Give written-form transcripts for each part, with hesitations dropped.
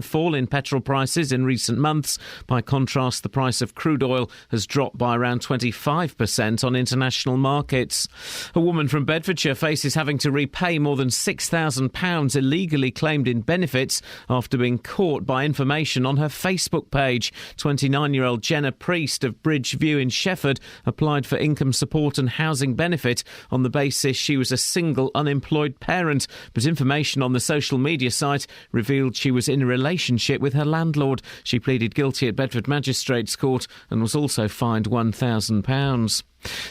fall in petrol prices in recent months. By contrast, the price of crude oil has dropped by around 25% on international markets. A woman from Bedfordshire faces having to repay more than £6,000 illegally claimed in benefits after being caught by information on her Facebook page. 29-year-old Jenna Priest of Bridgeview in Shefford applied for income support and housing benefit on the basis she was a single unemployed parent, but information on the social media site revealed she was in a relationship with her landlord. She pleaded guilty at Bedford Magistrates Court and was also fined £1,000.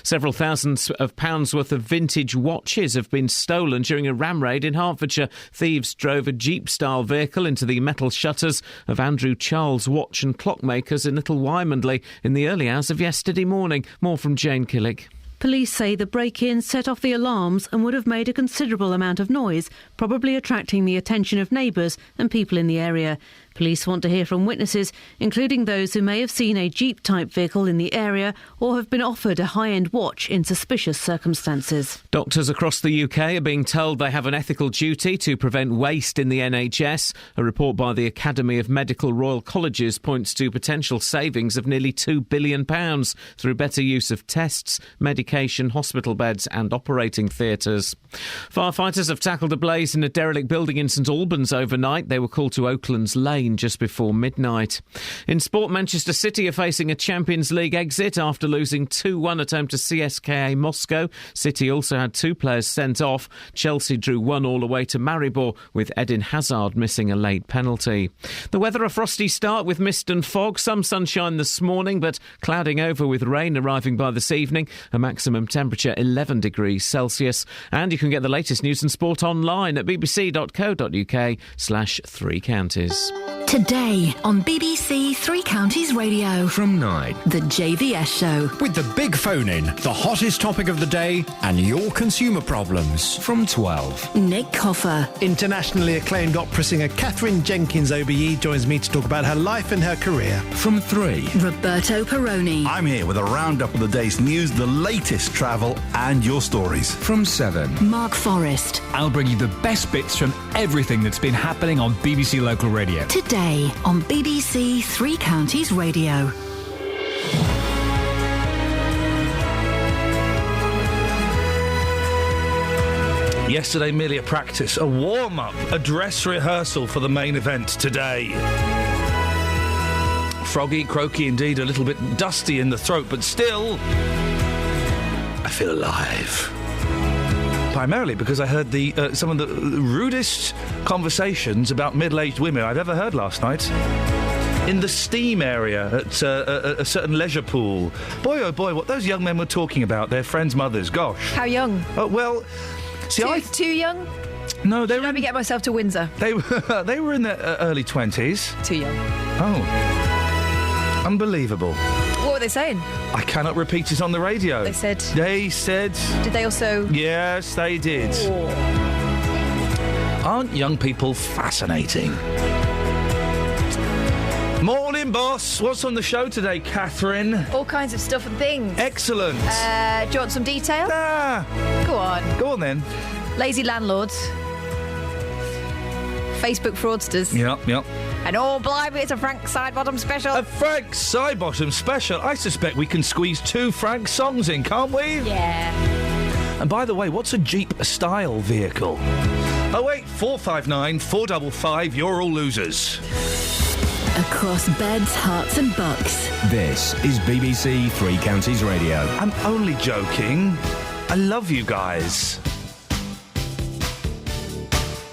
Several thousands of pounds worth of vintage watches have been stolen during a ram raid in Hertfordshire. Thieves drove a Jeep-style vehicle into the metal shutters of Andrew Charles Watch and Clockmakers in Little Wymondley in the early hours of yesterday morning. More from Jane Killick. Police say the break-in set off the alarms and would have made a considerable amount of noise, probably attracting the attention of neighbours and people in the area. Police want to hear from witnesses, including those who may have seen a Jeep-type vehicle in the area or have been offered a high-end watch in suspicious circumstances. Doctors across the UK are being told they have an ethical duty to prevent waste in the NHS. A report by the Academy of Medical Royal Colleges points to potential savings of nearly £2 billion through better use of tests, medication, hospital beds and operating theatres. Firefighters have tackled a blaze in a derelict building in St Albans overnight. They were called to Oakland's Lane just before midnight. In sport, Manchester City are facing a Champions League exit after losing 2-1 at home to CSKA Moscow. City also had 2 players sent off. Chelsea drew 1-1 away to Maribor, with Eden Hazard missing a late penalty. The weather, a frosty start with mist and fog. Some sunshine this morning, but clouding over with rain arriving by this evening. A maximum temperature 11 degrees Celsius. And you can get the latest news and sport online at bbc.co.uk/3 counties. Today on BBC Three Counties Radio. From 9. The JVS Show. With the big phone-in, the hottest topic of the day and your consumer problems. From 12. Nick Coffer. Internationally acclaimed opera singer Catherine Jenkins OBE joins me to talk about her life and her career. From 3. Roberto Perroni. I'm here with a roundup of the day's news, the latest travel and your stories. From 7. Mark Forrest. I'll bring you the best bits from everything that's been happening on BBC Local Radio. Today on BBC Three Counties Radio. Yesterday, merely a practice, a warm-up, a dress rehearsal for the main event today. Froggy, croaky indeed, a little bit dusty in the throat, but still, I feel alive. Primarily because I heard some of the rudest conversations about middle-aged women I've ever heard last night. In the steam area at a certain leisure pool. Boy, oh boy, what those young men were talking about, their friends' mothers, gosh. How young? Oh, well, see, Too young? No, they Should were... Let me get myself to Windsor. They were in their early 20s. Too young. Oh. Unbelievable. What were they saying? I cannot repeat it on the radio. They said... Did they also... Yes, they did. Oh. Aren't young people fascinating? Morning, boss. What's on the show today, Catherine? All kinds of stuff and things. Excellent. Do you want some detail? Go on. Go on, then. Lazy landlords. Facebook fraudsters. Yep. And oh, blimey, it's a Frank Sidebottom special. A Frank Sidebottom special? I suspect we can squeeze 2 Frank songs in, can't we? Yeah. And by the way, what's a Jeep-style vehicle? 08459 455, you're all losers. Across beds, hearts and bucks. This is BBC Three Counties Radio. I'm only joking. I love you guys.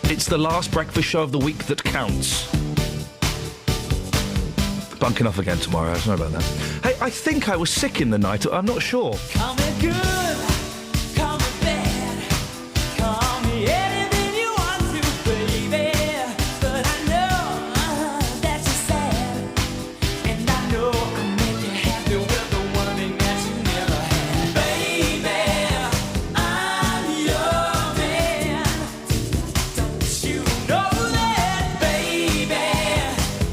It's the last breakfast show of the week that counts. Bunking off again tomorrow, sorry about that. Hey, I think I was sick in the night, I'm not sure. Call me good, call me bad, call me anything you want to, baby. But I know that you're sad, and I know I make you happy with the one thing that you never had. Baby, I'm your man. Don't you know that, baby?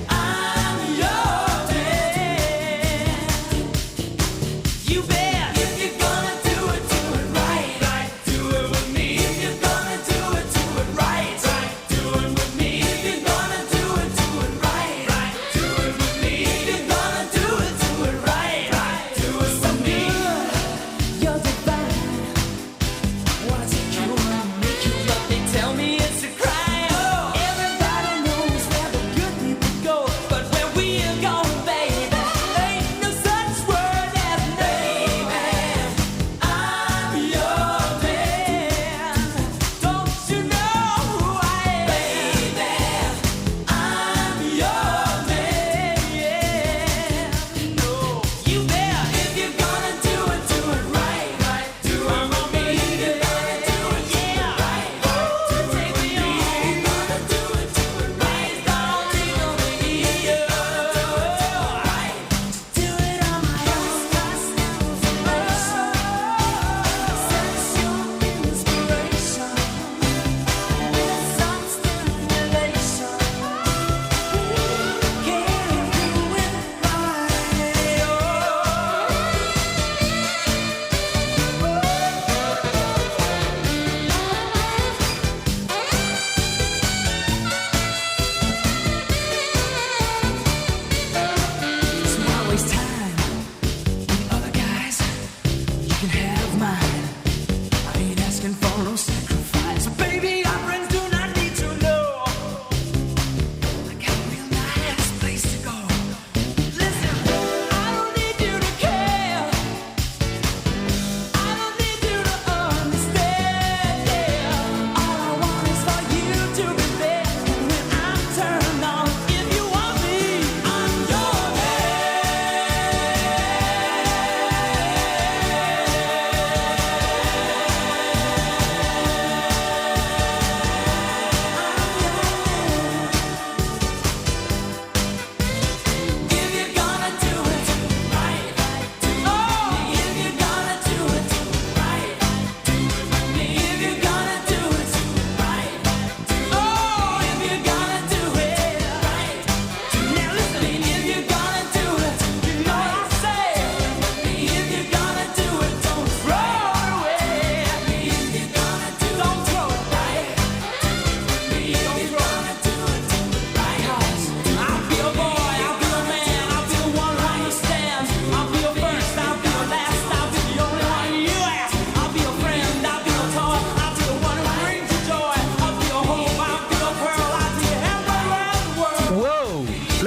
I'm your man. You bet if you're gonna do it.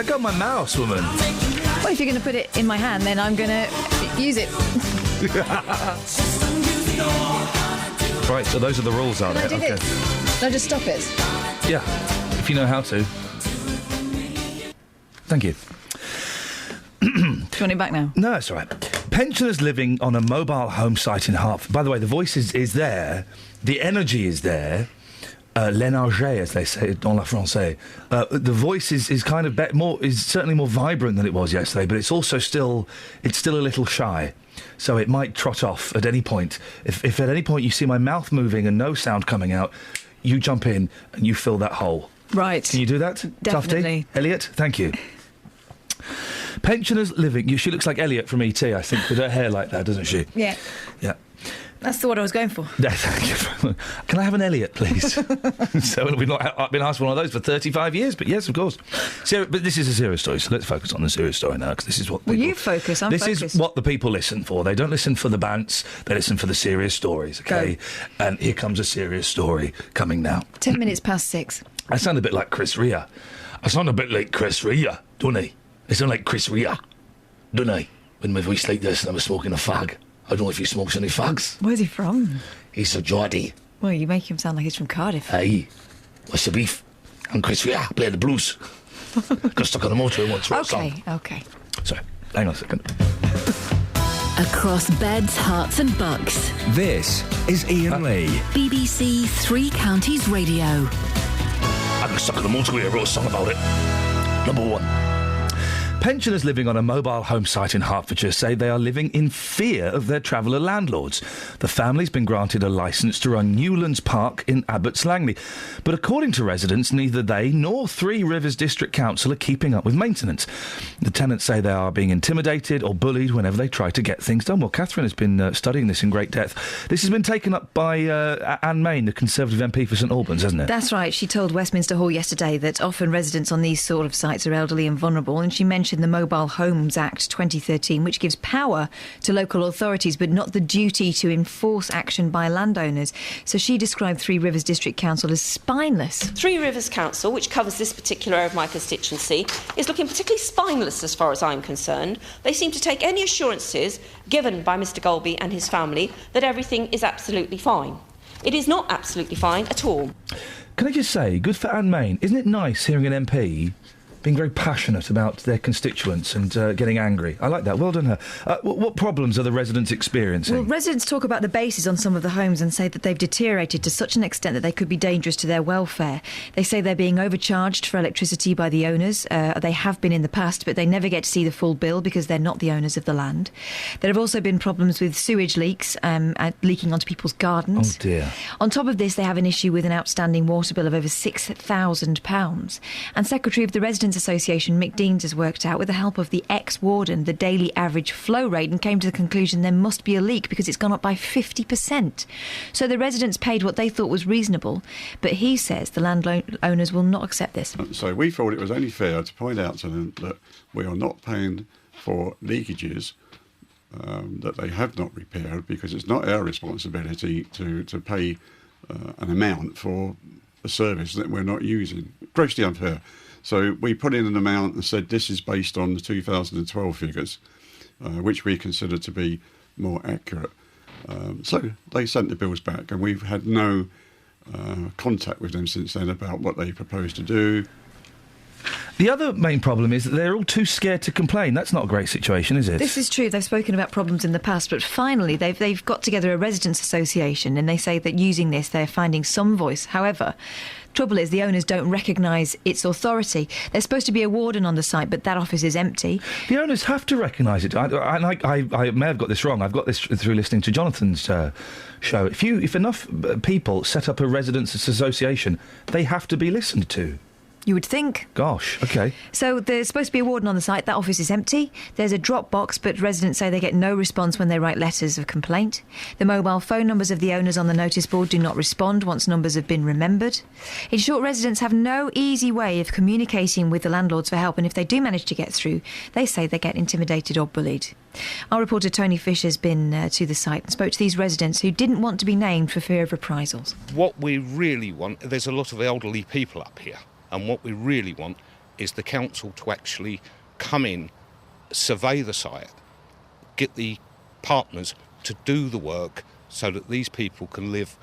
Let go of my mouse, woman. Well, if you're going to put it in my hand, then I'm going to use it. Right, so those are the rules, are Can I they? do this? Can I just stop it? Yeah, if you know how to. Thank you. Do you want it back now? No, it's all right. Pensioners living on a mobile home site in Hertford. By the way, the voice is there. The energy is there. L'énergie, as they say dans la français. The voice is kind of is certainly more vibrant than it was yesterday, but it's also still a little shy. So it might trot off at any point. If at any point you see my mouth moving and no sound coming out, you jump in and you fill that hole. Right. Can you do that, Definitely. Tufty? Elliot, thank you. Pensioners living... She looks like Elliot from E.T., I think, with her hair like that, doesn't she? Yeah. Yeah. That's the one I was going for. Yeah, thank you. Can I have an Elliot, please? So I've been asked for one of those for 35 years, but yes, of course. But this is a serious story, so let's focus on the serious story now, because this is what people... Well, you focus, I'm This focused. is what the people listen for. They don't listen for the bants, they listen for the serious stories, OK? Go. And here comes a serious story coming now. 10 minutes past 6. I sound a bit like Chris Rea. I sound a bit like Chris Rea, don't I? I sound like Chris Rea, don't I? With my voice like this and I was smoking a fag. I don't know if he smokes any fags. Where's he from? He's a Geordie. Well, you make him sound like he's from Cardiff. Hey, what's the beef? I'm Chris Rea, play the blues. Got stuck on the motorway once for a song. Okay. Sorry, hang on a second. Across beds, hearts and bucks. This is Iain Lee. BBC Three Counties Radio. I got stuck on the motorway, I wrote a song about it. Number 1. Pensioners living on a mobile home site in Hertfordshire say they are living in fear of their traveller landlords. The family's been granted a licence to run Newlands Park in Abbots Langley. But according to residents, neither they nor Three Rivers District Council are keeping up with maintenance. The tenants say they are being intimidated or bullied whenever they try to get things done. Well, Catherine has been studying this in great depth. This has been taken up by Anne Main, the Conservative MP for St Albans, hasn't it? That's right. She told Westminster Hall yesterday that often residents on these sort of sites are elderly and vulnerable, and she mentioned the Mobile Homes Act 2013, which gives power to local authorities but not the duty to enforce action by landowners. So she described Three Rivers District Council as spineless. Three Rivers Council, which covers this particular area of my constituency, is looking particularly spineless as far as I'm concerned. They seem to take any assurances given by Mr Golby and his family that everything is absolutely fine. It is not absolutely fine at all. Can I just say, good for Anne Main. Isn't it nice hearing an MP being very passionate about their constituents and getting angry? I like that. Well done her. What problems are the residents experiencing? Well, residents talk about the bases on some of the homes and say that they've deteriorated to such an extent that they could be dangerous to their welfare. They say they're being overcharged for electricity by the owners. They have been in the past, but they never get to see the full bill because they're not the owners of the land. There have also been problems with sewage leaks leaking onto people's gardens. Oh dear. On top of this, they have an issue with an outstanding water bill of over £6,000. And Secretary of the Residents Association Mick Deans has worked out, with the help of the ex-warden, the daily average flow rate and came to the conclusion there must be a leak because it's gone up by 50%. So the residents paid what they thought was reasonable, but he says the landowners will not accept this. So we thought it was only fair to point out to them that we are not paying for leakages that they have not repaired, because it's not our responsibility to pay an amount for a service that we're not using. Grossly unfair. So we put in an amount and said this is based on the 2012 figures, which we consider to be more accurate. So they sent the bills back, and we've had no contact with them since then about what they propose to do. The other main problem is that they're all too scared to complain. That's not a great situation, is it? This is true. They've spoken about problems in the past, but finally they've got together a residents' association, and they say that using this they're finding some voice. However, trouble is the owners don't recognise its authority. There's supposed to be a warden on the site, but that office is empty. The owners have to recognise it. I may have got this wrong. I've got this through listening to Jonathan's show. If enough people set up a residents' association, they have to be listened to. You would think. Gosh, OK. So there's supposed to be a warden on the site. That office is empty. There's a drop box, but residents say they get no response when they write letters of complaint. The mobile phone numbers of the owners on the notice board do not respond once numbers have been remembered. In short, residents have no easy way of communicating with the landlords for help, and if they do manage to get through, they say they get intimidated or bullied. Our reporter Tony Fish has been to the site and spoke to these residents who didn't want to be named for fear of reprisals. What we really want, there's a lot of elderly people up here. And what we really want is the council to actually come in, survey the site, get the partners to do the work so that these people can live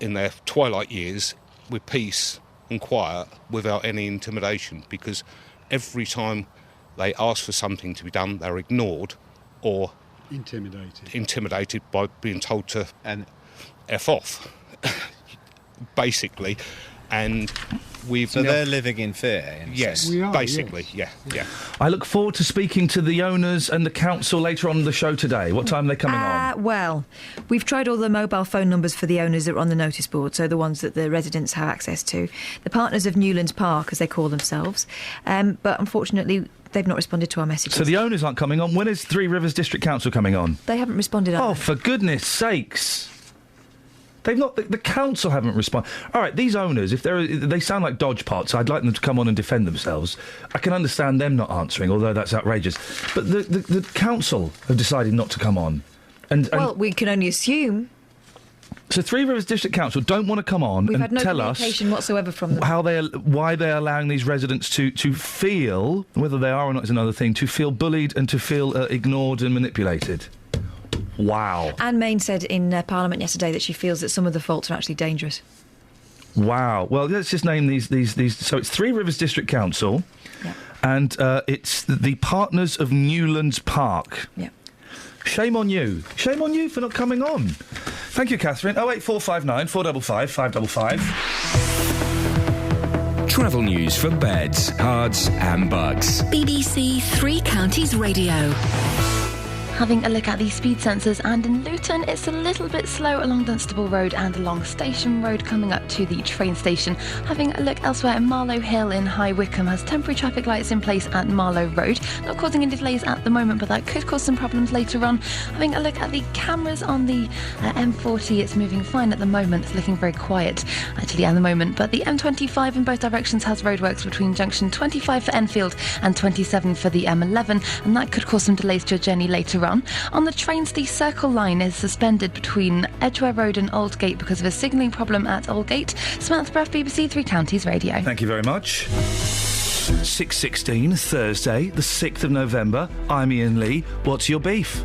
in their twilight years with peace and quiet without any intimidation, because every time they ask for something to be done, they're ignored or intimidated by being told to F off, basically. And they're living in fear. Yes, basically, yes. Yeah. I look forward to speaking to the owners and the council later on in the show today. What time are they coming on? Well, we've tried all the mobile phone numbers for the owners that are on the notice board, so the ones that the residents have access to. The partners of Newlands Park, as they call themselves. But unfortunately, they've not responded to our messages. So the owners aren't coming on. When is Three Rivers District Council coming on? They haven't responded either. Oh, for goodness sakes. They've not. The council haven't responded. All right, these owners, if they sound like dodgepots, I'd like them to come on and defend themselves. I can understand them not answering, although that's outrageous. But the council have decided not to come on. Well, we can only assume. So Three Rivers District Council don't want to come on We've and had no tell us communication whatsoever from them. why they're allowing these residents to feel, whether they are or not is another thing, to feel bullied and to feel ignored and manipulated. Wow. Anne Main said in Parliament yesterday that she feels that some of the faults are actually dangerous. Wow. Well, let's just name these. So it's Three Rivers District Council, and it's the partners of Newlands Park. Yeah. Shame on you. Shame on you for not coming on. Thank you, Catherine. 08459 455 555. Travel news for beds, cards and bugs. BBC Three Counties Radio. Having a look at the speed sensors, and in Luton it's a little bit slow along Dunstable Road and along Station Road coming up to the train station. Having a look elsewhere, in Marlow Hill in High Wycombe has temporary traffic lights in place at Marlow Road. Not causing any delays at the moment, but that could cause some problems later on. Having a look at the cameras on the M40, it's moving fine at the moment. It's looking very quiet actually at the moment, but the M25 in both directions has roadworks between junction 25 for Enfield and 27 for the M11, and that could cause some delays to your journey later on. On the trains, the Circle line is suspended between Edgware Road and Aldgate because of a signalling problem at Aldgate. Samantha Breath, BBC Three Counties Radio. Thank you very much. 6:16, Thursday, the 6th of November. I'm Iain Lee. What's your beef?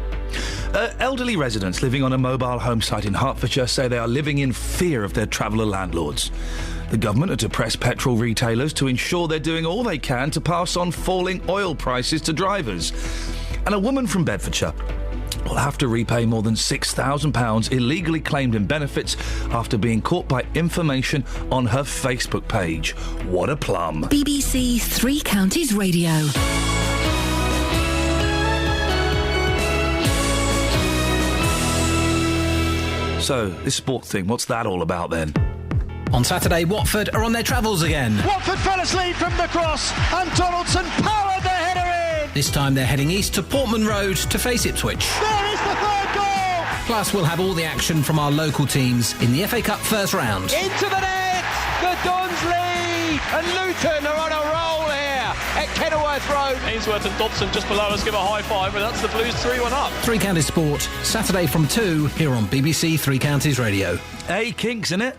Elderly residents living on a mobile home site in Hertfordshire say they are living in fear of their traveller landlords. The government are to press petrol retailers to ensure they're doing all they can to pass on falling oil prices to drivers. And a woman from Bedfordshire will have to repay more than £6,000 illegally claimed in benefits after being caught by information on her Facebook page. What a plum. BBC Three Counties Radio. So, this sport thing, what's that all about then? On Saturday, Watford are on their travels again. Watford fell asleep from the cross and Donaldson powered the header in. This time they're heading east to Portman Road to face Ipswich. There is the third goal. Plus, we'll have all the action from our local teams in the FA Cup first round. Into the net, the Dons lead, and Luton are on a roll here at Kenilworth Road. Ainsworth and Dobson just below us give a high five, and that's the Blues 3-1 up. Three Counties Sport, Saturday from 2 here on BBC Three Counties Radio. Hey, kinks, innit?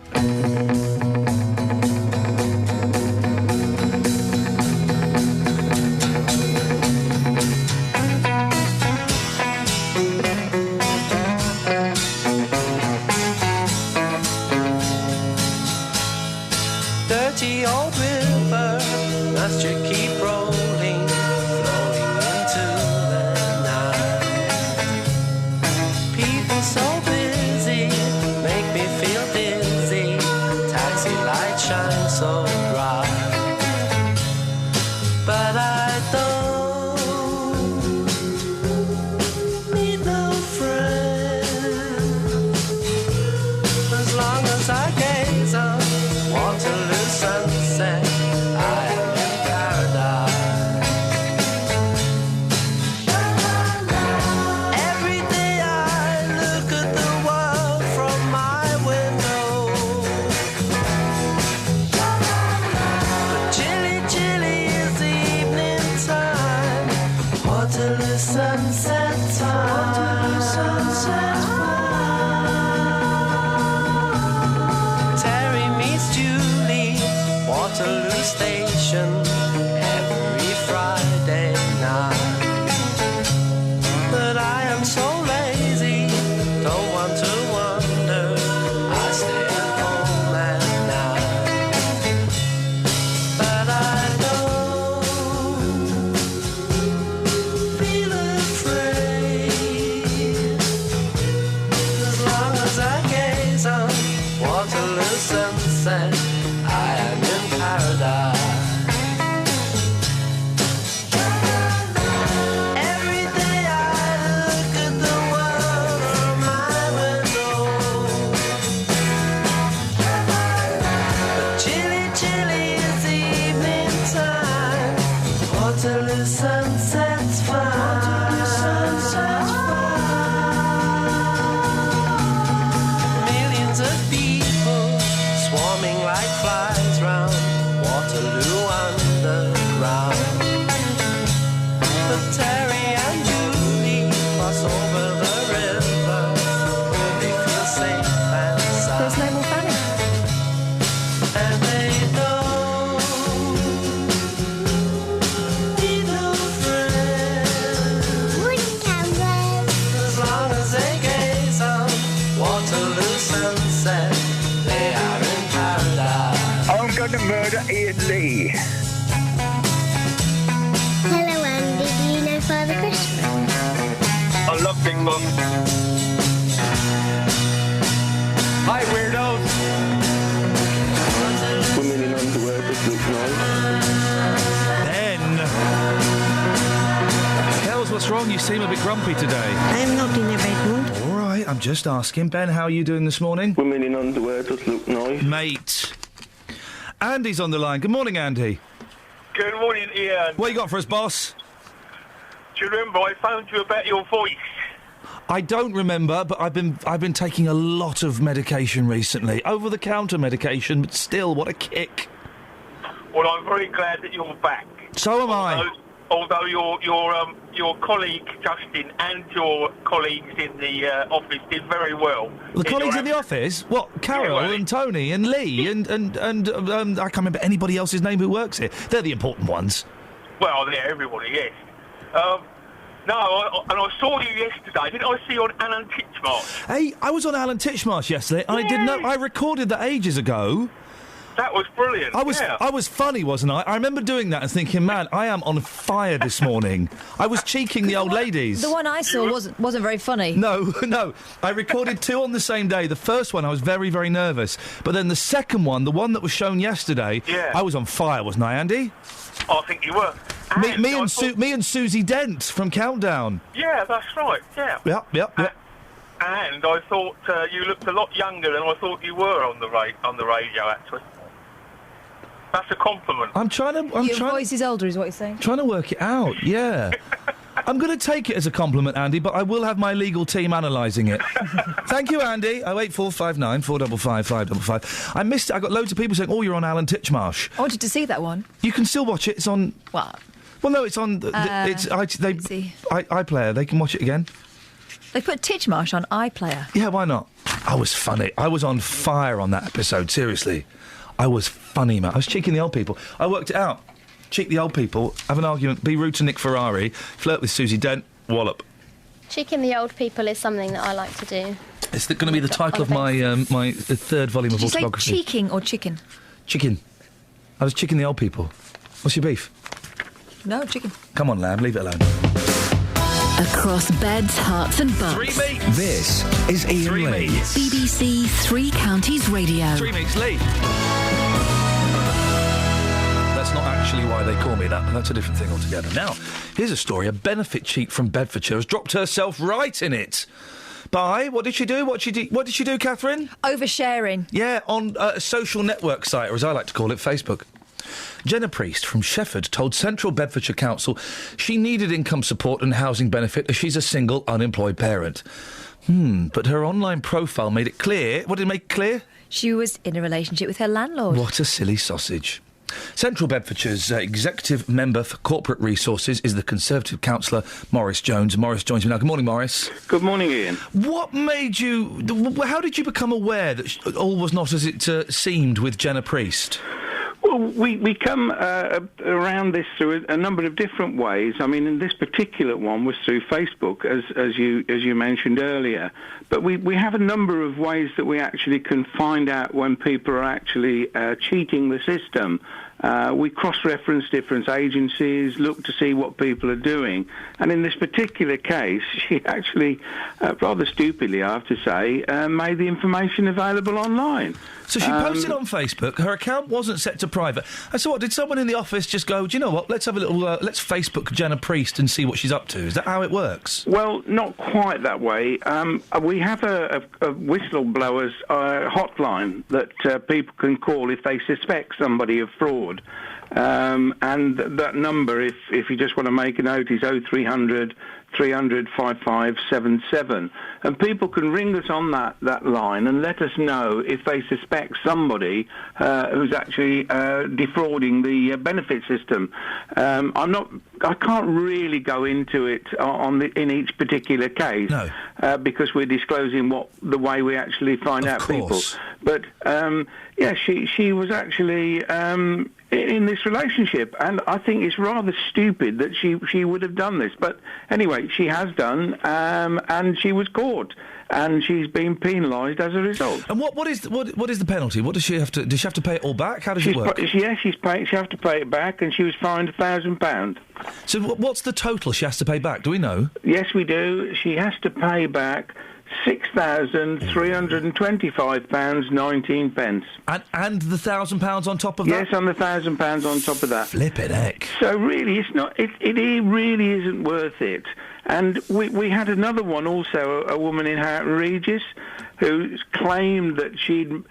Dirty old river, must you keep rolling, flowing into the night. People so busy, make me feel dizzy. Taxi lights shine so bright, but I don't need no friend as long as I gaze on Waterloo sunset. I am in paradise. Bob. Hi, weirdos. Women in underwear that look nice. Then. Kels, what's wrong? You seem a bit grumpy today. I am not in a bad mood. All right, I'm just asking. Ben, how are you doing this morning? Women in underwear that look nice. Mate. Andy's on the line. Good morning, Andy. Good morning, Ian. What you got for us, boss? Do you remember I phoned you about your voice? I don't remember, but I've been taking a lot of medication recently. Over-the-counter medication, but still, what a kick. Well, I'm very glad that you're back. So am I. Although your colleague Justin and your colleagues in the office did very well. The colleagues in the office? What? Carol and Tony and Lee and I can't remember anybody else's name who works here. They're the important ones. Well, they're everybody, yes. And I saw you yesterday. Didn't I see you on Alan Titchmarsh? Hey, I was on Alan Titchmarsh yesterday, and I didn't know. I recorded that ages ago. That was brilliant. I was funny, wasn't I? I remember doing that and thinking, man, I am on fire this morning. I was cheeking the old ladies. The one I saw wasn't very funny. No. I recorded two on the same day. The first one, I was very, very nervous. But then the second one, the one that was shown yesterday, I was on fire, wasn't I, Andy? I think you were. Me and Susie Dent from Countdown. Yeah, that's right, yeah. Yep. And I thought you looked a lot younger than I thought you were on the radio, actually. That's a compliment. Your voice is older, is what you're saying? Trying to work it out, yeah. I'm going to take it as a compliment, Andy, but I will have my legal team analysing it. Thank you, Andy. 08459 455 555. I missed it. I got loads of people saying, "Oh, you're on Alan Titchmarsh." I wanted to see that one. You can still watch it. It's on. What? Well, no, it's on. iPlayer. They can watch it again. They put Titchmarsh on iPlayer. Yeah, why not? I was funny. I was on fire on that episode. Seriously, I was funny, man. I was cheeking the old people. I worked it out. Cheek the old people, have an argument, be rude to Nick Ferrari, flirt with Susie Dent, wallop. Cheeking the old people is something that I like to do. It's going to be the title of my my third volume of autobiography. Did you say cheeking or chicken? Chicken. I was checking the old people. What's your beef? No, chicken. Come on, lamb, leave it alone. Across beds, hearts and bucks. 3 meats. This is Iain Lee. BBC Three Counties Radio. 3 meats, Lee. That's not actually why they call me that, but that's a different thing altogether. Now, here's a story. A benefit cheat from Bedfordshire has dropped herself right in it. By, what did she do? What did she do, Catherine? Oversharing. Yeah, on a social network site, or as I like to call it, Facebook. Jenna Priest from Shefford told Central Bedfordshire Council she needed income support and housing benefit as she's a single, unemployed parent. But her online profile made it clear... What did it make clear? She was in a relationship with her landlord. What a silly sausage. Central Bedfordshire's executive member for corporate resources is the Conservative councillor Maurice Jones. Maurice joins me now. Good morning, Maurice. Good morning, Ian. What made you... How did you become aware that all was not as it seemed with Jenna Priest? Well, we come around this through a number of different ways. I mean, in this particular one was through Facebook, as you mentioned earlier. But we have a number of ways that we actually can find out when people are actually cheating the system. We cross-reference different agencies, look to see what people are doing. And in this particular case, she actually, rather stupidly, I have to say, made the information available online. So she posted on Facebook. Her account wasn't set to private. And so what, did someone in the office just go, do you know what, let's have a little, let's Facebook Jenna Priest and see what she's up to? Is that how it works? Well, not quite that way. We have a whistleblowers hotline that people can call if they suspect somebody of fraud. And that number, if you just want to make a note, is 0300 300 5577. And people can ring us on that line and let us know if they suspect somebody who's actually defrauding the benefit system. I can't really go into it in each particular case because we're disclosing the way we actually find out people. But she was actually in this relationship, and I think it's rather stupid that she would have done this. But anyway, she has done, and she was caught, and she's been penalised as a result. And what is the penalty? What does she have to? Does she have to pay it all back? How does it work? She has to pay it back, and she was fined £1,000. So what's the total she has to pay back? Do we know? Yes, we do. She has to pay back £6,325.19. And the £1,000 on top of that? Yes, and the £1,000 on top of that. Flippin' heck. So really, it's not. It really isn't worth it. And we had another one also, a woman in Houghton Regis, who claimed that she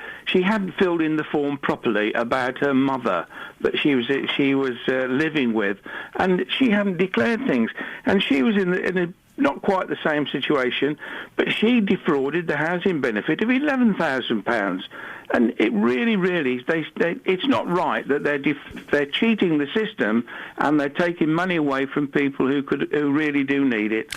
hadn't filled in the form properly about her mother that she was living with, and she hadn't declared things, and she was in a not quite the same situation, but she defrauded the housing benefit of £11,000. And it really, it's not right that they're cheating the system and they're taking money away from people who really do need it.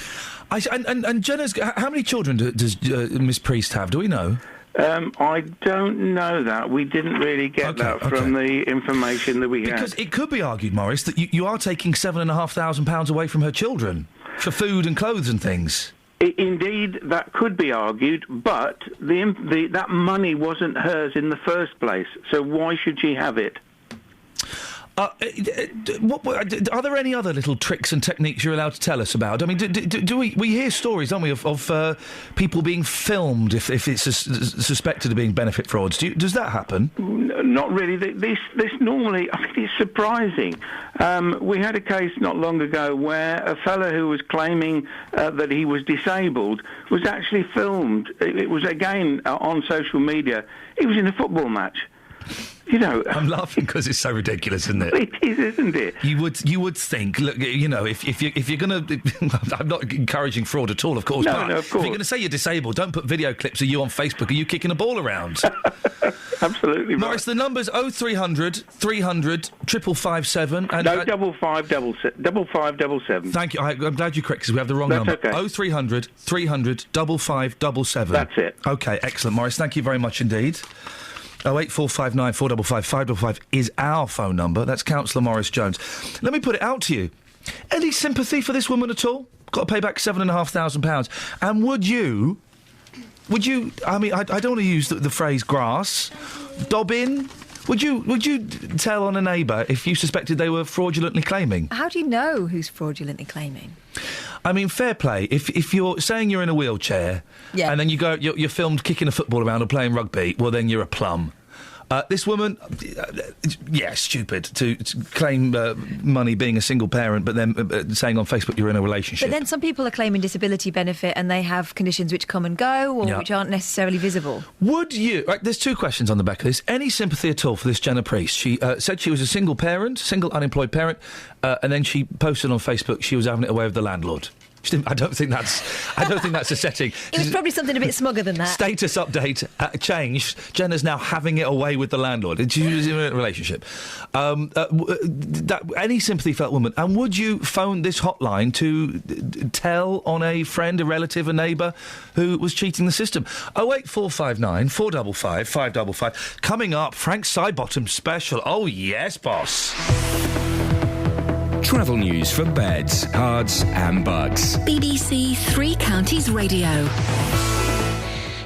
And Jenna's, how many children does Miss Priest have? Do we know? I don't know that. We didn't really get that from the information that we had. Because it could be argued, Maurice, that you are taking £7,500 away from her children for food and clothes and things. Indeed, that could be argued, but that money wasn't hers in the first place, so why should she have it? Are there any other little tricks and techniques you're allowed to tell us about? I mean, do we hear stories, don't we, of people being filmed if it's suspected of being benefit frauds? Does that happen? Not really. This normally, I mean, it's surprising. We had a case not long ago where a fellow who was claiming that he was disabled was actually filmed. It was, again, on social media. He was in a football match. You know, I'm laughing because it's so ridiculous, isn't it? It is, isn't it? You would think, look, you know, if you're going to, I'm not encouraging fraud at all, of course. No, but of course. If you're going to say you're disabled, don't put video clips of you on Facebook. Are you kicking a ball around? Absolutely, Morris. The number's 0300 300 557. And no, 5577. Thank you. I'm glad you corrected because we have the wrong number. Okay. 0300 300 5577. That's it. Okay, excellent, Morris. Thank you very much indeed. 08459 455 555 is our phone number. That's Councillor Maurice Jones. Let me put it out to you. Any sympathy for this woman at all? Got to pay back £7,500. And would you, I mean, I don't want to use the phrase grass, dob in? Would you tell on a neighbour if you suspected they were fraudulently claiming? How do you know who's fraudulently claiming? I mean, fair play. If you're saying you're in a wheelchair, and then you're filmed kicking a football around or playing rugby, well, then you're a plum. This woman, stupid to claim money being a single parent, but then saying on Facebook you're in a relationship. But then some people are claiming disability benefit and they have conditions which come and go or which aren't necessarily visible. Would you... Right, there's two questions on the back of this. Any sympathy at all for this Jenna Priest? She said she was a single unemployed parent, and then she posted on Facebook she was having it away with the landlord. I don't think that's a setting. It was probably something a bit smugger than that. Status update changed. Jenna's now having it away with the landlord. She was in a relationship. Any sympathy for that woman? And would you phone this hotline to tell on a friend, a relative, a neighbour who was cheating the system? 08459 455 555. Coming up, Frank Sidebottom special. Oh yes, boss. Travel news for beds, cards and bugs. BBC Three Counties Radio.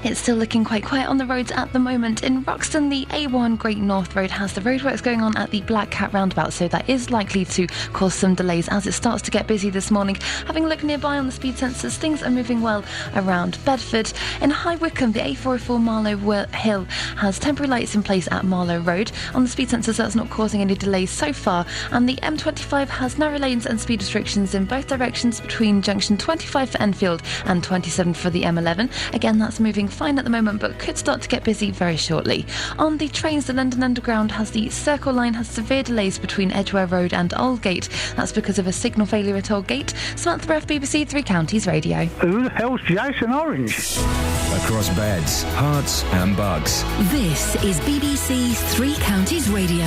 It's still looking quite quiet on the roads at the moment. In Roxton, the A1 Great North Road has the roadworks going on at the Black Cat roundabout, so that is likely to cause some delays as it starts to get busy this morning. Having a look nearby on the speed sensors, things are moving well around Bedford. In High Wycombe, the A404 Marlow Hill has temporary lights in place at Marlow Road. On the speed sensors, that's not causing any delays so far. And the M25 has narrow lanes and speed restrictions in both directions between junction 25 for Enfield and 27 for the M11. Again, that's moving fine at the moment, but could start to get busy very shortly. On the trains, the London Underground has the Circle Line has severe delays between Edgware Road and Aldgate. That's because of a signal failure at Aldgate. Samantha Breath, BBC Three Counties Radio. Who the hell's Jason Orange? Across beds, hearts and bugs. This is BBC Three Counties Radio.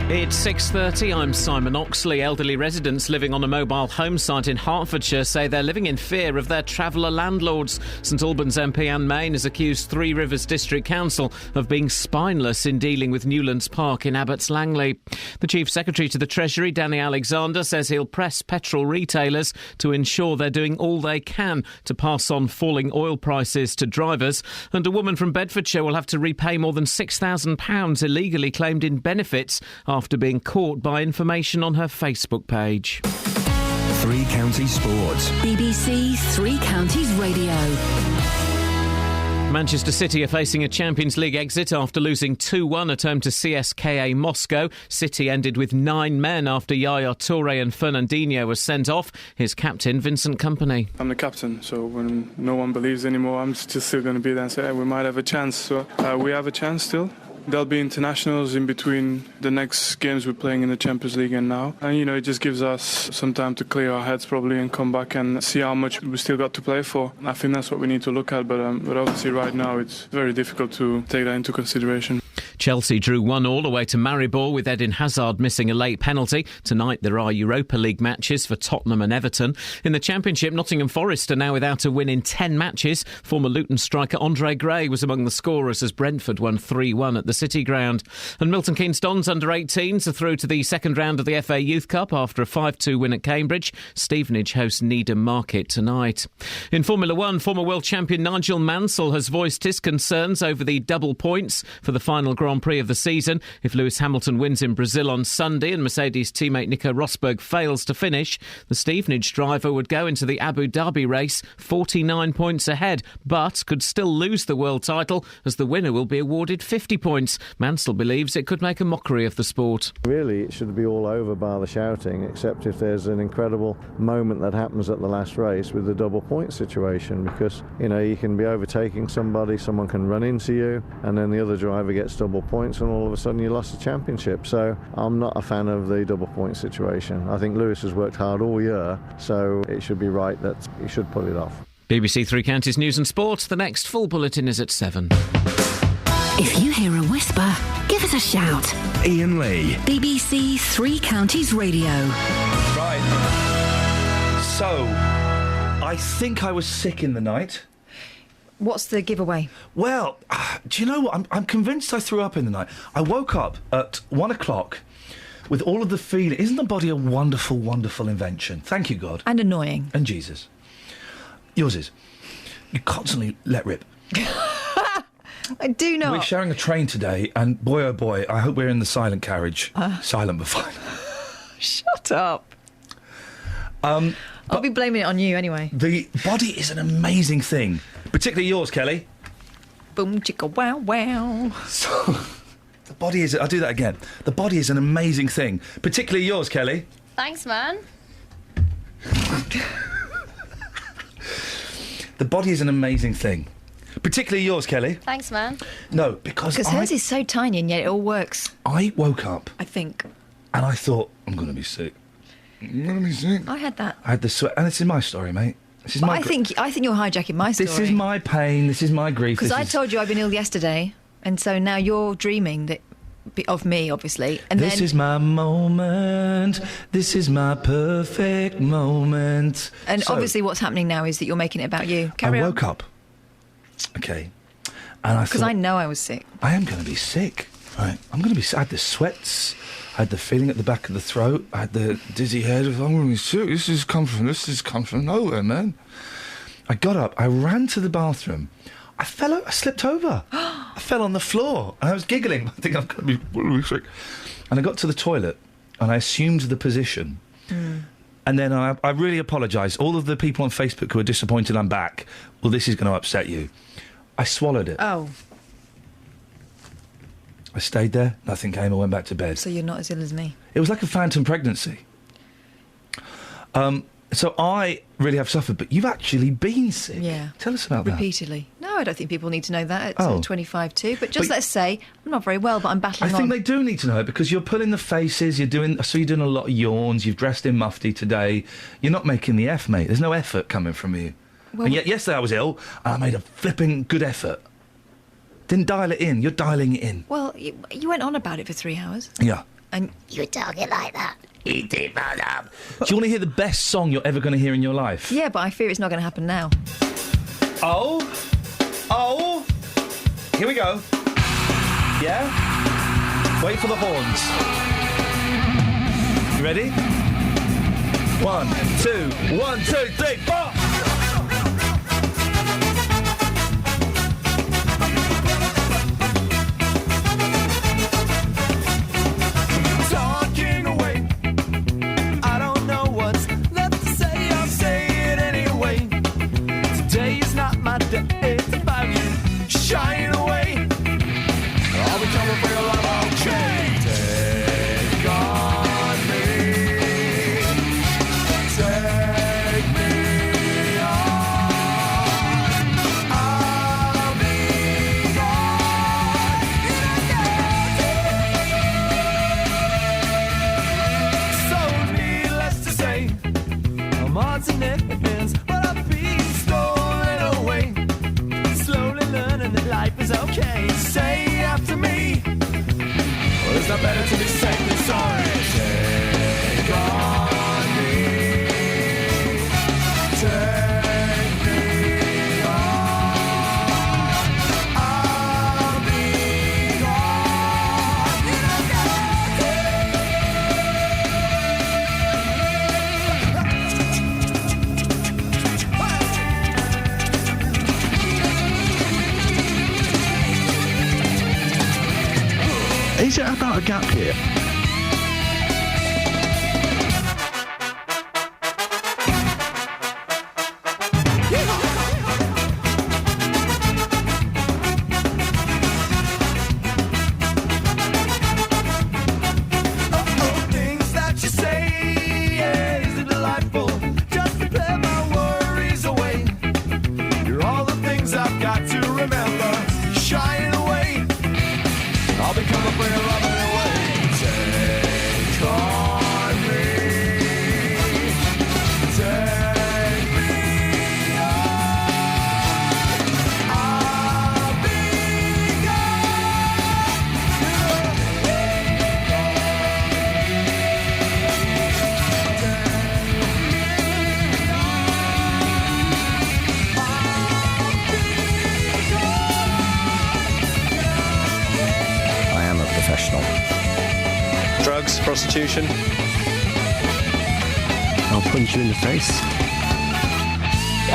It's 6:30. I'm Simon Oxley. Elderly residents living on a mobile home site in Hertfordshire say they're living in fear of their traveller landlords. St Albans MP Anne Main has accused Three Rivers District Council of being spineless in dealing with Newlands Park in Abbots Langley. The Chief Secretary to the Treasury, Danny Alexander, says he'll press petrol retailers to ensure they're doing all they can to pass on falling oil prices to drivers. And a woman from Bedfordshire will have to repay more than £6,000 illegally claimed in benefits after being caught by information on her Facebook page. Three Counties Sports. BBC Three Counties Radio. Manchester City are facing a Champions League exit after losing 2-1 at home to CSKA Moscow. City ended with 9 men after Yaya Toure and Fernandinho were sent off. His captain, Vincent Kompany. I'm the captain, so when no one believes anymore, I'm just still going to be there and say, hey, we might have a chance. So we have a chance still. There'll be internationals in between the next games we're playing in the Champions League and now. And, it just gives us some time to clear our heads probably and come back and see how much we still got to play for. I think that's what we need to look at, but obviously right now it's very difficult to take that into consideration. Chelsea drew 1-1 away to Maribor with Eden Hazard missing a late penalty. Tonight there are Europa League matches for Tottenham and Everton. In the Championship, Nottingham Forest are now without a win in 10 matches. Former Luton striker Andre Gray was among the scorers as Brentford won 3-1 at the City Ground. And Milton Keynes Dons under-18s are through to the second round of the FA Youth Cup after a 5-2 win at Cambridge. Stevenage hosts Needham Market tonight. In Formula 1, former world champion Nigel Mansell has voiced his concerns over the double points for the final Grand Prix of the season. If Lewis Hamilton wins in Brazil on Sunday and Mercedes teammate Nico Rosberg fails to finish, the Stevenage driver would go into the Abu Dhabi race 49 points ahead, but could still lose the world title as the winner will be awarded 50 points. Mansell believes it could make a mockery of the sport. Really, it should be all over bar the shouting, except if there's an incredible moment that happens at the last race with the double point situation, because, you can be overtaking somebody, someone can run into you, and then the other driver gets double points and all of a sudden you lost the championship. So I'm not a fan of the double point situation. I think Lewis has worked hard all year, so it should be right that he should pull it off. BBC Three Counties News and Sport. The next full bulletin is at 7. If you hear a whisper, give us a shout. Iain Lee. BBC Three Counties Radio. Right. So, I think I was sick in the night. What's the giveaway? Well, do you know what? I'm convinced I threw up in the night. I woke up at 1 o'clock with all of the feeling. Isn't the body a wonderful, wonderful invention? Thank you, God. And annoying. And Jesus. Yours is. You constantly let rip. I do not. We're sharing a train today, and boy, oh boy, I hope we're in the silent carriage. Silent but fine. Shut up. I'll be blaming it on you anyway. The body is an amazing thing. Particularly yours, Kelly. Boom, chicka, wow, wow. So, the body is... I'll do that again. The body is an amazing thing. Particularly yours, Kelly. Thanks, man. The body is an amazing thing. Particularly yours, Kelly. Thanks, man. No, because hers is so tiny and yet it all works. I woke up... I think. And I thought, I'm going to be sick. I'm going to be sick. I had that. I had the sweat. And this is my story, mate. This is I think you're hijacking my story. This is my pain. This is my grief. Because I told you I've been ill yesterday, and so now you're dreaming that of me, obviously. And this is my moment. This is my perfect moment. And so, obviously, what's happening now is that you're making it about you. Carry on. I woke up. Okay. And I thought, because I know I was sick. I am going to be sick. Right. I'm going to be. I had the sweats. I had the feeling at the back of the throat. I had the dizzy head. I'm going to be sick. This has come from nowhere, man. I got up. I ran to the bathroom. I slipped over. I fell on the floor. And I was giggling. I think I'm going to be sick. And I got to the toilet. And I assumed the position. And then I really apologise. All of the people on Facebook who are disappointed I'm back, well, this is going to upset you. I swallowed it. Oh. I stayed there, nothing came, I went back to bed. So you're not as ill as me? It was like a phantom pregnancy. So I really have suffered, but you've actually been sick. Yeah. Tell us about that. Repeatedly. No, I don't think people need to know that at 25 too. But let's say, I'm not very well, but I'm battling on. I think they do need to know it, because you're pulling the faces, I saw you doing a lot of yawns, you've dressed in mufti today. You're not making the F, mate. There's no effort coming from you. Well, and yet, yesterday I was ill, and I made a flipping good effort. Didn't dial it in. You're dialing it in. Well, you went on about it for 3 hours. Yeah. And you talk it like that. Do you want to hear the best song you're ever going to hear in your life? Yeah, but I fear it's not going to happen now. Oh! Here we go. Yeah? Wait for the horns. You ready? 1, 2, 1, 2, 3, 4! Talking away. I don't know what's left to say. I'll say it anyway. Today is not my day. It's about you shining away. I'll be coming for your love. I'll change. Take on me. Take me on. I'll be gone. So needless to say, I'm odds and ends, but I've been stolen away. Slowly learning that life is okay. Say after me, well, it's not better to be safe than sorry. Take on me. Take me on. I'll be Is it about a gap here? things that you say, yeah, is it delightful? Just to play my worries away. You're all the things I've got to remember. Shine away. I'll be coming for your love anyway. Take on me. Take me on. I'll be I am a professional. Drugs, prostitution. I'll punch you in the face.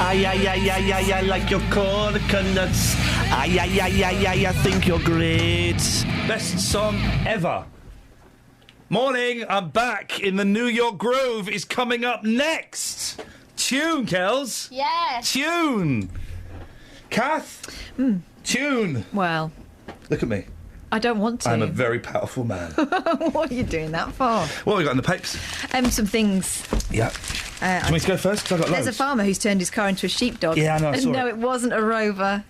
I like your coconuts. I think you're great. Best song ever. Morning, I'm back in the New York Groove is coming up next. Tune, Kels. Yeah. Tune. Kath. Tune. Well, Look at me. I don't want to. I'm a very powerful man. What are you doing that for? What have we got in the papers? Some things. Yeah. Do you want me to go first? 'Cause I've got There's loads. a farmer who's turned his car into a sheepdog. Yeah, I know, I And saw no, it. it wasn't a rover.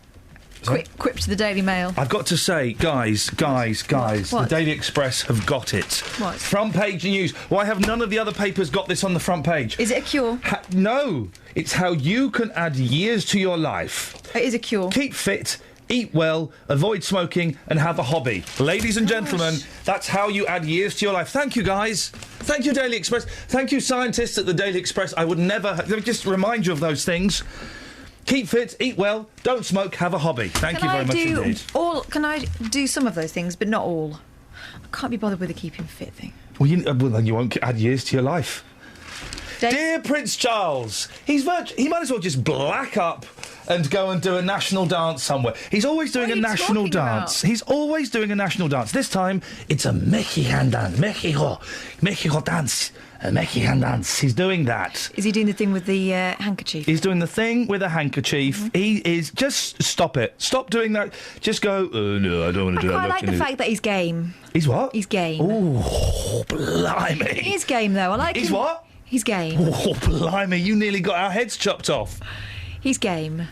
Quip to the Daily Mail. I've got to say, guys, What? the Daily Express have got it. What? Front page news. Why have none of the other papers got this on the front page? Is it a cure? No. It's how you can add years to your life. It is a cure. Keep fit, eat well, avoid smoking, and have a hobby. Ladies and gentlemen, that's how you add years to your life. Thank you, guys. Thank you, Daily Express. Thank you, scientists at the Daily Express. I would never... Let me just remind you of those things. Keep fit, eat well, don't smoke, have a hobby. Thank you very much indeed. Can I do some of those things, but not all? I can't be bothered with the keeping fit thing. Well, then you won't add years to your life. Dear Prince Charles, he might as well just black up and go and do a national dance somewhere. He's always doing a national dance. He's always doing a national dance. This time, it's a Mexican dance. Mexico dance. A Mexican dance. He's doing that. Is he doing the thing with the handkerchief? He's doing the thing with a handkerchief. Mm-hmm. He is... Just stop it. Stop doing that. Just go, oh, no, I don't want to do that. I like the fact that he's game. He's what? He's game. Oh, blimey. He is game, though. I like He's him. what? He's game. Oh, blimey, you nearly got our heads chopped off. He's game.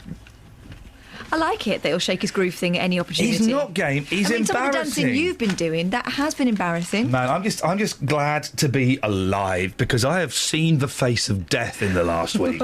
I like it that he'll shake his groove thing at any opportunity. He's not game. He's Some of the embarrassing. dancing you've been doing, that has been embarrassing. Man, I'm just glad to be alive because I have seen the face of death in the last week,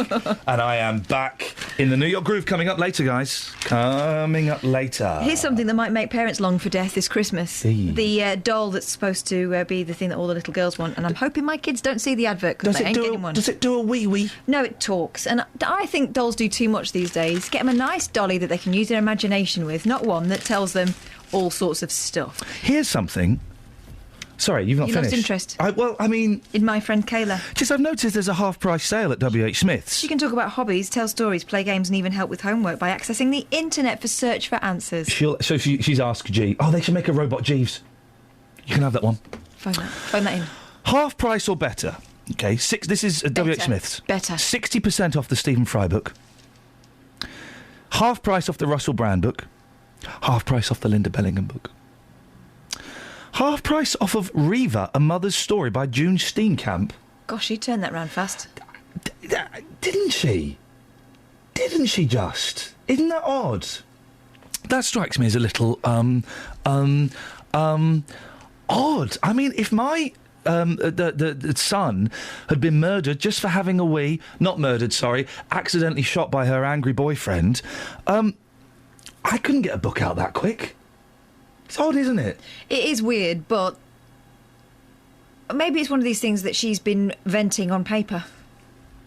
and I am back in the New York groove. Coming up later, guys. Coming up later. Here's something that might make parents long for death this Christmas. The doll that's supposed to be the thing that all the little girls want, and I'm hoping my kids don't see the advert because they ain't getting one. Does it do a wee-wee? No, it talks, and I think dolls do too much these days. Get them a nice dolly that they can use their imagination with, not one that tells them all sorts of stuff. Here's something. Sorry, you've not finished. You lost interest. In my friend Kayla. Just, I've noticed there's a half-price sale at W.H. Smith's. She can talk about hobbies, tell stories, play games, and even help with homework by accessing the internet for search for answers. She's asked G. Oh, they should make a robot Jeeves. You can have that one. Phone that in. Half price or better. Okay, this is W.H. Smith's. Better. 60% off the Stephen Fry book. Half price off the Russell Brand book. Half price off the Linda Bellingham book. Half price off of Reva, A Mother's Story by June Steenkamp. Gosh, she turned that round fast. Didn't she? Didn't she just? Isn't that odd? That strikes me as a little, odd. I mean, if my the son had been murdered just for having a wee, not murdered, sorry, accidentally shot by her angry boyfriend, I couldn't get a book out that quick. It's odd, isn't it? It is weird, but maybe it's one of these things that she's been venting on paper,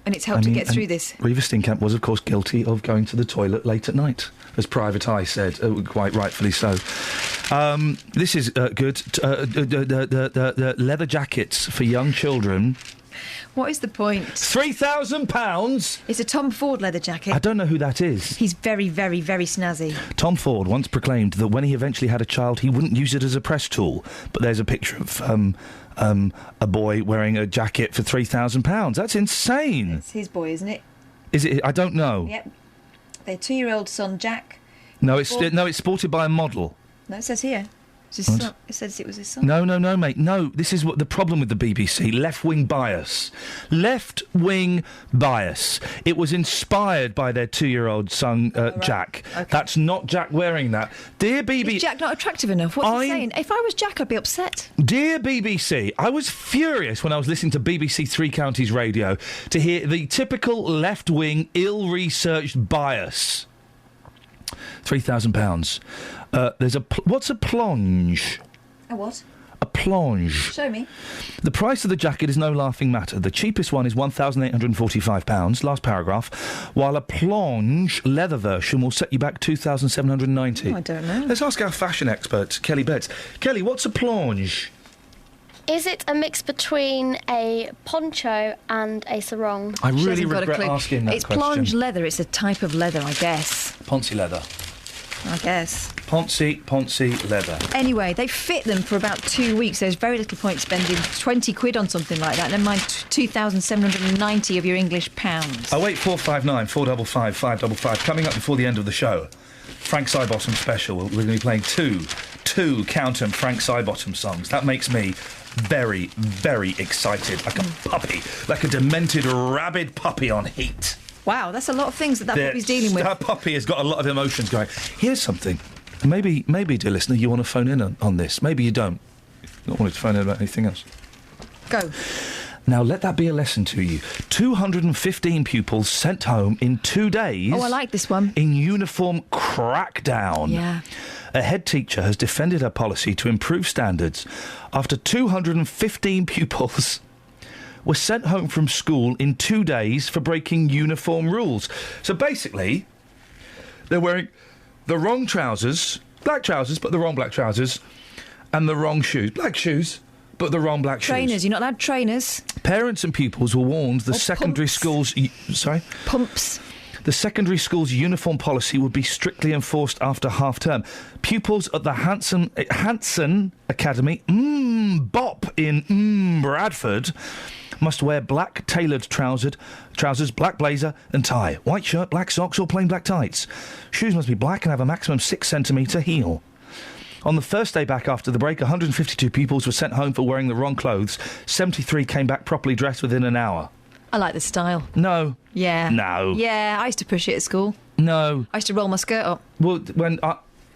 and it's helped to get through this. Reva Steenkamp was, of course, guilty of going to the toilet late at night, as Private Eye said, quite rightfully so. This is good. The leather jackets for young children. What is the point? £3,000! It's a Tom Ford leather jacket. I don't know who that is. He's very, very, very snazzy. Tom Ford once proclaimed that when he eventually had a child, he wouldn't use it as a press tool. But there's a picture of a boy wearing a jacket for £3,000. That's insane. It's his boy, isn't it? Is it? I don't know. Yep. Their 2-year-old son, Jack. No, it's sported by a model. No, it says here. It's his son. It says it was his son. No, mate. No, this is what the problem with the BBC. Left-wing bias. Left-wing bias. It was inspired by their 2-year-old son, right. Jack. Okay. That's not Jack wearing that. Dear BBC... Is Jack not attractive enough? What's he saying? If I was Jack, I'd be upset. Dear BBC, I was furious when I was listening to BBC Three Counties Radio to hear the typical left-wing, ill-researched bias. £3,000. What's a plonge? A what? A plonge. Show me. The price of the jacket is no laughing matter. The cheapest one is £1,845, last paragraph, while a plonge leather version will set you back £2,790. Oh, I don't know. Let's ask our fashion expert, Kelly Betts. Kelly, what's a plonge? Is it a mix between a poncho and a sarong? I really regret asking that question. It's plonge leather. It's a type of leather, I guess. Poncy leather. I guess. Poncy leather. Anyway, they fit them for about 2 weeks. There's very little point spending 20 quid on something like that. Never mind 2,790 of your English pounds. 08459 455 555. Coming up before the end of the show, Frank Sidebottom special. We're going to be playing two Count 'em Frank Sidebottom songs. That makes me very, very excited, like a puppy, like a demented, rabid puppy on heat. Wow, that's a lot of things that puppy's dealing with. That puppy has got a lot of emotions going. Here's something. Maybe, dear listener, you want to phone in on this. Maybe you don't. You don't want to phone in about anything else. Go. Now, let that be a lesson to you. 215 pupils sent home in 2 days. Oh, I like this one. In uniform crackdown. Yeah. A head teacher has defended her policy to improve standards after 215 pupils were sent home from school in 2 days for breaking uniform rules. So basically, they're wearing the wrong trousers, black trousers, but the wrong black trousers, and the wrong shoes. Black shoes, but the wrong black shoes. Trainers, you're not allowed trainers. Parents and pupils were warned the secondary schools... Pumps. The secondary school's uniform policy would be strictly enforced after half-term. Pupils at the Hanson Academy, Bop in Bradford, must wear black tailored trousers, black blazer and tie, white shirt, black socks or plain black tights. Shoes must be black and have a maximum 6-centimetre heel. On the first day back after the break, 152 pupils were sent home for wearing the wrong clothes. 73 came back properly dressed within an hour. I like the style. No. Yeah. No. Yeah, I used to push it at school. No. I used to roll my skirt up. Well,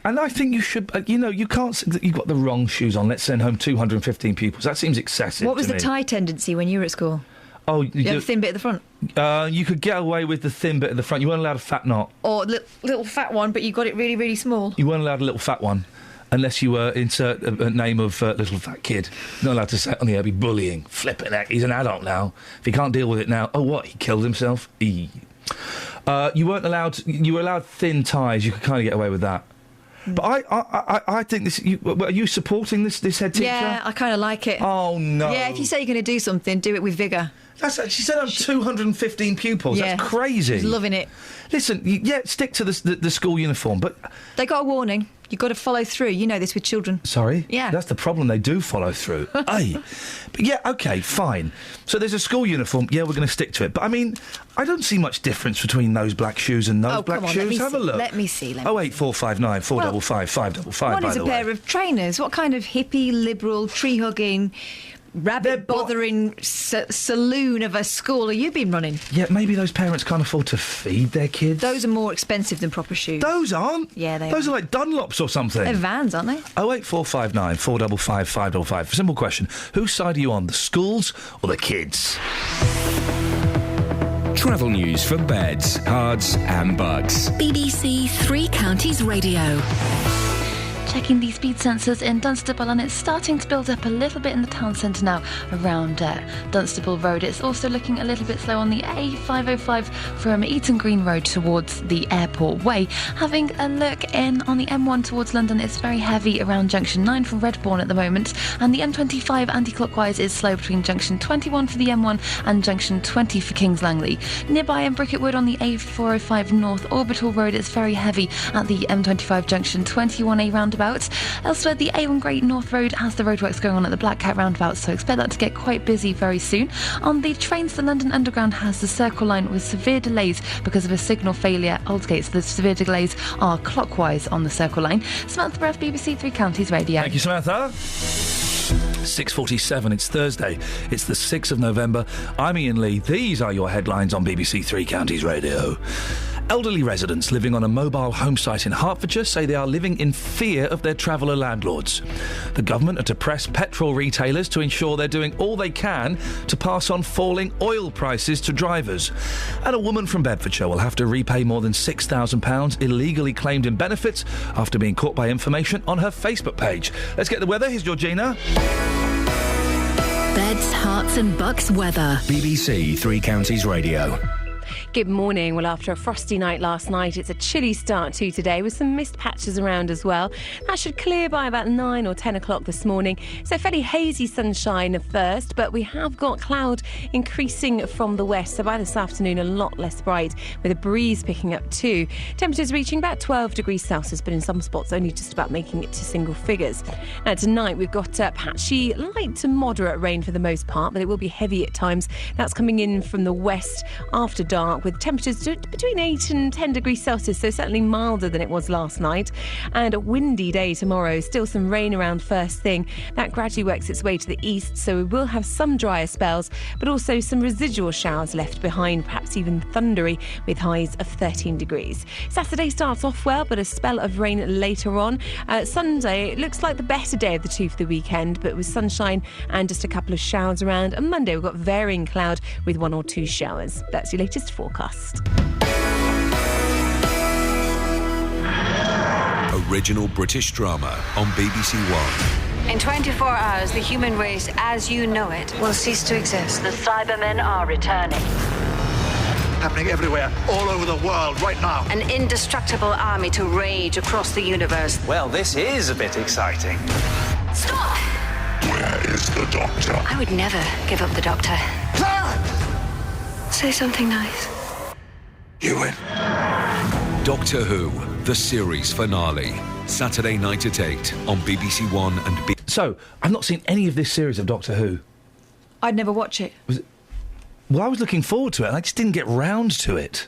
and I think you should, you can't say that you've got the wrong shoes on. Let's send home 215 pupils. That seems excessive. What was to the me. tie tendency when you were at school? Oh, You have a thin bit at the front? You could get away with the thin bit at the front. You weren't allowed a fat knot. Or little fat one, but you got it really, really small? You weren't allowed a little fat one. Unless you were insert a name of little fat kid. Not allowed to say it on the air, it'd be bullying. Flipping heck, he's an adult now. If he can't deal with it now, oh what, he killed himself? You weren't allowed, you were allowed thin ties, you could kind of get away with that. But I think this, are you supporting this head teacher? Yeah, I kind of like it. Oh no. Yeah, if you say you're going to do something, do it with vigour. She said I'm 215 pupils. Yeah, that's crazy. She's loving it. Listen, stick to the school uniform, but... They got a warning. You've got to follow through. You know this with children. Sorry? Yeah. That's the problem, they do follow through. Aye. But yeah, OK, fine. So there's a school uniform, yeah, we're going to stick to it. But I mean, I don't see much difference between those black shoes and those black shoes. Have a look. Let me see. 08459 455 555, One is a pair of trainers. What kind of hippie, liberal, tree-hugging... rabbit-bothering saloon of a school have you been running? Yeah, maybe those parents can't afford to feed their kids. Those are more expensive than proper shoes. Those aren't? Yeah, they Those are like Dunlops or something. They're Vans, aren't they? 08459 455 555. Simple question. Whose side are you on, the schools or the kids? Travel news for beds, cards and bugs. BBC Three Counties Radio. Checking the speed sensors in Dunstable, and it's starting to build up a little bit in the town centre now around Dunstable Road. It's also looking a little bit slow on the A505 from Eaton Green Road towards the Airport Way. Having a look in on the M1 towards London, it's very heavy around Junction 9 from Redbourne at the moment, and the M25 anti-clockwise is slow between Junction 21 for the M1 and Junction 20 for Kings Langley. Nearby in Bricketwood on the A405 North Orbital Road, it's very heavy at the M25 Junction 21A roundabout. Elsewhere, the A1 Great North Road has the roadworks going on at the Black Cat roundabout, so expect that to get quite busy very soon. On the trains, the London Underground has the Circle Line with severe delays because of a signal failure at Aldgate, so the severe delays are clockwise on the Circle Line. Samantha Breath, BBC Three Counties Radio. Thank you, Samantha. 6:47, it's Thursday. It's the 6th of November. I'm Iain Lee. These are your headlines on BBC Three Counties Radio. Elderly residents living on a mobile home site in Hertfordshire say they are living in fear of their traveller landlords. The government are to press petrol retailers to ensure they're doing all they can to pass on falling oil prices to drivers. And a woman from Bedfordshire will have to repay more than £6,000 illegally claimed in benefits after being caught by information on her Facebook page. Let's get the weather. Here's Georgina. Beds, Herts and Bucks weather. BBC Three Counties Radio. Good morning. Well, after a frosty night last night, it's a chilly start to today with some mist patches around as well. That should clear by about 9 or 10 o'clock this morning. So fairly hazy sunshine at first, but we have got cloud increasing from the west. So by this afternoon, a lot less bright with a breeze picking up too. Temperatures reaching about 12 degrees Celsius, but in some spots only just about making it to single figures. Now tonight, we've got patchy, light to moderate rain for the most part, but it will be heavy at times. That's coming in from the west after dark, with temperatures between 8 and 10 degrees Celsius, so certainly milder than it was last night. And a windy day tomorrow, still some rain around first thing. That gradually works its way to the east, so we will have some drier spells, but also some residual showers left behind, perhaps even thundery, with highs of 13 degrees. Saturday starts off well, but a spell of rain later on. Sunday, it looks like the better day of the two for the weekend, but with sunshine and just a couple of showers around. And Monday, we've got varying cloud with 1 or 2 showers. That's your latest forecast. Original British drama on BBC One. In 24 hours, the human race, as you know it, will cease to exist. The Cybermen are returning. Happening everywhere, all over the world, right now. An indestructible army to rage across the universe. Well, this is a bit exciting. Stop! Where is the doctor? I would never give up the doctor. Say something nice. You win. Doctor Who, the series finale. Saturday night at 8 on BBC One and So, I've not seen any of this series of Doctor Who. I'd never watch it. Well, I was looking forward to it, and I just didn't get round to it.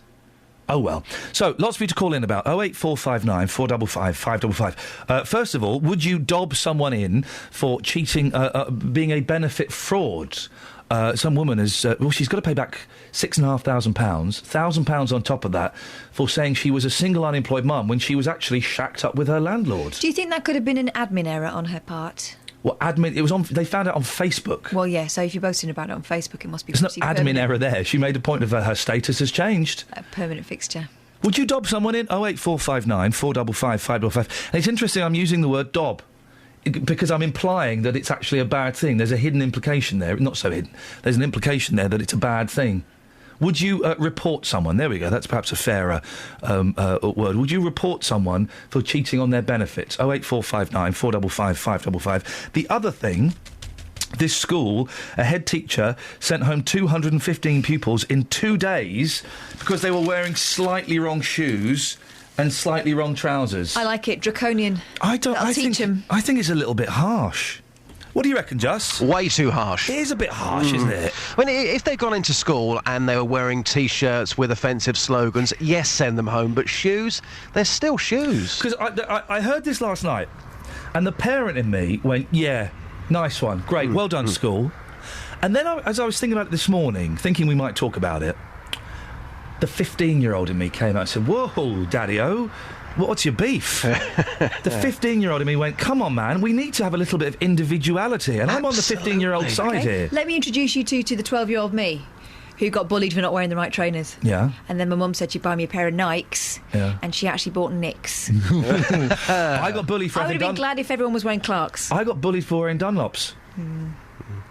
Oh, well. So, lots for you to call in about. 08459 455 555. First of all, would you dob someone in for cheating, being a benefit fraud? some woman has... she's got to pay back £6,500, £1,000 on top of that, for saying she was a single unemployed mum when she was actually shacked up with her landlord. Do you think that could have been an admin error on her part? Well, admin... It was on... They found out on Facebook. Well, yeah, so if you're posting about it on Facebook, it must be... There's no admin error there. She made a point of her status has changed. A permanent fixture. Would you dob someone in? 08459 455 555. And it's interesting I'm using the word dob, because I'm implying that it's actually a bad thing. There's a hidden implication there. Not so hidden. There's an implication there that it's a bad thing. Would you report someone? There we go. That's perhaps a fairer word. Would you report someone for cheating on their benefits? 08459 455 555. The other thing... This school, a head teacher, sent home 215 pupils in 2 days because they were wearing slightly wrong shoes and slightly wrong trousers. I like it. Draconian. I think it's a little bit harsh. What do you reckon, Just? Way too harsh. It is a bit harsh, isn't it? When if they'd gone into school and they were wearing T-shirts with offensive slogans, yes, send them home. But shoes, they're still shoes. Because I heard this last night, and the parent in me went, yeah... Nice one. Great. Well done, school. And then, as I was thinking about it this morning, thinking we might talk about it, the 15-year-old in me came out and said, whoa, Daddy-O, what's your beef? The 15-year-old in me went, come on, man, we need to have a little bit of individuality. And I'm on the 15-year-old side here. Let me introduce you to the 12-year-old me, who got bullied for not wearing the right trainers. Yeah. And then my mum said she'd buy me a pair of Nikes. Yeah. And she actually bought Nicks. I got bullied for I would have been glad if everyone was wearing Clarks. I got bullied for wearing Dunlops.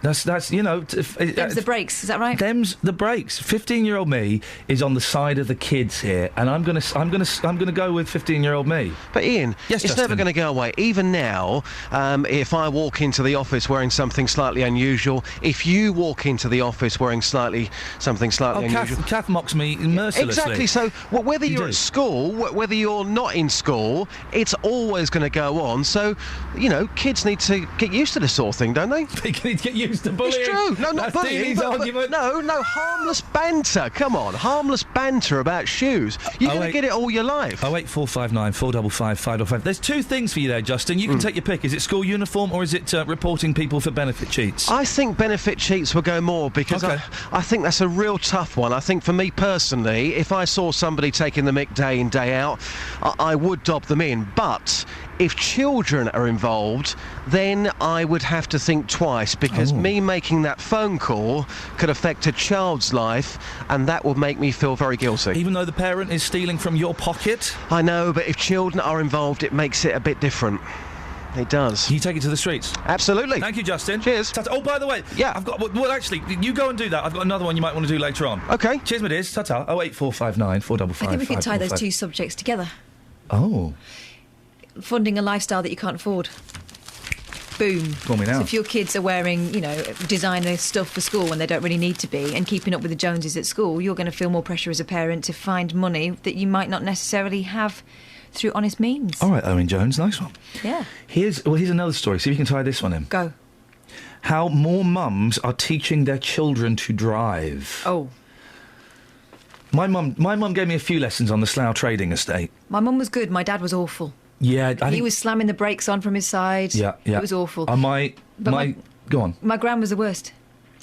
That's you know... Them's the breaks, is that right? Them's the breaks. 15-year-old me is on the side of the kids here, and I'm gonna go with 15-year-old me. But Ian, yes, it's never going to go away. Even now, if I walk into the office wearing something slightly unusual, if you walk into the office wearing something slightly unusual... Kath mocks me mercilessly. Exactly. So whether you're at school, whether you're not in school, it's always going to go on. So, you know, kids need to get used to this sort of thing, don't they? They need to get used to bullying. It's true. No, not bullying. But no, harmless banter. Come on, harmless banter about shoes. You're going to get it all your life. 08459 455 555. There's two things for you there, Justin. You can take your pick. Is it school uniform or is it reporting people for benefit cheats? I think benefit cheats will go more because I think that's a real tough one. I think for me personally, if I saw somebody taking the mick day in, day out, I would dob them in. But if children are involved, then I would have to think twice because me making that phone call could affect a child's life and that would make me feel very guilty. Even though the parent is stealing from your pocket? I know, but if children are involved, it makes it a bit different. It does. Can you take it to the streets? Absolutely. Thank you, Justin. Cheers. Oh, by the way, yeah, I've got... Well, actually, you go and do that. I've got another one you might want to do later on. OK. Cheers, my dears. Ta-ta. 08459 455 I think we could tie those two subjects together. Oh. Funding a lifestyle that you can't afford. Boom. Call me now. So if your kids are wearing, you know, designer stuff for school when they don't really need to be and keeping up with the Joneses at school, you're going to feel more pressure as a parent to find money that you might not necessarily have through honest means. All right, Owen Jones, nice one. Yeah. Here's another story. See if you can tie this one in. Go. How more mums are teaching their children to drive. Oh. My mum gave me a few lessons on the Slough trading estate. My mum was good. My dad was awful. Yeah, he was slamming the brakes on from his side. Yeah. It was awful. Go on. My gran was the worst.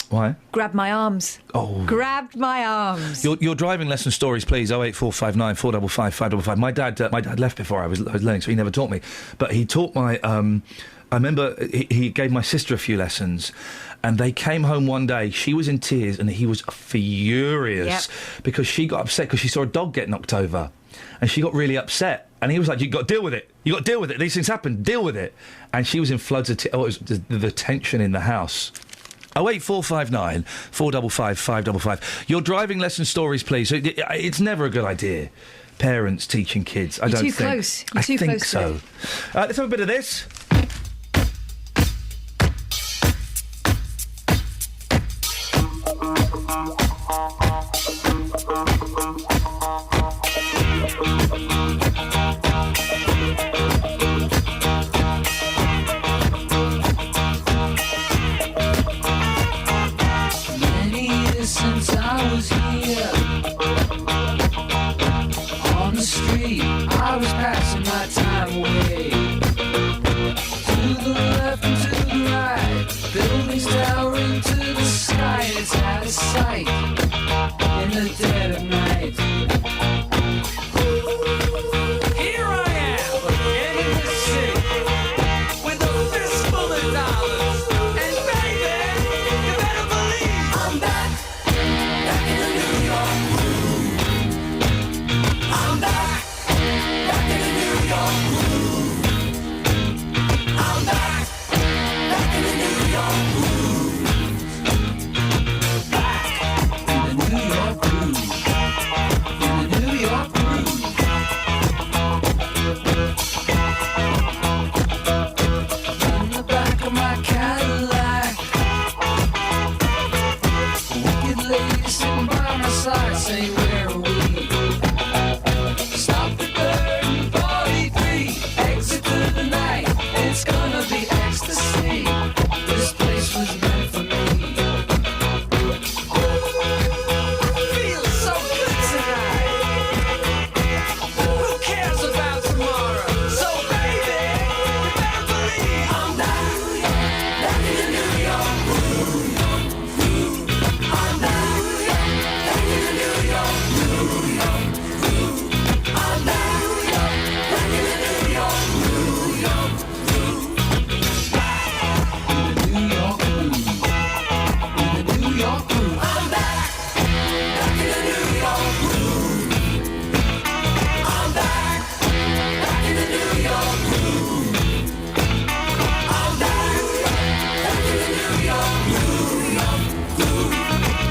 Why? Grabbed my arms. Oh. Grabbed my arms. Your driving lesson stories, please. 08459 455 555. My dad left before I was learning, so he never taught me. But he taught my. I remember he gave my sister a few lessons, and they came home one day. She was in tears, and he was furious because she got upset because she saw a dog get knocked over, and she got really upset. And he was like, "You got to deal with it. You got to deal with it. These things happen. Deal with it." And she was in floods of tears. Oh, it was the tension in the house. 08459 455 555. Your driving lesson stories, please. It's never a good idea. Parents teaching kids. I don't think. You're too close. You're too think close so. Let's have a bit of this. Since I was here on the street, I was passing my time away. To the left and to the right, buildings towering to the sky. say where are we? Stop the bird, 43, exit to the night. It's gonna be ecstasy. This place was meant for me. Feels so good tonight. Who cares about tomorrow? So baby, you better believe I'm back in the New York groove. I'm back in the New York groove. I'm back in the New York groove. In the New York groove. In the New York groove. I'm back in the New York groove. I'm back in the New York groove. I'm back in the New York groove.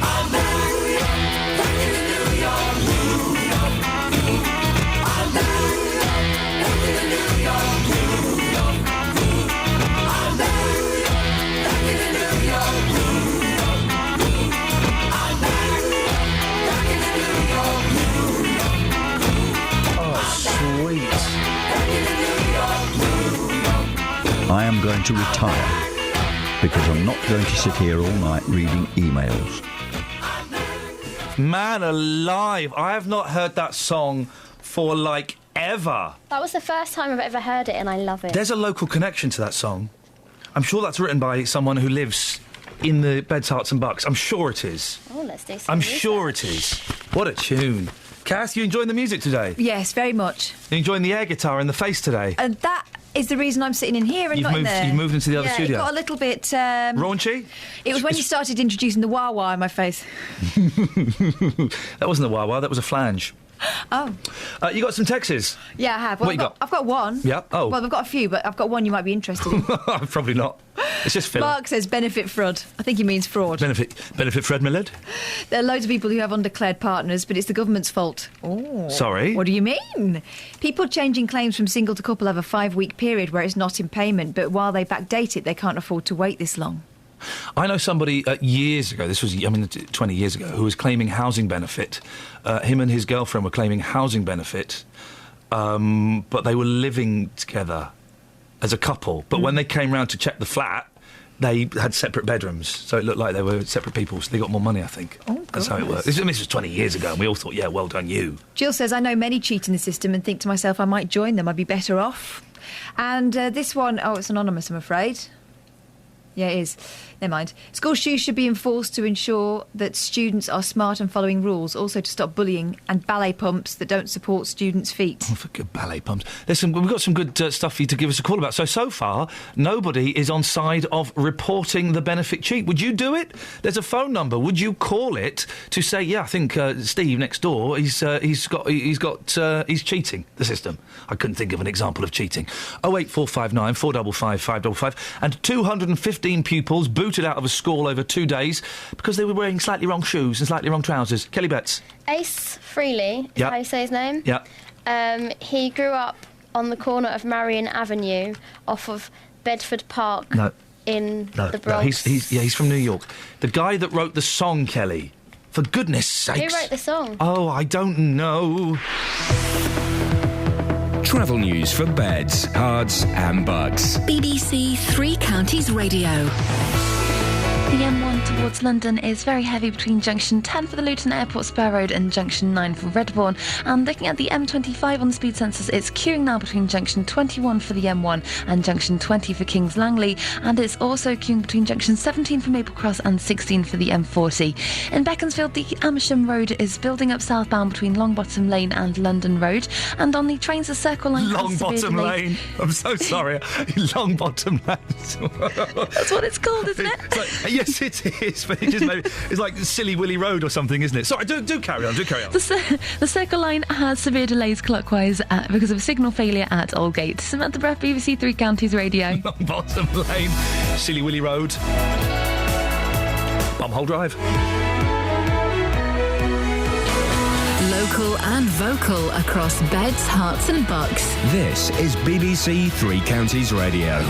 I'm back in the New York groove. I'm back in the New York groove. I'm back in the New York groove. I'm back in the New York groove. Oh, sweet. I am going to retire because I'm not going to sit here all night reading emails. Man alive, I have not heard that song for, like, ever. That was the first time I've ever heard it, and I love it. There's a local connection to that song. I'm sure that's written by someone who lives in the Beds, Herts and Bucks. I'm sure it is. Oh, let's do some I'm research. sure it is. What a tune. Cass, you enjoying the music today? Yes, very much. You enjoying the air guitar in the face today? And that is the reason I'm sitting in here and not in there. You've moved into the other Yeah, studio. it got a little bit... Raunchy? It was when you started introducing the wah-wah in my face. That wasn't a wah-wah, that was a flange. Oh. You got some texts? Yeah, I have. What you got? I've got one. Yeah? Oh. Well, I've got a few, but I've got one you might be interested in. Probably not. It's just filler. Mark says benefit fraud. I think he means fraud. Benefit Fred Millard? There are loads of people who have undeclared partners, but it's the government's fault. Oh. Sorry? What do you mean? People changing claims from single to couple have a 5-week period where it's not in payment, but while they backdate it, they can't afford to wait this long. I know somebody years ago, 20 years ago, who was claiming housing benefit. Him and his girlfriend were claiming housing benefit, but they were living together as a couple. But when they came round to check the flat, they had separate bedrooms, so it looked like they were separate people, so they got more money, I think. Oh, that's how it works. This was 20 years ago, and we all thought, yeah, well done you. Jill says, I know many cheat in the system and think to myself I might join them, I'd be better off. And this one, it's anonymous, I'm afraid. Yeah, it is. Never mind. School shoes should be enforced to ensure that students are smart and following rules, also to stop bullying and ballet pumps that don't support students' feet. Oh, for good ballet pumps. Listen, we've got some good stuff for you to give us a call about. So far, nobody is on side of reporting the benefit cheat. Would you do it? There's a phone number. Would you call it to say, yeah, I think Steve next door, he's cheating the system? I couldn't think of an example of cheating. 08459 455 555 and 215 pupils booted out of a school over 2 days because they were wearing slightly wrong shoes and slightly wrong trousers. Kelly Betts. Ace Frehley, is how you say his name? Yeah. He grew up on the corner of Marion Avenue off of Bedford Park in the Bronx. No, he's from New York. The guy that wrote the song, Kelly. For goodness sakes. Who wrote the song? Oh, I don't know. Travel news for beds, cards and bugs. BBC Three Counties Radio. The M1 towards London is very heavy between junction 10 for the Luton Airport Spur Road and junction 9 for Redbourne. And looking at the M25 on the speed sensors, it's queuing now between junction 21 for the M1 and junction 20 for Kings Langley. And it's also queuing between junction 17 for Maple Cross and 16 for the M40. In Beaconsfield, the Amersham Road is building up southbound between Longbottom Lane and London Road. And on the trains, the Circle Line... Longbottom Lane. I'm so sorry. Longbottom Lane. That's what it's called, isn't it? Yes, it is, but it's like Silly Willy Road or something, isn't it? Sorry, do carry on, The Circle Line has severe delays clockwise because of a signal failure at Aldgate. Samantha Breath, BBC Three Counties Radio. Bottom Lane, Silly Willy Road, Bumhole Drive. Local and vocal across Beds, Herts and Bucks. This is BBC Three Counties Radio.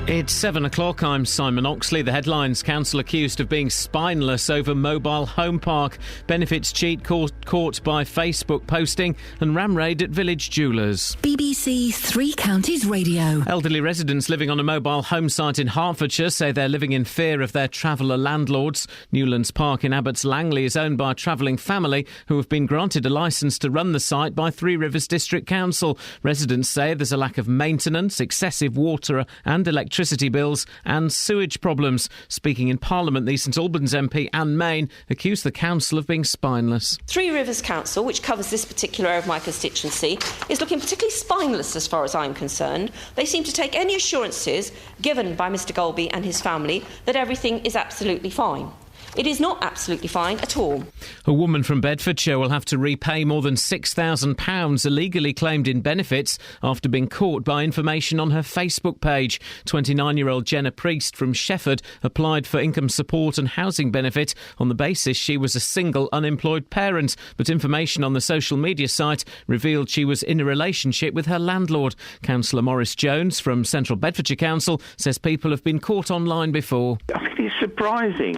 It's 7 o'clock. I'm Simon Oxley. The headlines: council accused of being spineless over mobile home park. Benefits cheat caught by Facebook posting, and ram raid at Village Jewellers. BBC Three Counties Radio. Elderly residents living on a mobile home site in Hertfordshire say they're living in fear of their traveller landlords. Newlands Park in Abbots Langley is owned by a travelling family who have been granted a licence to run the site by Three Rivers District Council. Residents say there's a lack of maintenance, excessive water and electricity bills and sewage problems. Speaking in Parliament, the St Albans MP Anne Main accused the council of being spineless. Three Rivers Council, which covers this particular area of my constituency, is looking particularly spineless as far as I'm concerned. They seem to take any assurances given by Mr Golby and his family that everything is absolutely fine. It is not absolutely fine at all. A woman from Bedfordshire will have to repay more than £6,000 illegally claimed in benefits after being caught by information on her Facebook page. 29-year-old Jenna Priest from Shefford applied for income support and housing benefit on the basis she was a single unemployed parent, but information on the social media site revealed she was in a relationship with her landlord. Councillor Maurice Jones from Central Bedfordshire Council says people have been caught online before. I think it's surprising.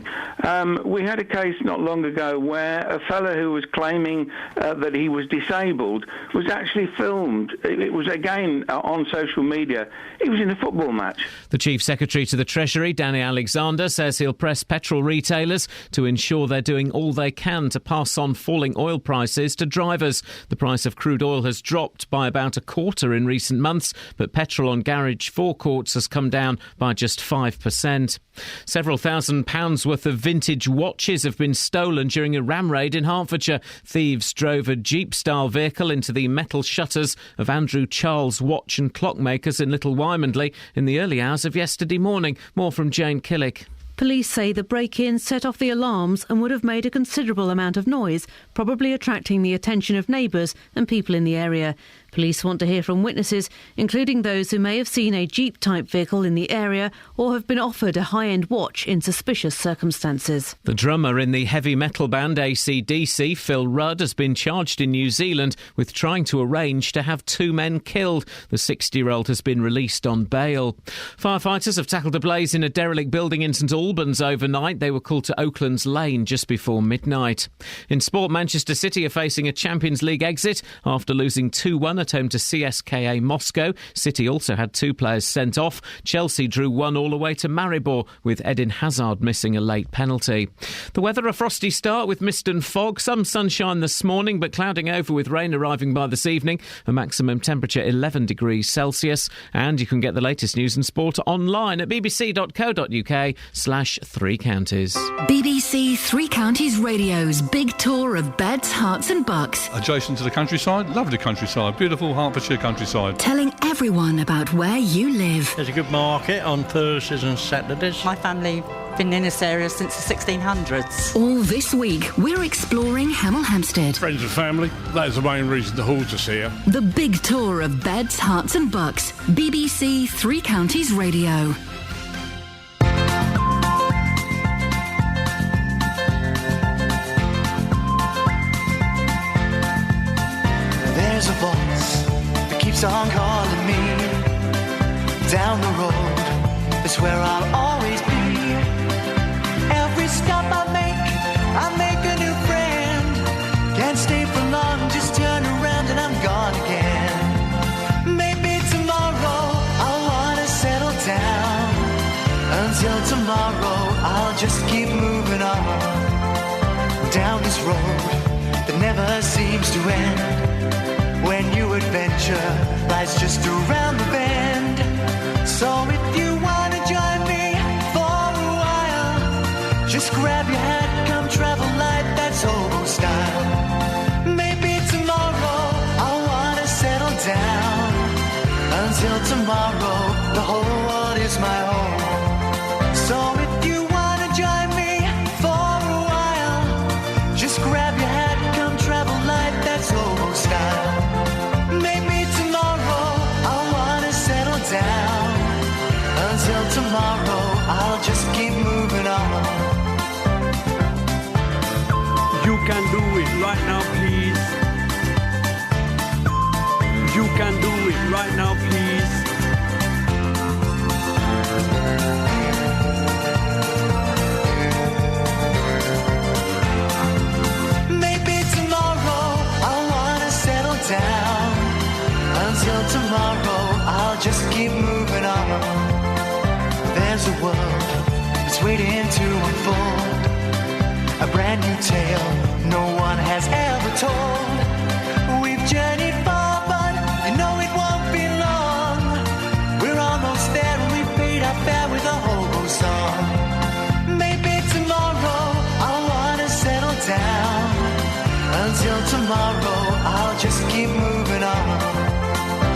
We had a case not long ago where a fellow who was claiming that he was disabled was actually filmed. It was, again, on social media. He was in a football match. The Chief Secretary to the Treasury, Danny Alexander, says he'll press petrol retailers to ensure they're doing all they can to pass on falling oil prices to drivers. The price of crude oil has dropped by about a quarter in recent months, but petrol on garage forecourts has come down by just 5%. Several £1,000s worth of vintage watches have been stolen during a ram raid in Hertfordshire. Thieves drove a Jeep-style vehicle into the metal shutters of Andrew Charles Watch and Clockmakers in Little Wymondley in the early hours of yesterday morning. More from Jane Killick. Police say the break-in set off the alarms and would have made a considerable amount of noise, probably attracting the attention of neighbours and people in the area. Police want to hear from witnesses, including those who may have seen a Jeep-type vehicle in the area or have been offered a high-end watch in suspicious circumstances. The drummer in the heavy metal band AC/DC, Phil Rudd, has been charged in New Zealand with trying to arrange to have two men killed. The 60-year-old has been released on bail. Firefighters have tackled a blaze in a derelict building in St Albans overnight. They were called to Oakland's Lane just before midnight. In sport, Manchester City are facing a Champions League exit after losing 2-1 at home to CSKA Moscow. City also had two players sent off. Chelsea drew 1-1 away to Maribor, with Eden Hazard missing a late penalty. The weather: a frosty start with mist and fog. Some sunshine this morning, but clouding over with rain arriving by this evening. A maximum temperature 11 degrees Celsius. And you can get the latest news and sport online at bbc.co.uk/Three Counties. BBC Three Counties Radio's big tour of beds, hearts and bucks. Adjacent to the countryside, lovely countryside, beautiful Hertfordshire countryside. Telling everyone about where you live. There's a good market on Thursdays and Saturdays. My family been in this area since the 1600s. All this week, we're exploring Hemel Hempstead. Friends and family, that is the main reason to haul us here. The big tour of beds, hearts and bucks. BBC Three Counties Radio. There's a voice that keeps on calling me. Down the road, it's where I'll always be. Every stop I make a new friend. Can't stay for long, just turn around and I'm gone again. Maybe tomorrow I'll wanna settle down. Until tomorrow I'll just keep moving on. Down this road that never seems to end. When new adventure lies just around the bend. So if you wanna join me for a while, just grab your hat, come travel light, that's hobo style. Maybe tomorrow I'll wanna settle down. Until tomorrow, the whole world is my home. So if you wanna join me for a while, just grab your hat, come travel light, that's hobo style. Maybe tomorrow I'll wanna settle down. Until tomorrow I'll just keep moving on. You can do it right now, please. You can do it right now, please. Until tomorrow, I'll just keep moving on. There's a world that's waiting to unfold, a brand new tale no one has ever told. We've journeyed far, but you know it won't be long. We're almost there and we paid our fare with a hobo song. Maybe tomorrow I'll wanna settle down. Until tomorrow, I'll just keep moving on.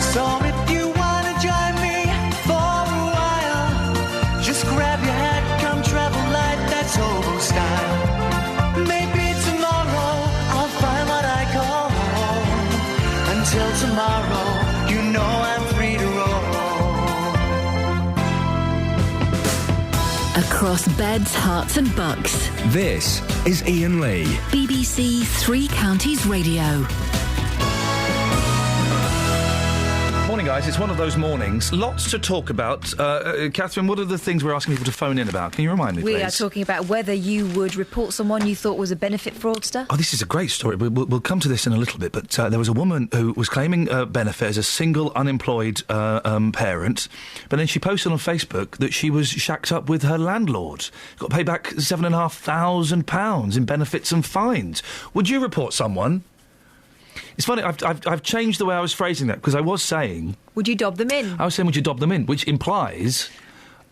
So if you wanna join me for a while, just grab your hat, come travel light, that's hobo style. Maybe tomorrow I'll find what I call home. Until tomorrow, you know I'm free to roll. Across beds, hearts and bucks. This is Iain Lee. BBC Three Counties Radio. Morning, guys. It's one of those mornings. Lots to talk about. Catherine, what are the things we're asking people to phone in about? Can you remind me, please? We are talking about whether you would report someone you thought was a benefit fraudster. Oh, this is a great story. We'll come to this in a little bit, but there was a woman who was claiming benefit as a single unemployed parent, but then she posted on Facebook that she was shacked up with her landlord. Got to pay back £7,500 in benefits and fines. Would you report someone? It's funny, I've changed the way I was phrasing that, because I was saying... Would you dob them in? I was saying, would you dob them in, which implies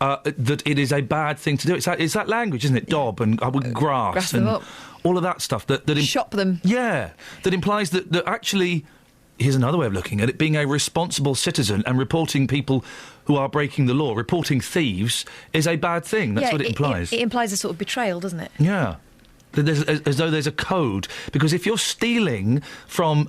that it is a bad thing to do. It's that language, isn't it? Dob and grass them and up. all of that stuff. Shop them. Yeah, that implies that actually... Here's another way of looking at it, being a responsible citizen and reporting people who are breaking the law, reporting thieves, is a bad thing. That's what it implies. It implies a sort of betrayal, doesn't it? Yeah. As though there's a code. Because if you're stealing from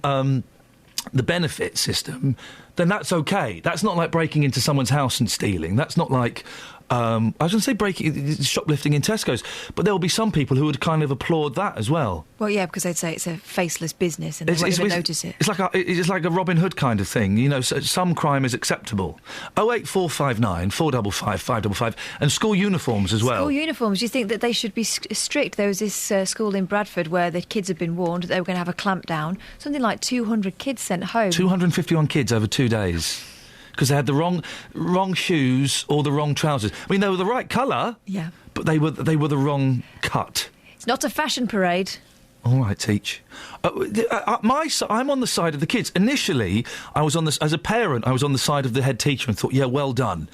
the benefit system, then that's okay. That's not like breaking into someone's house and stealing. That's not like... I was going to say shoplifting in Tesco's, but there will be some people who would kind of applaud that as well. Well, yeah, because they'd say it's a faceless business and they won't even notice it. It's like a Robin Hood kind of thing. You know, some crime is acceptable. 08459 455 555 and school uniforms as well. School uniforms, do you think that they should be strict? There was this school in Bradford where the kids had been warned that they were going to have a clampdown. Something like 200 kids sent home. 251 kids over 2 days. Because they had the wrong shoes or the wrong trousers. I mean, they were the right colour. Yeah. But they were the wrong cut. It's not a fashion parade. All right, Teach. I'm on the side of the kids. Initially, as a parent, I was on the side of the head teacher and thought, yeah, well done.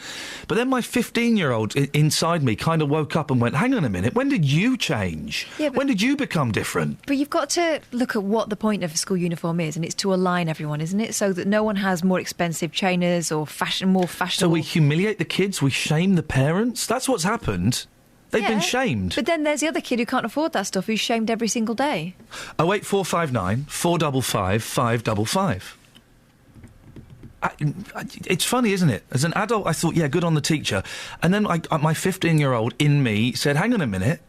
But then my 15-year-old inside me kind of woke up and went, hang on a minute, when did you change? Yeah, when did you become different? But you've got to look at what the point of a school uniform is, and it's to align everyone, isn't it? So that no one has more expensive trainers or more fashionable... So we humiliate the kids, we shame the parents? That's what's happened. They've been shamed. But then there's the other kid who can't afford that stuff, who's shamed every single day. 08459 455 555. It's funny, isn't it? As an adult, I thought, yeah, good on the teacher. And then my 15-year-old in me said, hang on a minute.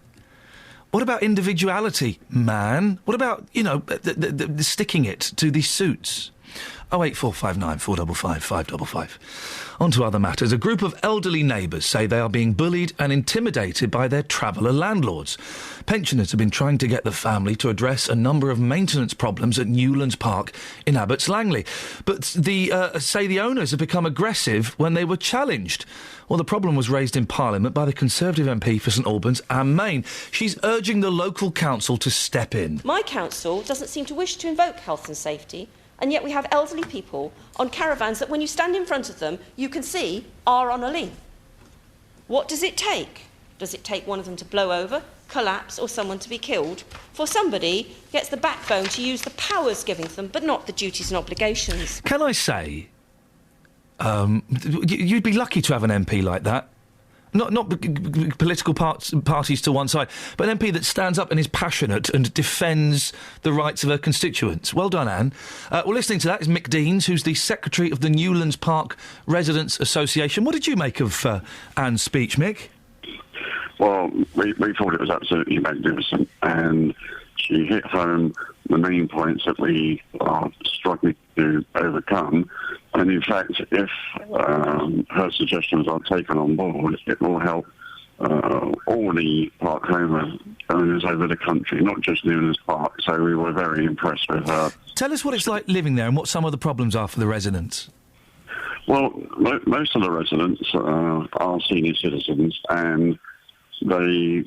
What about individuality, man? What about, the sticking it to these suits? 08459 455 555. On to other matters. A group of elderly neighbours say they are being bullied and intimidated by their traveller landlords. Pensioners have been trying to get the family to address a number of maintenance problems at Newlands Park in Abbots Langley. But the owners have become aggressive when they were challenged. Well, the problem was raised in Parliament by the Conservative MP for St Albans, Anne Main. She's urging the local council to step in. My council doesn't seem to wish to invoke health and safety, and yet we have elderly people on caravans that when you stand in front of them, you can see are on a lean. What does it take? Does it take one of them to blow over, collapse, or someone to be killed? For somebody gets the backbone to use the powers given to them, but not the duties and obligations. Can I say, you'd be lucky to have an MP like that. Not political parties to one side, but an MP that stands up and is passionate and defends the rights of her constituents. Well done, Anne. Well, listening to that is Mick Deans, who's the Secretary of the Newlands Park Residents Association. What did you make of Anne's speech, Mick? Well, we thought it was absolutely magnificent, and she hit home the main points that we are struggling to overcome. And in fact, if her suggestions are taken on board, it will help all the park home owners over the country, not just Newlands Park. So we were very impressed with her. Tell us what it's like living there and what some of the problems are for the residents. Well, most of the residents are senior citizens, and they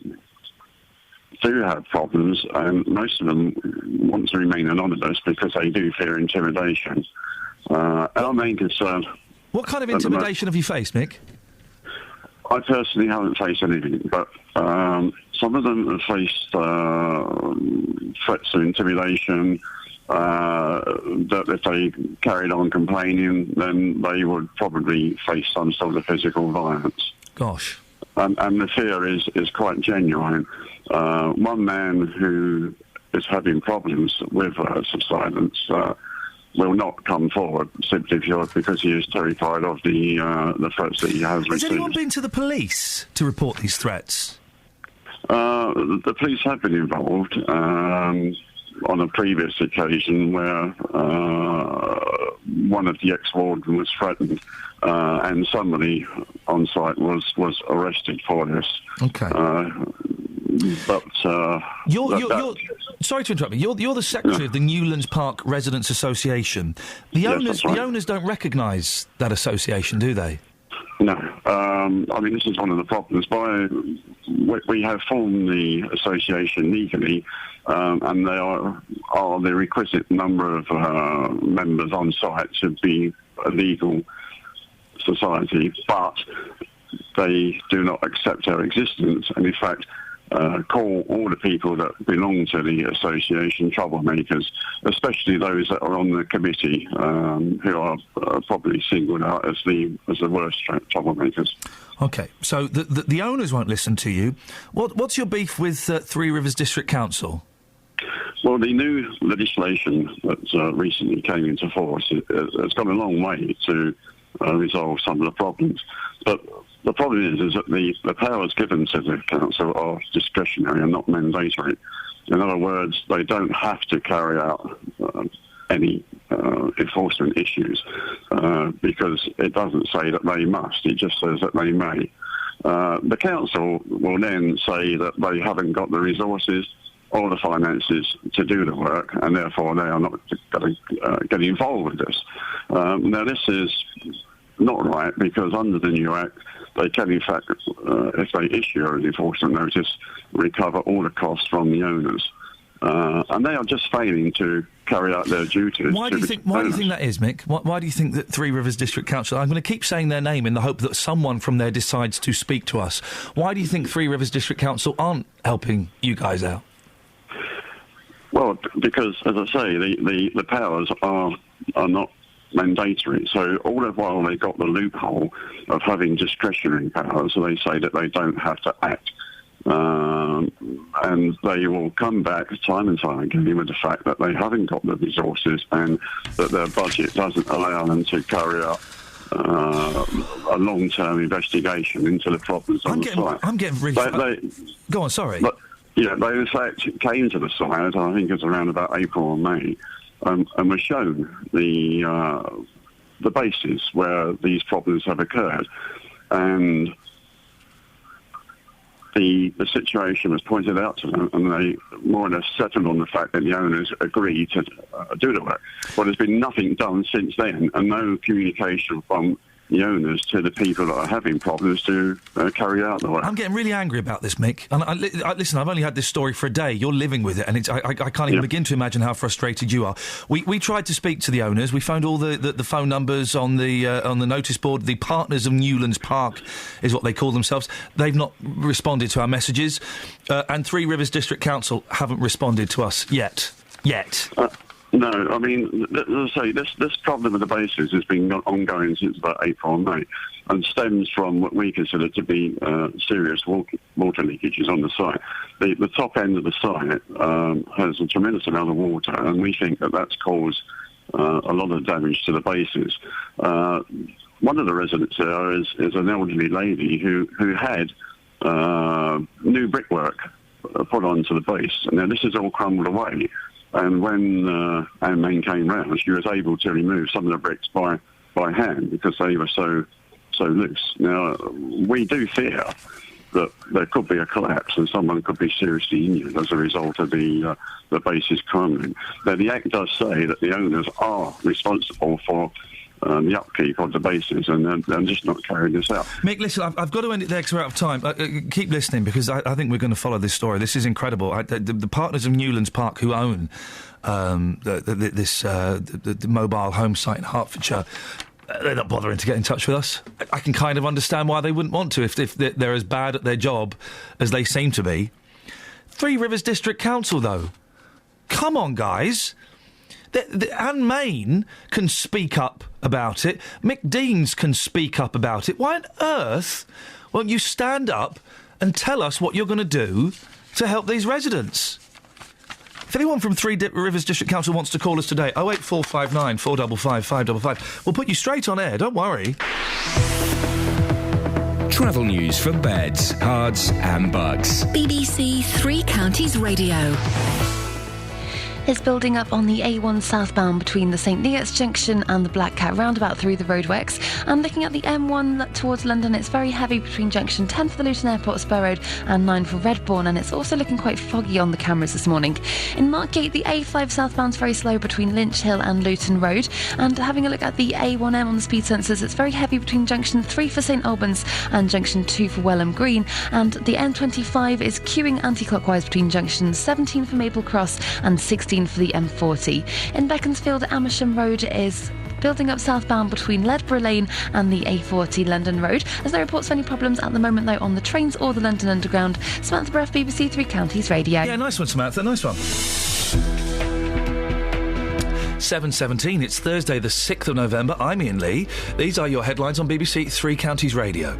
do have problems, and most of them want to remain anonymous because they do fear intimidation. Our main concern... What kind of intimidation have you faced, Mick? I personally haven't faced anything, but some of them have faced threats of intimidation, that if they carried on complaining, then they would probably face some sort of physical violence. Gosh. And the fear is quite genuine. One man who is having problems with subsidence will not come forward simply because he is terrified of the threats that he has received. Has anyone been to the police to report these threats? The police have been involved on a previous occasion where one of the ex-warden was threatened and somebody on site was arrested for this. Okay. But you're sorry to interrupt me. You're the secretary of the Newlands Park Residents Association. The owners don't recognise that association, do they? No. I mean, this is one of the problems. We have formed the association legally, and they are the requisite number of members on site to be a legal society, but they do not accept our existence, and in fact call all the people that belong to the association troublemakers, especially those that are on the committee, who are probably singled out as the worst troublemakers. Okay, so the owners won't listen to you. What's your beef with Three Rivers District Council? Well, the new legislation that recently came into force has gone a long way to resolve some of the problems, but the problem is that the powers given to the council are discretionary and not mandatory. In other words, they don't have to carry out any enforcement issues because it doesn't say that they must. It just says that they may. The council will then say that they haven't got the resources or the finances to do the work, and therefore they are not going to get involved with this. Now, this is not right, because under the new Act, they can, in fact, if they issue an enforcement notice, recover all the costs from the owners. And they are just failing to carry out their duties. Why do you think that is, Mick? Why do you think that Three Rivers District Council... I'm going to keep saying their name in the hope that someone from there decides to speak to us. Why do you think Three Rivers District Council aren't helping you guys out? Well, because, as I say, the powers are not mandatory. So all the while they got the loophole of having discretionary powers, so they say that they don't have to act. And they will come back time and time again with the fact that they haven't got the resources and that their budget doesn't allow them to carry out a long-term investigation into the problems on the site. I'm getting really... Go on, sorry. But, yeah, they in fact came to the site, I think it was around about April or May, and were shown the bases where these problems have occurred. And the situation was pointed out to them, and they more or less settled on the fact that the owners agreed to do the work. Well, there's been nothing done since then, and no communication from the owners to the people that are having problems to carry out the work. I'm getting really angry about this, Mick. And listen, I've only had this story for a day. You're living with it, and I can't even begin to imagine how frustrated you are. We tried to speak to the owners. We found all the phone numbers on the notice board. The partners of Newlands Park is what they call themselves. They've not responded to our messages, and Three Rivers District Council haven't responded to us yet. No, I mean, as I say, this problem with the bases has been ongoing since about April and May, and stems from what we consider to be serious water leakages on the site. The top end of the site has a tremendous amount of water, and we think that that's caused a lot of damage to the bases. One of the residents there is an elderly lady who had new brickwork put onto the base, and now this is all crumbled away. And when our man came round, she was able to remove some of the bricks by hand because they were so loose. Now, we do fear that there could be a collapse and someone could be seriously injured as a result of the bases crumbling. Now, the Act does say that the owners are responsible for the upkeep of the bases, and they're just not carrying this out. Mick, listen, I've got to end it there because we're out of time. Keep listening, because I think we're going to follow this story. This is incredible. The partners of Newlands Park, who own the mobile home site in Hertfordshire, they're not bothering to get in touch with us. I can kind of understand why they wouldn't want to if they're as bad at their job as they seem to be. Three Rivers District Council, though. Come on, guys. Anne Main can speak up about it. Mick Deans can speak up about it. Why on earth won't you stand up and tell us what you're going to do to help these residents? If anyone from Three Rivers District Council wants to call us today, 08459 455 555. We'll put you straight on air, don't worry. Travel news for beds, cards and bugs. BBC Three Counties Radio. It's building up on the A1 southbound between the St Neots Junction and the Black Cat roundabout through the roadworks. And looking at the M1 towards London, it's very heavy between junction 10 for the Luton Airport Spur Road and 9 for Redbourne, and it's also looking quite foggy on the cameras this morning. In Markgate, the A5 southbound's very slow between Lynch Hill and Luton Road. And having a look at the A1M on the speed sensors, it's very heavy between junction 3 for St Albans and junction 2 for Welham Green. And the M25 is queuing anti-clockwise between junctions 17 for Maple Cross and 16 for the M40. In Beaconsfield, Amersham Road is building up southbound between Ledborough Lane and the A40 London Road. There's no reports of any problems at the moment, though, on the trains or the London Underground. Samantha Breath, BBC Three Counties Radio. Yeah, nice one, Samantha, nice one. 7:17, it's Thursday the 6th of November. I'm Iain Lee. These are your headlines on BBC Three Counties Radio.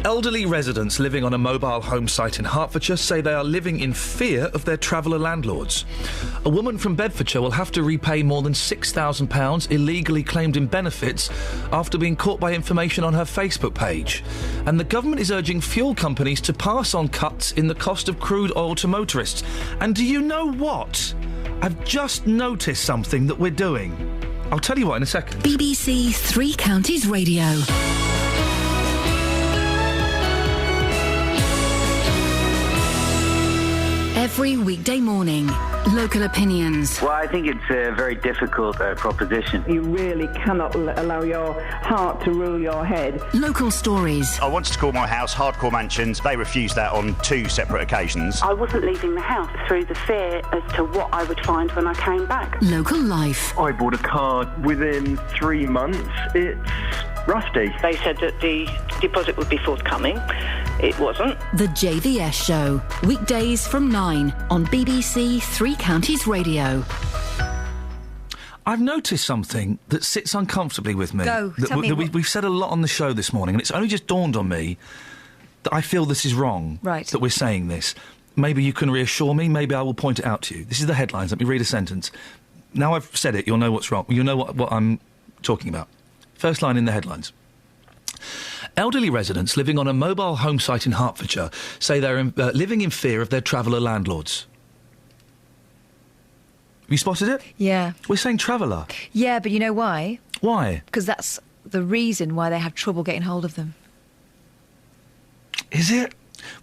Elderly residents living on a mobile home site in Hertfordshire say they are living in fear of their traveller landlords. A woman from Bedfordshire will have to repay more than £6,000 illegally claimed in benefits after being caught by information on her Facebook page. And the government is urging fuel companies to pass on cuts in the cost of crude oil to motorists. And do you know what? I've just noticed something that we're doing. I'll tell you what in a second. BBC Three Counties Radio. Every weekday morning, local opinions. Well, I think it's a very difficult proposition. You really cannot allow your heart to rule your head. Local stories. I wanted to call my house Hardcore Mansions. They refused that on 2 separate occasions. I wasn't leaving the house through the fear as to what I would find when I came back. Local life. I bought a car within 3 months. It's rusty. They said that the deposit would be forthcoming. It wasn't. The JVS Show. Weekdays from 9 on BBC Three Counties Radio. I've noticed something that sits uncomfortably with me. Go, tell me what. We've said a lot on the show this morning, and it's only just dawned on me that I feel this is wrong. Right. That we're saying this. Maybe you can reassure me. Maybe I will point it out to you. This is the headlines. Let me read a sentence. Now I've said it, you'll know what's wrong. You'll know what I'm talking about. First line in the headlines. Elderly residents living on a mobile home site in Hertfordshire say they're living in fear of their traveller landlords. Have you spotted it? Yeah. We're saying traveller. Yeah, but you know why? Why? Because that's the reason why they have trouble getting hold of them. Is it?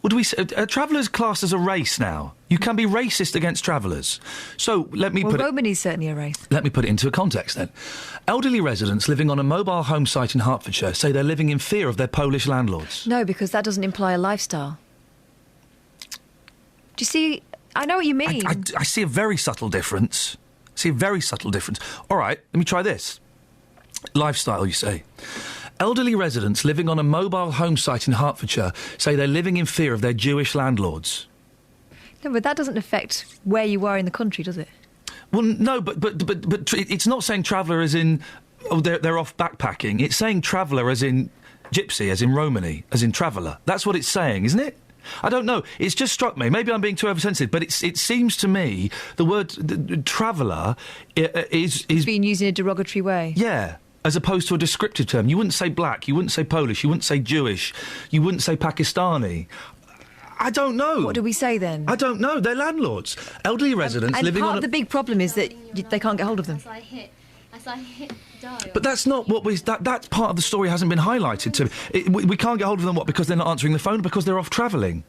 Would we say travellers classed as a race now? You can be racist against travellers. So let me put it... Romany's certainly a race. Let me put it into a context then. Elderly residents living on a mobile home site in Hertfordshire say they're living in fear of their Polish landlords. No, because that doesn't imply a lifestyle. Do you see? I know what you mean. I see a very subtle difference. All right, let me try this. Lifestyle, you say. Elderly residents living on a mobile home site in Hertfordshire say they're living in fear of their Jewish landlords. No, but that doesn't affect where you are in the country, does it? Well, no, but it's not saying traveller as in, oh, they're off backpacking. It's saying traveller as in gypsy, as in Romany, as in traveller. That's what it's saying, isn't it? I don't know. It's just struck me. Maybe I'm being too oversensitive, but it seems to me the word traveller is being used in a derogatory way. Yeah. As opposed to a descriptive term. You wouldn't say black, you wouldn't say Polish, you wouldn't say Jewish, you wouldn't say Pakistani. I don't know. What do we say then? I don't know. They're landlords. Elderly residents and living on... part of the big problem is that they can't get hold of them. As I hit dial. But that's not what we... That part of the story hasn't been highlighted to me. We can't get hold of them, what, because they're not answering the phone? Because they're off travelling?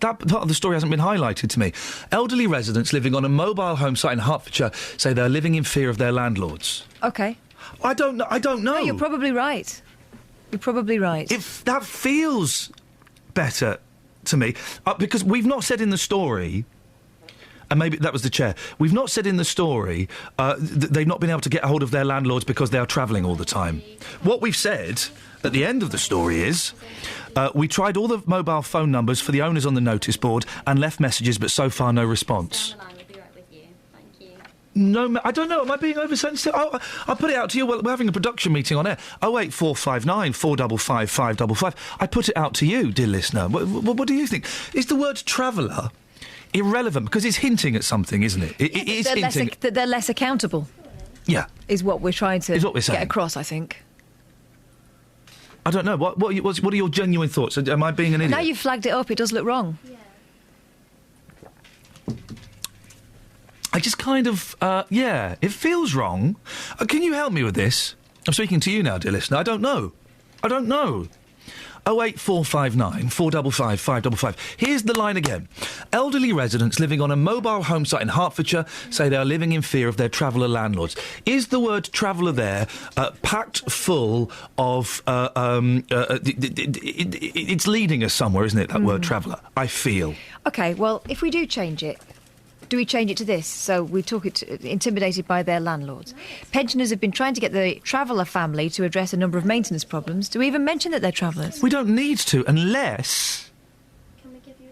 That part of the story hasn't been highlighted to me. Elderly residents living on a mobile home site in Hertfordshire say they're living in fear of their landlords. OK. I don't know. No, you're probably right. You're probably right. That feels better to me. Because we've not said in the story... And maybe that was the chair. We've not said in the story they've not been able to get a hold of their landlords because they are travelling all the time. What we've said at the end of the story is we tried all the mobile phone numbers for the owners on the notice board and left messages, but so far no response. No, I don't know. Am I being oversensitive? I'll put it out to you. Well, we're having a production meeting on air. 08459 455 555. I put it out to you, dear listener. What do you think? Is the word traveller irrelevant? Because it's hinting at something, isn't it? It is hinting... that they're less accountable. Yeah. Is what we're trying to what we're saying. get across, I think. I don't know. What are your genuine thoughts? Am I being an idiot? Now you've flagged it up, it does look wrong. I just kind of... it feels wrong. Can you help me with this? I'm speaking to you now, dear listener. I don't know. 08459 455 555. Here's the line again. Elderly residents living on a mobile home site in Hertfordshire say they are living in fear of their traveller landlords. Is the word traveller there packed full of... it's leading us somewhere, isn't it, that word traveller? I feel. OK, well, if we do change it, do we change it to this? So we talk it intimidated by their landlords. Pensioners have been trying to get the traveller family to address a number of maintenance problems. Do we even mention that they're travellers? We don't need to, unless...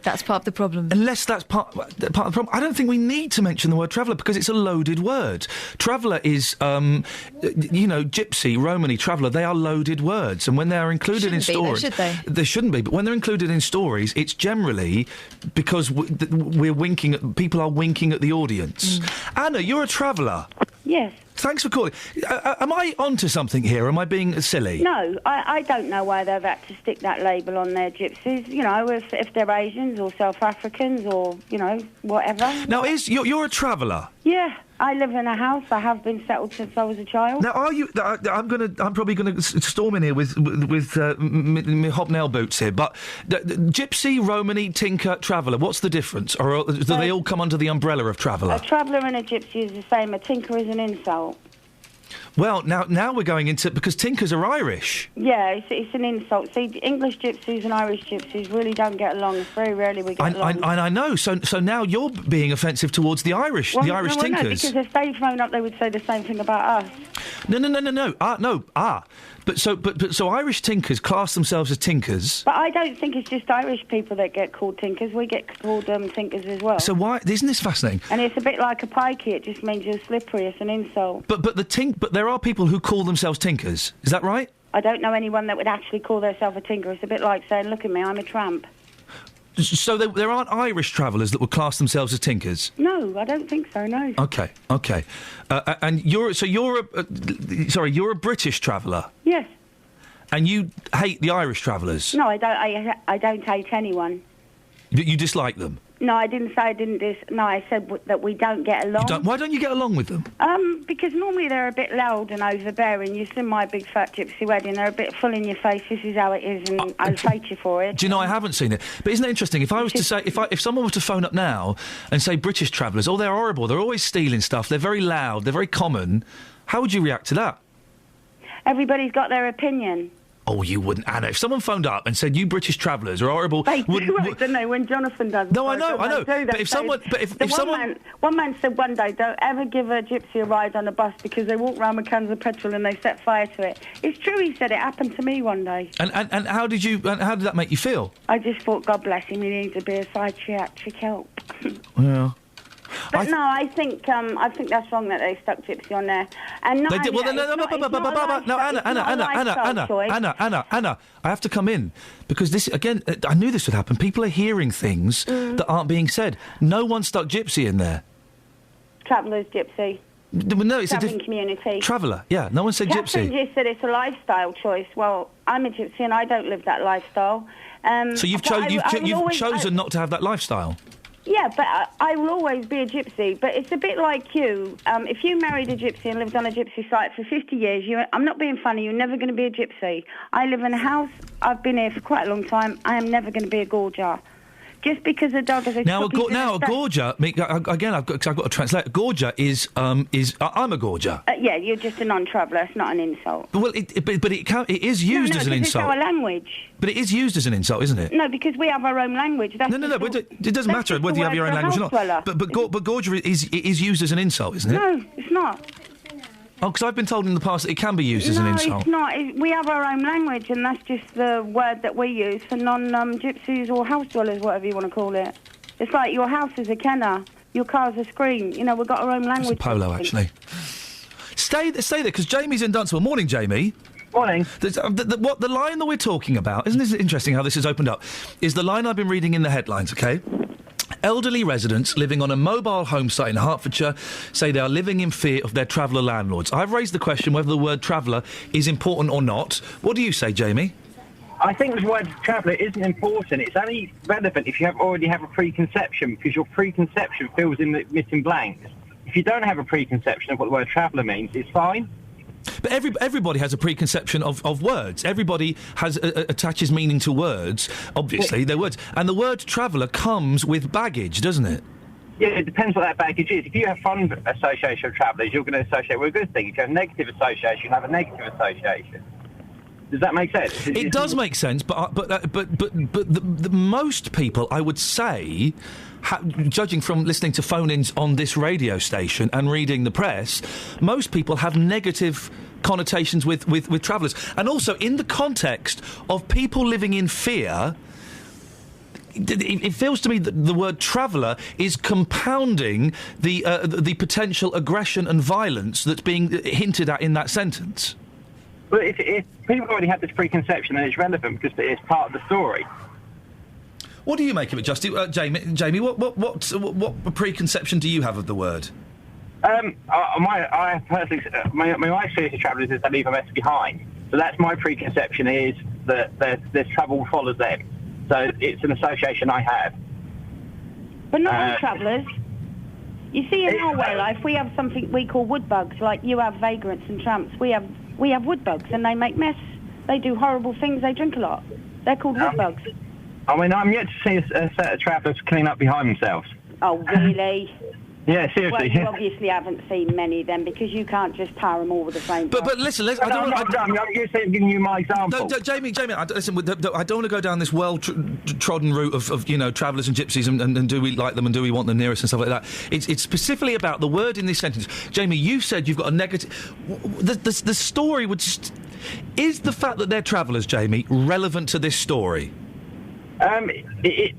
That's part of the problem. Unless that's part of the problem. I don't think we need to mention the word traveller because it's a loaded word. Traveller is, gypsy, Romany, traveller, they are loaded words. And when they are included in stories... Should they? They shouldn't be, but when they're included in stories, it's generally because we're winking at... People are winking at the audience. Anna, you're a traveller. Yes. Thanks for calling. Am I onto something here? Am I being silly? No, I don't know why they've had to stick that label on their gypsies. You know, if they're Asians or South Africans or, whatever. Now, you're a traveller? Yeah, I live in a house. I have been settled since I was a child. Now, are you... I'm probably going to storm in here with my hobnail boots here, but gypsy, Romany, tinker, traveller, what's the difference? Or do they all come under the umbrella of traveller? A traveller and a gypsy is the same. A tinker is an insult. Well, now we're going into... Because tinkers are Irish. Yeah, it's an insult. See, English gypsies and Irish gypsies really don't get along. It's very rarely we get along. I know. So now you're being offensive towards the Irish, tinkers. No, because if they phone up, they would say the same thing about us. No. But so Irish tinkers class themselves as tinkers. But I don't think it's just Irish people that get called tinkers. We get called tinkers as well. So why... Isn't this fascinating? And it's a bit like a pikey. It just means you're slippery. It's an insult. But there are people who call themselves tinkers. Is that right? I don't know anyone that would actually call themselves a tinker. It's a bit like saying, look at me, I'm a tramp. So there aren't Irish travellers that would class themselves as tinkers? No, I don't think so, no. OK. And you're a British traveller? Yes. And you hate the Irish travellers? No, I don't hate anyone. You dislike them? No, I didn't say I didn't No, I said that we don't get along. Why don't you get along with them? Because normally they're a bit loud and overbearing. You've seen my big fat gypsy wedding. They're a bit full in your face. This is how it is, and I'll fight you for it. Do you know, I haven't seen it. But isn't it interesting? If I was to say... If someone was to phone up now and say British travellers, they're horrible, they're always stealing stuff, they're very loud, they're very common, how would you react to that? Everybody's got their opinion. Oh, you wouldn't, Anna. If someone phoned up and said, you British travellers are horrible... They do, don't they, when Jonathan does... No, I know. But if someone... One man said one day, don't ever give a gypsy a ride on a bus because they walk around with cans of petrol and they set fire to it. It's true, he said. It happened to me one day. And how did that make you feel? I just thought, God bless him, he needs a bit of psychiatric help. Yeah. But I think that's wrong that they stuck gypsy on there. And they did. Well, Anna, I have to come in because this again. I knew this would happen. People are hearing things that aren't being said. No one stuck gypsy in there. Travellers, gypsy. No, it's travelling community. Traveller, yeah. No one said gypsy. Catherine just said it's a lifestyle choice. Well, I'm a gypsy and I don't live that lifestyle. So you've chosen not to have that lifestyle. Yeah, but I will always be a gypsy. But it's a bit like you. If you married a gypsy and lived on a gypsy site for 50 years, I'm not being funny, you're never going to be a gypsy. I live in a house, I've been here for quite a long time, I am never going to be a gorger. Just because a dog is a Now, a puppy gorger. Again, I've got to translate. A gorger is I'm a gorger. yeah, you're just a non-traveller. It's not an insult. Well, it is used as an insult. It's our language. But it is used as an insult, isn't it? No, because we have our own language. That's No. But it doesn't matter whether you have your own language or not. But gorger is used as an insult, isn't it? No, it's not. Oh, because I've been told in the past that it can be used as an insult. No, it's not. We have our own language, and that's just the word that we use for non-gypsies or house dwellers, whatever you want to call it. It's like your house is a kenna, your car's a scream. You know, we've got our own language. It's a polo, actually. Stay there, because Jamie's in Dunstable. Morning, Jamie. Morning. The line that we're talking about, isn't this interesting how this has opened up, is the line I've been reading in the headlines, OK? Elderly residents living on a mobile home site in Hertfordshire say they are living in fear of their traveller landlords. I've raised the question whether the word traveller is important or not. What do you say, Jamie? I think the word traveller isn't important. It's only relevant if you already have a preconception, because your preconception fills in the missing blanks. If you don't have a preconception of what the word traveller means, it's fine. But everybody has a preconception of words. Everybody attaches meaning to words. Obviously, they're words. And the word traveller comes with baggage, doesn't it? Yeah, it depends what that baggage is. If you have fun association of travellers, you're going to associate with a good thing. If you have negative association, you'll have a negative association. Does that make sense? It does make sense, but the most people, I would say, judging from listening to phone-ins on this radio station and reading the press, most people have negative connotations with travellers. And also, in the context of people living in fear, it feels to me that the word traveller is compounding the potential aggression and violence that's being hinted at in that sentence. Well, if people already have this preconception, then it's relevant because it's part of the story. What do you make of it, Jamie? What preconception do you have of the word? My experience of travellers is they leave a mess behind. So that's my preconception, is that there's trouble follows them. So it's an association I have. But not all travellers. You see, in our way life, we have something we call wood bugs. Like you have vagrants and tramps. We have wood bugs, and they make mess. They do horrible things. They drink a lot. They're called wood bugs. I mean, I'm yet to see a set of travellers clean up behind themselves. Oh, really? Yeah, seriously. Well, you obviously haven't seen many then, because you can't just power them all with the same. But listen, I'm giving you my example. No, Jamie, listen, I don't want to go down this well-trodden route of travellers and gypsies and do we like them and do we want them near us and stuff like that. It's specifically about the word in this sentence. Jamie, you said you've got a negative. The story would. Is the fact that they're travellers, Jamie, relevant to this story? It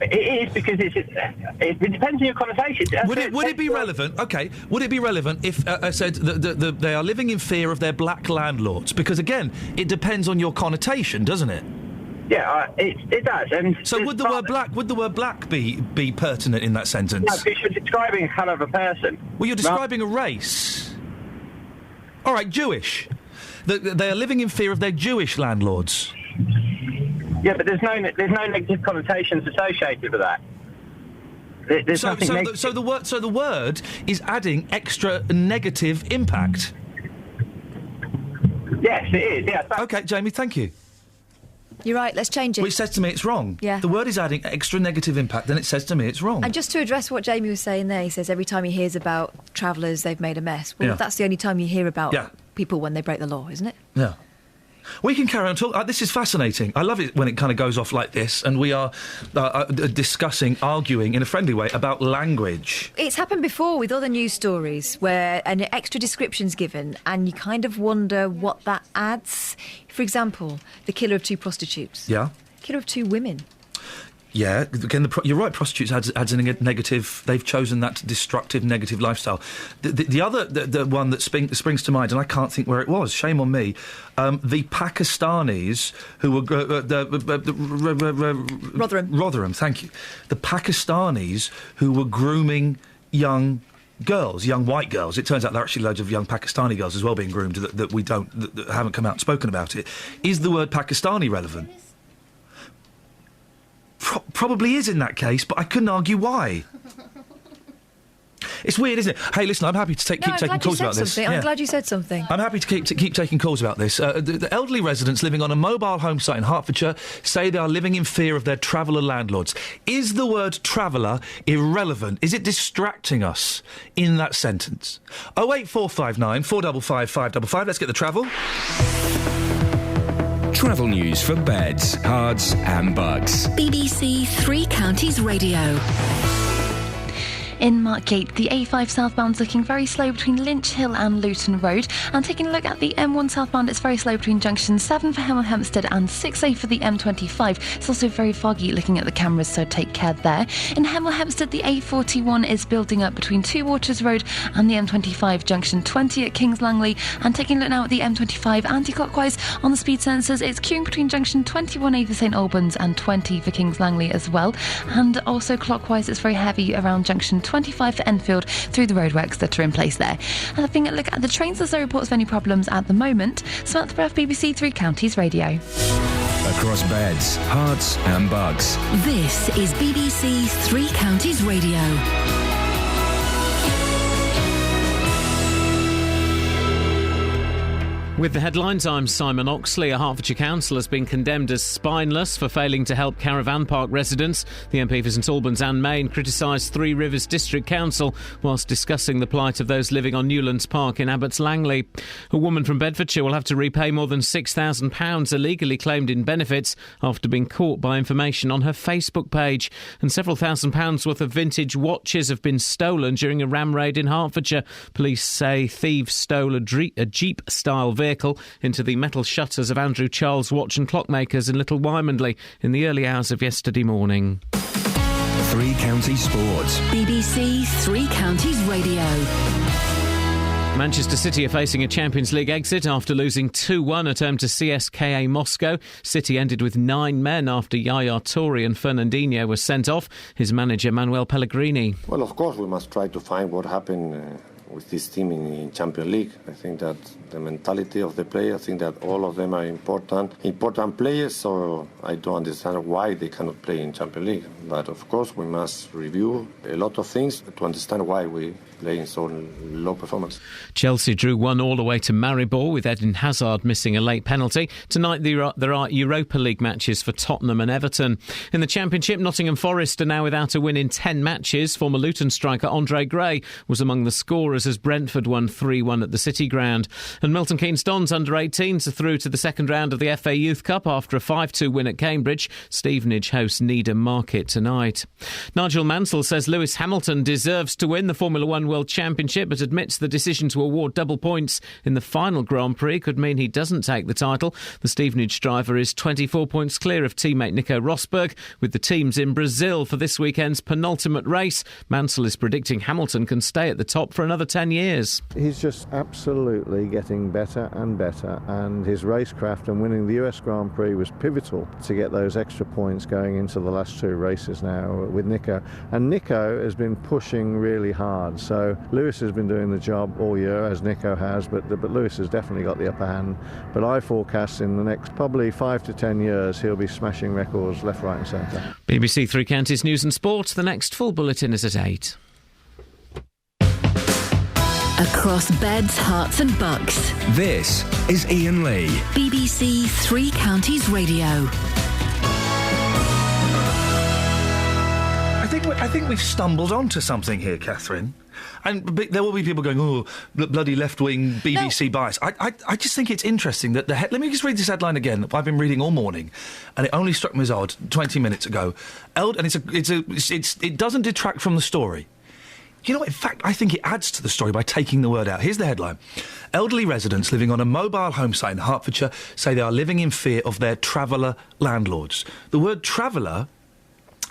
is, because it depends on your connotation. Would it be relevant? Okay, would it be relevant if I said that they are living in fear of their black landlords? Because again, it depends on your connotation, doesn't it? Yeah, it does. And so would the word black be pertinent in that sentence? No, because you're describing a colour of a person. Well, you're describing a race. All right, Jewish. They are living in fear of their Jewish landlords. Yeah, but there's no negative connotations associated with that. There's nothing negative. So the word is adding extra negative impact. Yes, it is. Yeah. Okay, Jamie, thank you. You're right, let's change it. Well, it says to me it's wrong. Yeah. The word is adding extra negative impact, then it says to me it's wrong. And just to address what Jamie was saying there, he says every time he hears about travellers, they've made a mess. Well, that's the only time you hear about people when they break the law, isn't it? Yeah. We can carry on talking. This is fascinating. I love it when it kind of goes off like this and we are discussing, arguing in a friendly way about language. It's happened before with other news stories where an extra description's given and you kind of wonder what that adds. For example, the killer of 2 prostitutes. Yeah. Killer of 2 women. Yeah, again, you're right, prostitutes adds a negative. They've chosen that destructive, negative lifestyle. The other one that springs to mind, and I can't think where it was, shame on me, the Pakistanis who were... Rotherham, thank you. The Pakistanis who were grooming young girls, young white girls. It turns out there are actually loads of young Pakistani girls as well being groomed that we don't... that haven't come out and spoken about it. Is the word Pakistani relevant? Probably is in that case, but I couldn't argue why. It's weird, isn't it? Hey, listen, I'm happy to keep taking calls about this. I'm glad you said something. I'm happy to keep taking calls about this. The elderly residents living on a mobile home site in Hertfordshire say they are living in fear of their traveller landlords. Is the word traveller irrelevant? Is it distracting us in that sentence? 08459 455 555. Let's get the travel. Travel news for beds, cards and bugs. BBC Three Counties Radio. In Markgate, the A5 southbound's looking very slow between Lynch Hill and Luton Road. And taking a look at the M1 southbound, it's very slow between junction 7 for Hemel Hempstead and 6A for the M25. It's also very foggy looking at the cameras, so take care there. In Hemel Hempstead, the A41 is building up between Two Waters Road and the M25 junction 20 at Kings Langley. And taking a look now at the M25 anti-clockwise on the speed sensors, it's queuing between junction 21A for St Albans and 20 for Kings Langley as well. And also clockwise, it's very heavy around junction 25 for Enfield through the roadworks that are in place there. And having a look at the trains, there's no reports of any problems at the moment. Samantha Breath, BBC Three Counties Radio. Across beds, hearts and bugs. This is BBC Three Counties Radio. With the headlines, I'm Simon Oxley. A Hertfordshire council has been condemned as spineless for failing to help caravan park residents. The MP for St Albans, Anne Main, criticised Three Rivers District Council whilst discussing the plight of those living on Newlands Park in Abbots Langley. A woman from Bedfordshire will have to repay more than £6,000 illegally claimed in benefits after being caught by information on her Facebook page. And several £1,000s worth of vintage watches have been stolen during a ram raid in Hertfordshire. Police say thieves stole a Jeep-style vehicle into the metal shutters of Andrew Charles Watch and Clockmakers in Little Wymondley in the early hours of yesterday morning. Three Counties Sports. BBC Three Counties Radio. Manchester City are facing a Champions League exit after losing 2-1 at home to CSKA Moscow. City ended with 9 men after Yaya Toure and Fernandinho were sent off. His manager, Manuel Pellegrini. Well, of course, we must try to find what happened with this team in Champions League. I think that the mentality of the players, I think that all of them are important players, so I don't understand why they cannot play in Champions League. But of course, we must review a lot of things to understand why we play in so low performance. Chelsea drew 1-1 away to Maribor, with Eden Hazard missing a late penalty. Tonight there are Europa League matches for Tottenham and Everton. In the Championship, Nottingham Forest are now without a win in 10 matches. Former Luton striker Andre Gray was among the scorers as Brentford won 3-1 at the City Ground. And Milton Keynes Dons under-18s are through to the second round of the FA Youth Cup after a 5-2 win at Cambridge. Stevenage hosts Needham Market tonight. Nigel Mansell says Lewis Hamilton deserves to win the Formula One World Championship, but admits the decision to award double points in the final Grand Prix could mean he doesn't take the title. The Stevenage driver is 24 points clear of teammate Nico Rosberg, with the teams in Brazil for this weekend's penultimate race. Mansell is predicting Hamilton can stay at the top for another 10 years. He's just absolutely getting better and better, and his racecraft and winning the US Grand Prix was pivotal to get those extra points going into the last 2 races now with Nico. And Nico has been pushing really hard, so Lewis has been doing the job all year, as Nico has, but Lewis has definitely got the upper hand. But I forecast in the next probably 5 to 10 years he'll be smashing records left, right and centre. BBC Three Counties News and Sport. The next full bulletin is at 8. Across beds, hearts and bucks. This is Iain Lee. BBC Three Counties Radio. I think we've stumbled onto something here, Catherine. And there will be people going, oh, bloody left-wing BBC bias. I just think it's interesting that let me just read this headline again that I've been reading all morning, and it only struck me as odd 20 minutes ago. And it doesn't detract from the story. You know what? In fact, I think it adds to the story by taking the word out. Here's the headline. Elderly residents living on a mobile home site in Hertfordshire say they are living in fear of their traveller landlords. The word traveller,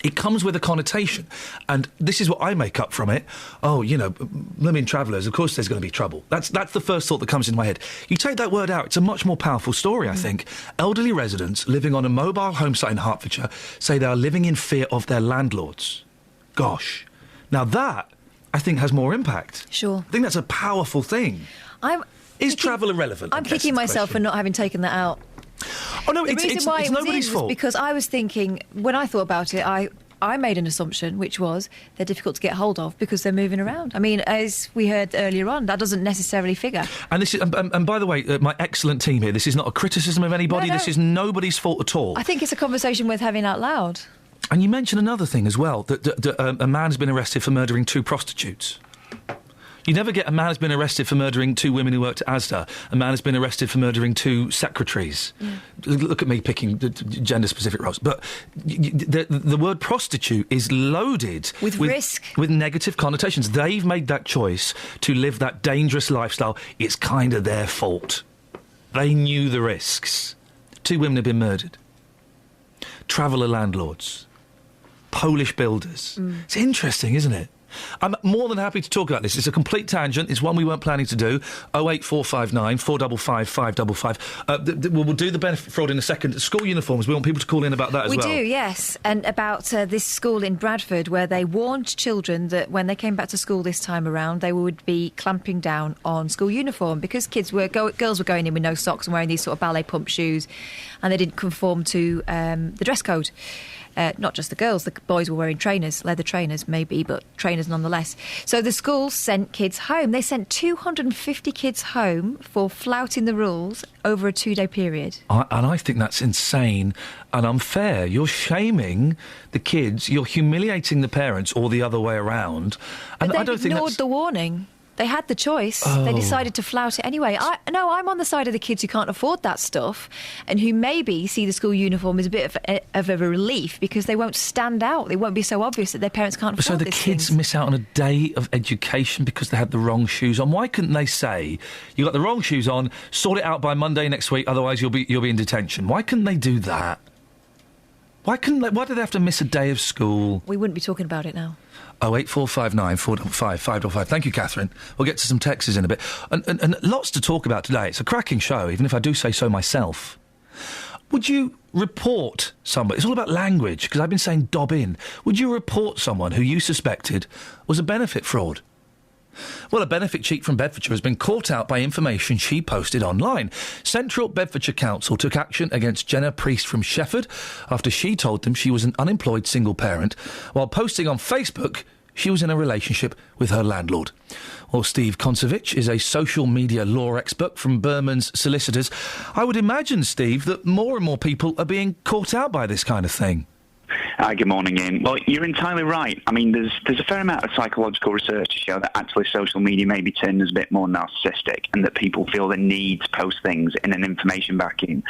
it comes with a connotation, and this is what I make up from it. Oh, you know, blooming travellers, of course there's going to be trouble. That's the first thought that comes into my head. You take that word out, it's a much more powerful story, I think. Elderly residents living on a mobile home site in Hertfordshire say they are living in fear of their landlords. Gosh. Now that, I think, has more impact. Sure. I think that's a powerful thing. Is travel irrelevant? I'm kicking myself for not having taken that out. Oh, no, the reason why it's it was nobody's in fault. was because I was thinking, when I thought about it, I I made an assumption, which was they're difficult to get hold of because they're moving around. I mean, as we heard earlier on, that doesn't necessarily figure. And this is, and by the way, my excellent team here, this is not a criticism of anybody, No. This is nobody's fault at all. I think it's a conversation worth having out loud. And you mentioned another thing as well, that a man has been arrested for murdering 2 prostitutes. You never get a man has been arrested for murdering 2 women who worked at Asda. A man has been arrested for murdering 2 secretaries. Look at me picking gender-specific roles. But the word prostitute is loaded with risk, with negative connotations. They've made that choice to live that dangerous lifestyle. It's kind of their fault. They knew the risks. 2 women have been murdered. Traveller landlords. Polish builders. It's interesting, isn't it? I'm more than happy to talk about this. It's a complete tangent. It's one we weren't planning to do. 08459 455 555. We'll do the benefit fraud in a second. School uniforms, we want people to call in about that as well. We do, yes. And about this school in Bradford where they warned children that when they came back to school this time around, they would be clamping down on school uniform because girls were going in with no socks and wearing these sort of ballet pump shoes, and they didn't conform to the dress code. Not just the girls, the boys were wearing trainers, leather trainers maybe, but trainers nonetheless. So the school sent kids home. They sent 250 kids home for flouting the rules over a 2-day period. And I think that's insane and unfair. You're shaming the kids, you're humiliating the parents, or the other way around. And But I don't they've think ignored the warning. They had the choice. They decided to flout it anyway. I'm on the side of the kids who can't afford that stuff and who maybe see the school uniform as a bit of a relief because they won't stand out. They won't be so obvious that their parents can't afford So the these kids things. miss out on a day of education because they had the wrong shoes on. Why couldn't they say, you got the wrong shoes on, sort it out by Monday next week, otherwise you'll be in detention? Why couldn't they do that? Why do they have to miss a day of school? We wouldn't be talking about it now. 08459 455 555. Thank you, Catherine. We'll get to some texts in a bit. And lots to talk about today. It's a cracking show, even if I do say so myself. Would you report somebody? It's all about language, because I've been saying dob in. Would you report someone who you suspected was a benefit fraud? Well, a benefit cheat from Bedfordshire has been caught out by information she posted online. Central Bedfordshire Council took action against Jenna Priest from Shefford after she told them she was an unemployed single parent, while posting on Facebook she was in a relationship with her landlord. Well, Steve Konsovich is a social media law expert from Berman's Solicitors. I would imagine, Steve, that more and more people are being caught out by this kind of thing. Hi, good morning, Iain. Well, you're entirely right. I mean, there's a fair amount of psychological research to show that actually social media may be turned as a bit more narcissistic and that people feel the need to post things in an information vacuum.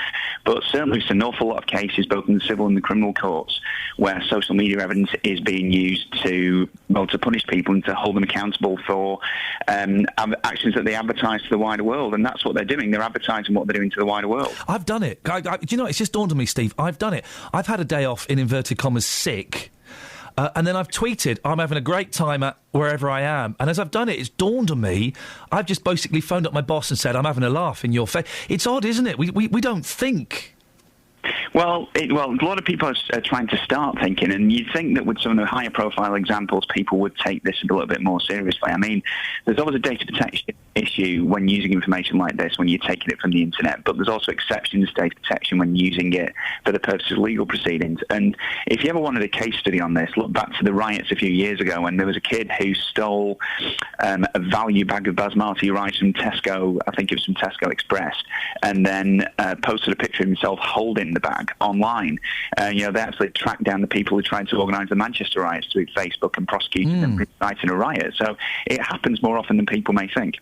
But certainly there's an awful lot of cases, both in the civil and the criminal courts, where social media evidence is being used to punish people and to hold them accountable for actions that they advertise to the wider world. And that's what they're doing. They're advertising what they're doing to the wider world. I've done it. Do you know, it's just dawned on me, Steve. I've done it. I've had a day off, in inverted commas, sick. And then I've tweeted, I'm having a great time at wherever I am. And as I've done it, it's dawned on me, I've just basically phoned up my boss and said, I'm having a laugh in your face. It's odd, isn't it? We don't think. Well, a lot of people are trying to start thinking, and you'd think that with some of the higher profile examples, people would take this a little bit more seriously. I mean, there's always a data protection issue when using information like this, when you're taking it from the internet, but there's also exceptions to data protection when using it for the purposes of legal proceedings. And if you ever wanted a case study on this, look back to the riots a few years ago when there was a kid who stole a value bag of basmati rice from Tesco, I think it was from Tesco Express, and then posted a picture of himself holding the bag online. They actually tracked down the people who tried to organise the Manchester riots through Facebook and prosecuted them for inciting a riot. So it happens more often than people may think.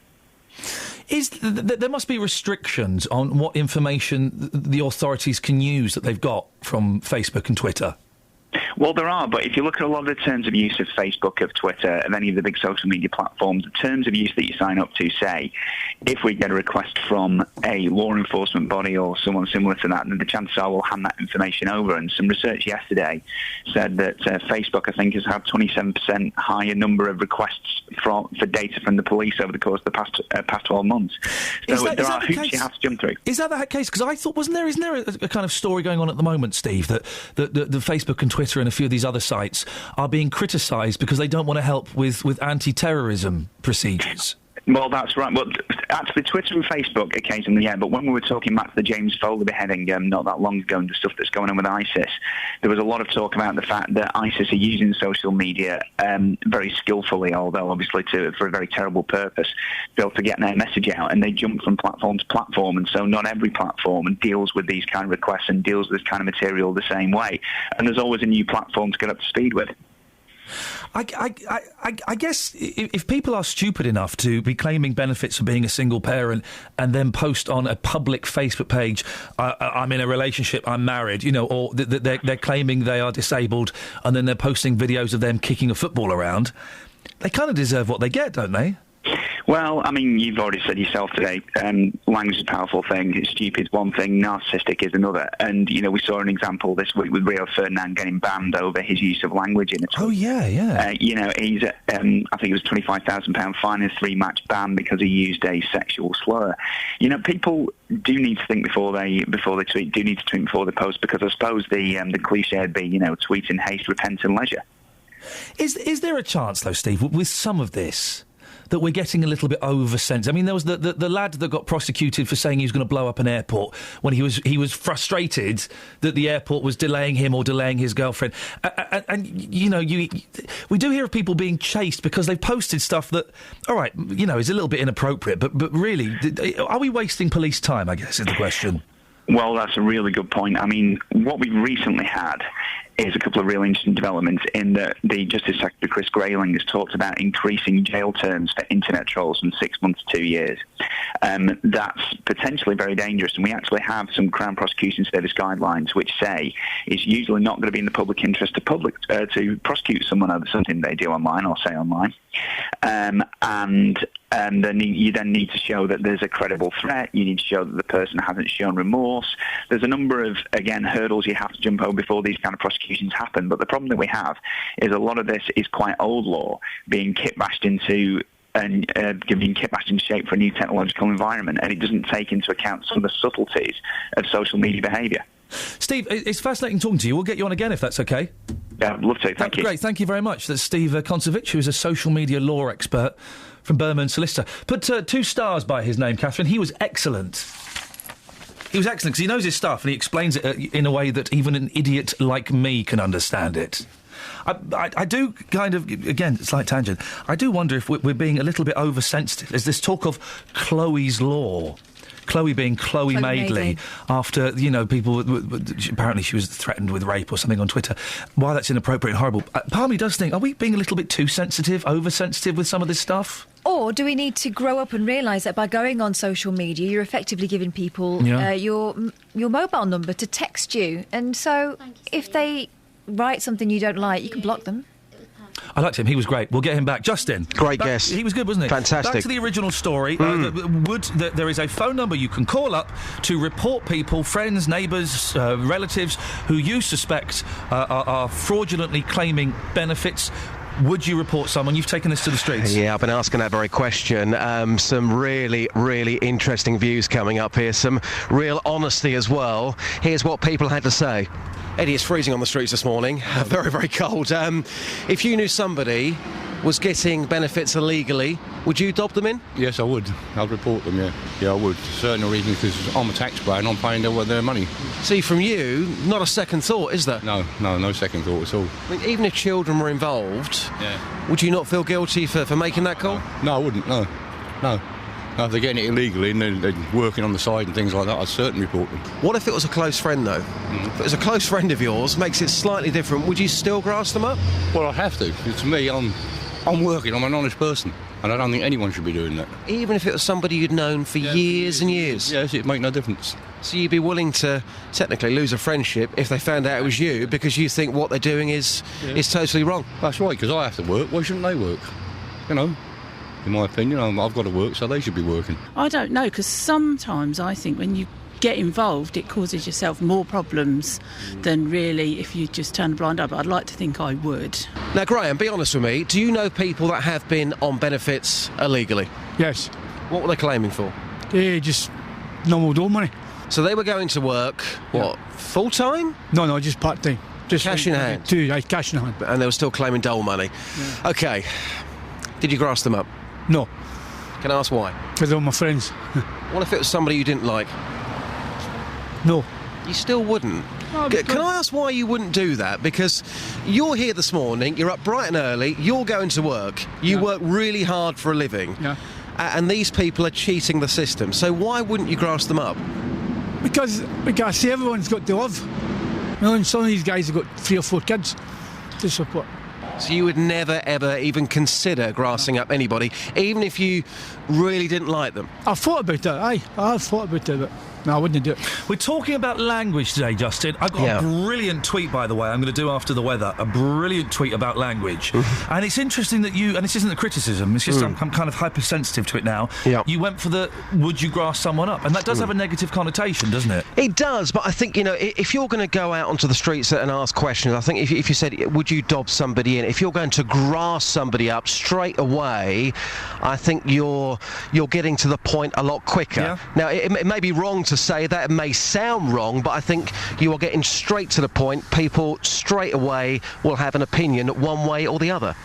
There must be restrictions on what information the authorities can use that they've got from Facebook and Twitter. Well, there are, but if you look at a lot of the terms of use of Facebook, of Twitter, of any of the big social media platforms, the terms of use that you sign up to say, if we get a request from a law enforcement body or someone similar to that, then the chances are we'll hand that information over. And some research yesterday said that Facebook, I think, has had 27% higher number of requests for data from the police over the course of the past 12 months. So there are hoops you have to jump through. Is that the case? Because I thought, isn't there a kind of story going on at the moment, Steve, that the Facebook and Twitter and a few of these other sites are being criticised because they don't want to help with anti-terrorism procedures? Well, that's right. Well, Actually, Twitter and Facebook occasionally, yeah, but when we were talking back to the James Foley beheading not that long ago and the stuff that's going on with ISIS, there was a lot of talk about the fact that ISIS are using social media very skillfully, although obviously for a very terrible purpose, to be able to get their message out, and they jump from platform to platform, and so not every platform deals with these kind of requests and deals with this kind of material the same way, and there's always a new platform to get up to speed with. I guess if people are stupid enough to be claiming benefits for being a single parent and then post on a public Facebook page, I'm in a relationship, I'm married, or they're claiming they are disabled, and then they're posting videos of them kicking a football around, they kind of deserve what they get, don't they? Well, I mean, you've already said yourself today, language is a powerful thing. Stupid is one thing, narcissistic is another. And, we saw an example this week with Rio Ferdinand getting banned over his use of language in a tweet. Oh, yeah. He's, I think it was £25,000 fine and 3-match ban because he used a sexual slur. People do need to think before they tweet, do need to think before they post, because I suppose the cliche would be, tweet in haste, repent in leisure. Is there a chance, though, Steve, with some of this, that we're getting a little bit oversensitive? I mean, there was the lad that got prosecuted for saying he was going to blow up an airport when he was frustrated that the airport was delaying him or delaying his girlfriend. We do hear of people being chased because they've posted stuff that, all right, is a little bit inappropriate, but really, are we wasting police time, I guess, is the question. Well, that's a really good point. I mean, what we've recently had is a couple of really interesting developments in that the Justice Secretary, Chris Grayling, has talked about increasing jail terms for internet trolls from 6 months to 2 years. That's potentially very dangerous, and we actually have some Crown Prosecution Service guidelines which say it's usually not going to be in the public interest to prosecute someone over something they do online or say online. And then you then need to show that there's a credible threat. You need to show that the person hasn't shown remorse. There's a number of, again, hurdles you have to jump over before these kind of prosecutions happen. But the problem that we have is a lot of this is quite old law being kit-bashed into and being kit-bashed into shape for a new technological environment, and it doesn't take into account some of the subtleties of social media behaviour. Steve, it's fascinating talking to you. We'll get you on again if that's okay. Yeah, I'd love to. Thank you. Great, thank you very much. That's Steve Koncevich, who's a social media law expert from Berman Solicitor. Put 2 stars by his name, Catherine. He was excellent. He was excellent because he knows his stuff and he explains it in a way that even an idiot like me can understand it. I do kind of, again, slight tangent, I do wonder if we're being a little bit oversensitive. There's this talk of Chloe's Law. Chloe being Chloe Madeley, after, people... Apparently she was threatened with rape or something on Twitter. Why that's inappropriate and horrible. Part of me does think, are we being a little bit too sensitive, oversensitive with some of this stuff? Or do we need to grow up and realise that by going on social media, you're effectively giving people your mobile number to text you. And so if they write something you don't like, you can block them. I liked him. He was great. We'll get him back. Justin. Great guest. He was good, wasn't he? Fantastic. Back to the original story. There is a phone number you can call up to report people, friends, neighbours, relatives who you suspect are fraudulently claiming benefits. Would you report someone? You've taken this to the streets. Yeah, I've been asking that very question. Some really, really interesting views coming up here. Some real honesty as well. Here's what people had to say. Eddie, it's freezing on the streets this morning. Very, very cold. If you knew somebody was getting benefits illegally, would you dob them in? Yes, I would. I'd report them, yeah. Yeah, I would. For certain reason, because I'm a taxpayer and I'm paying their money. See, from you, not a second thought, is there? No second thought at all. I mean, even if children were involved, would you not feel guilty for making that call? No, I wouldn't, no. No, if they're getting it illegally and they're working on the side and things like that, I'd certainly report them. What if it was a close friend, though? If it was a close friend of yours, makes it slightly different, would you still grass them up? Well, I'd have to. Because to me, I'm working, I'm an honest person, and I don't think anyone should be doing that. Even if it was somebody you'd known for years and years? Yes, it'd make no difference. So you'd be willing to technically lose a friendship if they found out it was you, because you think what they're doing is totally wrong? That's right, because I have to work. Why shouldn't they work? In my opinion, I've got to work, so they should be working. I don't know, because sometimes I think when you get involved, it causes yourself more problems than really if you just turn a blind eye, but I'd like to think I would. Now, Graham, be honest with me, do you know people that have been on benefits illegally? Yes. What were they claiming for? Yeah, just normal door money. So they were going to work, full-time? No, just part-time. Just cash in hand? Cash in hand. And they were still claiming dole money? Yeah. OK. Did you grass them up? No. Can I ask why? With all my friends. What if it was somebody you didn't like? No. You still wouldn't? No, Can I ask why you wouldn't do that? Because you're here this morning, you're up bright and early, you're going to work, you work really hard for a living, and these people are cheating the system. So why wouldn't you grass them up? Because see, everyone's got to live. You know, and some of these guys have got 3 or 4 kids to support. So you would never, ever even consider grassing up anybody, even if you really didn't like them? I've thought about it, aye. I've thought about it, but no, I wouldn't do it. We're talking about language today, Justin. I've got a brilliant tweet, by the way, I'm going to do after the weather. A brilliant tweet about language. And it's interesting that you, and this isn't a criticism, it's just I'm kind of hypersensitive to it now. You went for the, would you grass someone up? And that does have a negative connotation, doesn't it? It does, but I think, you know, if you're going to go out onto the streets and ask questions, I think if you said, would you dob somebody in, if you're going to grass somebody up straight away, I think you're getting to the point a lot quicker. Now, it may be wrong to say that, it may sound wrong, but I think you are getting straight to the point. People straight away will have an opinion one way or the other.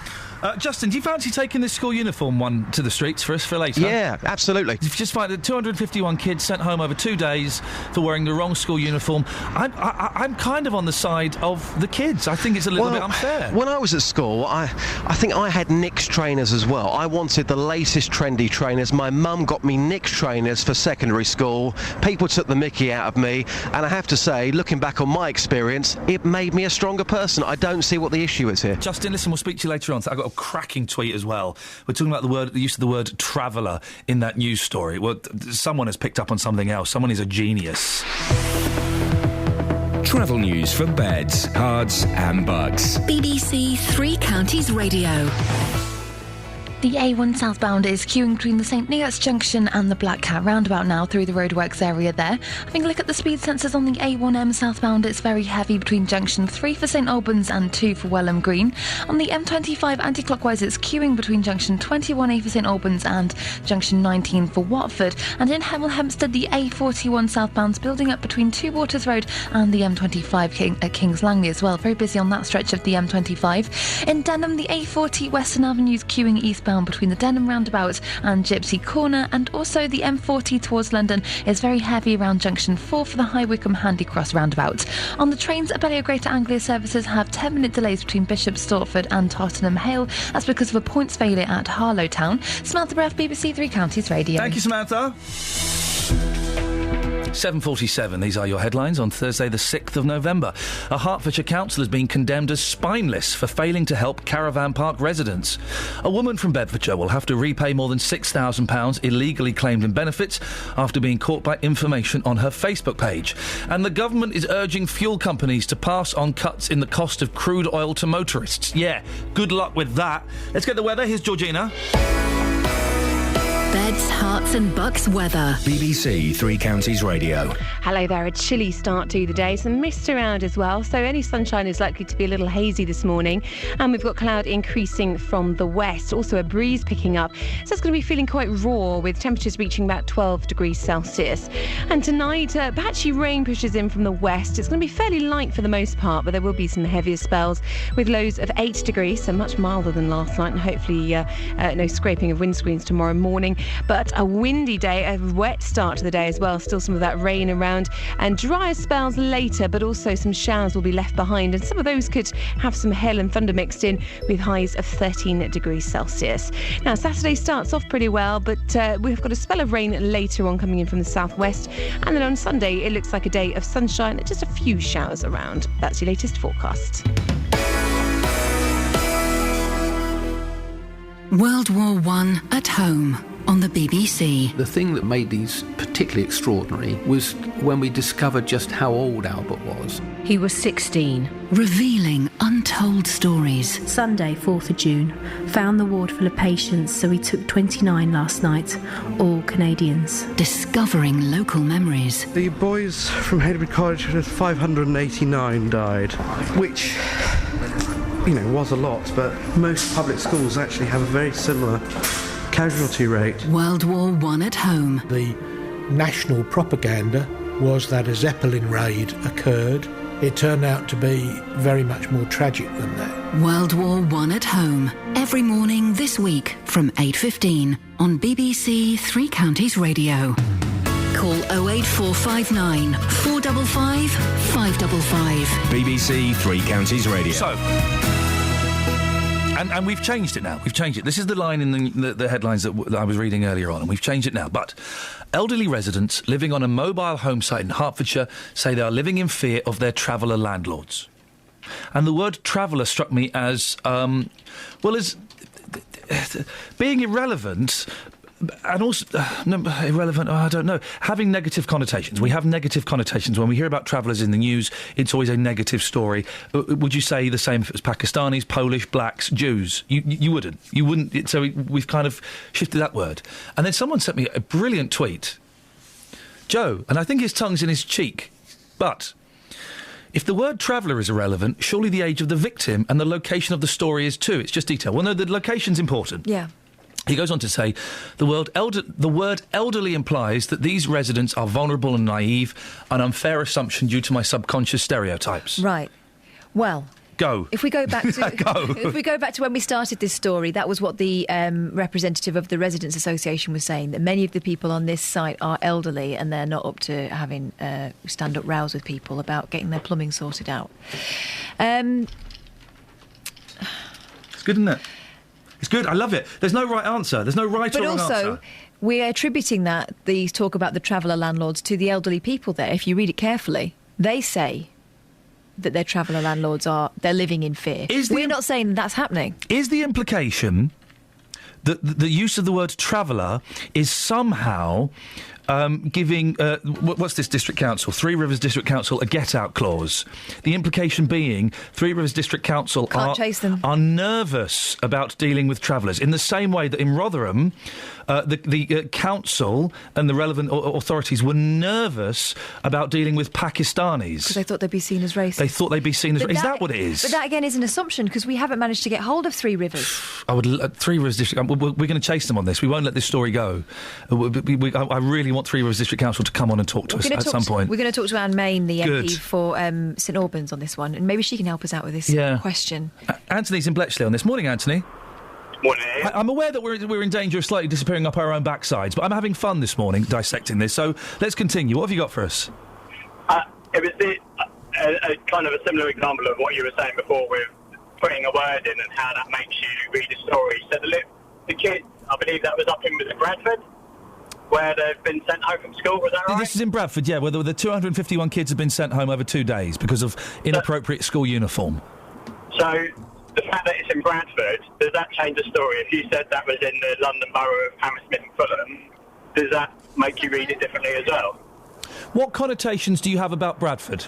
Justin, do you fancy taking this school uniform one to the streets for us for later? Yeah, absolutely. If you just find that 251 kids sent home over 2 days for wearing the wrong school uniform, I'm kind of on the side of the kids. I think it's a little bit unfair. When I was at school, I think I had Nick's trainers as well. I wanted the latest trendy trainers. My mum got me Nick's trainers for secondary school. People took the mickey out of me, and I have to say, looking back on my experience, it made me a stronger person. I don't see what the issue is here. Justin, listen, we'll speak to you later on. I've got a cracking tweet as well. We're talking about the use of the word traveller in that news story. Well, someone has picked up on something else. Someone is a genius. Travel news for beds, cards and bugs. BBC Three Counties Radio. The A1 southbound is queuing between the St Neots Junction and the Black Cat roundabout now through the roadworks area there. Having a look at the speed sensors on the A1M southbound, it's very heavy between junction 3 for St Albans and 2 for Welham Green. On the M25 anti-clockwise, it's queuing between junction 21A for St Albans and junction 19 for Watford. And in Hemel Hempstead, the A41 southbound's building up between Two Waters Road and the M25 at Kings Langley as well. Very busy on that stretch of the M25. In Denham, the A40 Western Avenue's queuing eastbound between the Denham roundabout and Gypsy Corner, and also the M40 towards London is very heavy around junction 4 for the High Wycombe Handy Cross roundabout. On the trains, Abellio Greater Anglia services have 10-minute delays between Bishop Stortford and Tottenham Hale. That's because of a points failure at Harlow Town. Samantha Breath, BBC Three Counties Radio. Thank you, Samantha. 7:47, these are your headlines on Thursday the 6th of November. A Hertfordshire council has been condemned as spineless for failing to help caravan park residents. A woman from Bedfordshire will have to repay more than £6,000 illegally claimed in benefits after being caught by information on her Facebook page. And the government is urging fuel companies to pass on cuts in the cost of crude oil to motorists. Yeah, good luck with that. Let's get the weather. Here's Georgina. Beds, Herts and Bucks weather. BBC Three Counties Radio. Hello there, a chilly start to the day. Some mist around as well, so any sunshine is likely to be a little hazy this morning. And we've got cloud increasing from the west, also a breeze picking up. So it's going to be feeling quite raw with temperatures reaching about 12 degrees Celsius. And tonight, patchy rain pushes in from the west. It's going to be fairly light for the most part, but there will be some heavier spells with lows of 8 degrees, so much milder than last night, and hopefully no scraping of windscreens tomorrow morning. But a windy day, a wet start to the day as well. Still some of that rain around and drier spells later, but also some showers will be left behind. And some of those could have some hail and thunder mixed in with highs of 13 degrees Celsius. Now, Saturday starts off pretty well, but we've got a spell of rain later on coming in from the southwest. And then on Sunday, it looks like a day of sunshine and just a few showers around. That's your latest forecast. World War I at home on the BBC. The thing that made these particularly extraordinary was when we discovered just how old Albert was. He was 16. Revealing untold stories. Sunday, 4th of June, found the ward full of patients, so he took 29 last night, all Canadians. Discovering local memories. The boys from Hayward College, 589 died, which, you know, was a lot, but most public schools actually have a very similar casualty rate. World War I at home. The national propaganda was that a Zeppelin raid occurred it turned out to be very much more tragic than that. World War I at home. Every morning this week from 8:15 on BBC Three Counties Radio. Call 08459 455 555. BBC Three Counties Radio. So, and we've changed it now. We've changed it. This is the line in the headlines that I was reading earlier on, and we've changed it now. But elderly residents living on a mobile home site in Hertfordshire say they are living in fear of their traveller landlords. And the word traveller struck me as, as being irrelevant. And also, irrelevant, I don't know, having negative connotations. We have negative connotations. When we hear about travellers in the news, it's always a negative story. Would you say the same if it was Pakistanis, Polish, blacks, Jews? You wouldn't. You wouldn't. So we've kind of shifted that word. And then someone sent me a brilliant tweet. Joe, and I think his tongue's in his cheek, but if the word traveller is irrelevant, surely the age of the victim and the location of the story is too. It's just detail. Well, no, the location's important. Yeah. He goes on to say, the word elderly implies that these residents are vulnerable and naive, an unfair assumption due to my subconscious stereotypes. Right. Well... Go. If we go back to if we go back to when we started this story, that was what the representative of the Residents Association was saying, that many of the people on this site are elderly and they're not up to having stand-up rows with people about getting their plumbing sorted out. It's good, isn't it? It's good. I love it. There's no right answer. There's no right or wrong answer. But also, we're attributing the talk about the traveller landlords to the elderly people there. If you read it carefully, they say that their traveller landlords they're living in fear. We're not saying that's happening. Is the implication that the use of the word traveller is somehow giving what's this district council, Three Rivers District Council, a get-out clause? The implication being Three Rivers District Council are nervous about dealing with travellers in the same way that in Rotherham the council and the relevant authorities were nervous about dealing with Pakistanis because they thought they'd be seen as racist. They thought they'd be seen as. Is that what it is? But that again is an assumption because we haven't managed to get hold of Three Rivers. Three Rivers District. We're going to chase them on this. We won't let this story go. I really want Three Rivers District Council to come on and talk to us at some point. We're going to talk to Anne Main, the MP for St Albans, on this one, and maybe she can help us out with this question. Anthony's in Bletchley on this. Morning, Anthony. Morning. I'm aware that we're in danger of slightly disappearing up our own backsides, but I'm having fun this morning dissecting this. So let's continue. What have you got for us? It was a kind of a similar example of what you were saying before with putting a word in and how that makes you read a story. So the kids, I believe that was up in Bradford, where they've been sent home from school. Was that right? This is in Bradford, yeah, where the 251 kids have been sent home over 2 days because of inappropriate school uniform. So the fact that it's in Bradford, does that change the story? If you said that was in the London borough of Hammersmith and Fulham, does that make you read it differently as well? What connotations do you have about Bradford?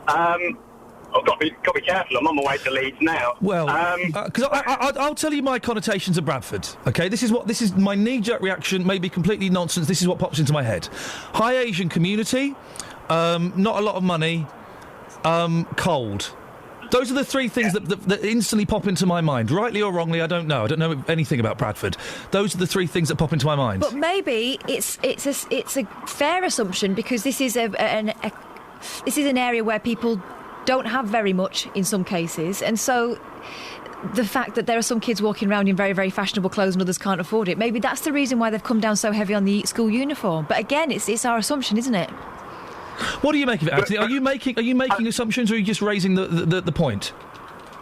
I've got to be careful. I'm on my way to Leeds now. Well, because I'll tell you my connotations of Bradford. Okay, this is my knee-jerk reaction. May be completely nonsense. This is what pops into my head. High Asian community, not a lot of money, cold. Those are the three things that instantly pop into my mind. Rightly or wrongly, I don't know. I don't know anything about Bradford. Those are the three things that pop into my mind. But maybe it's a fair assumption because this is an area where people don't have very much in some cases, and so the fact that there are some kids walking around in very, very fashionable clothes and others can't afford it, maybe that's the reason why they've come down so heavy on the school uniform. But again, it's our assumption, isn't it? What do you make of it, Anthony? Are you making assumptions, or are you just raising the point?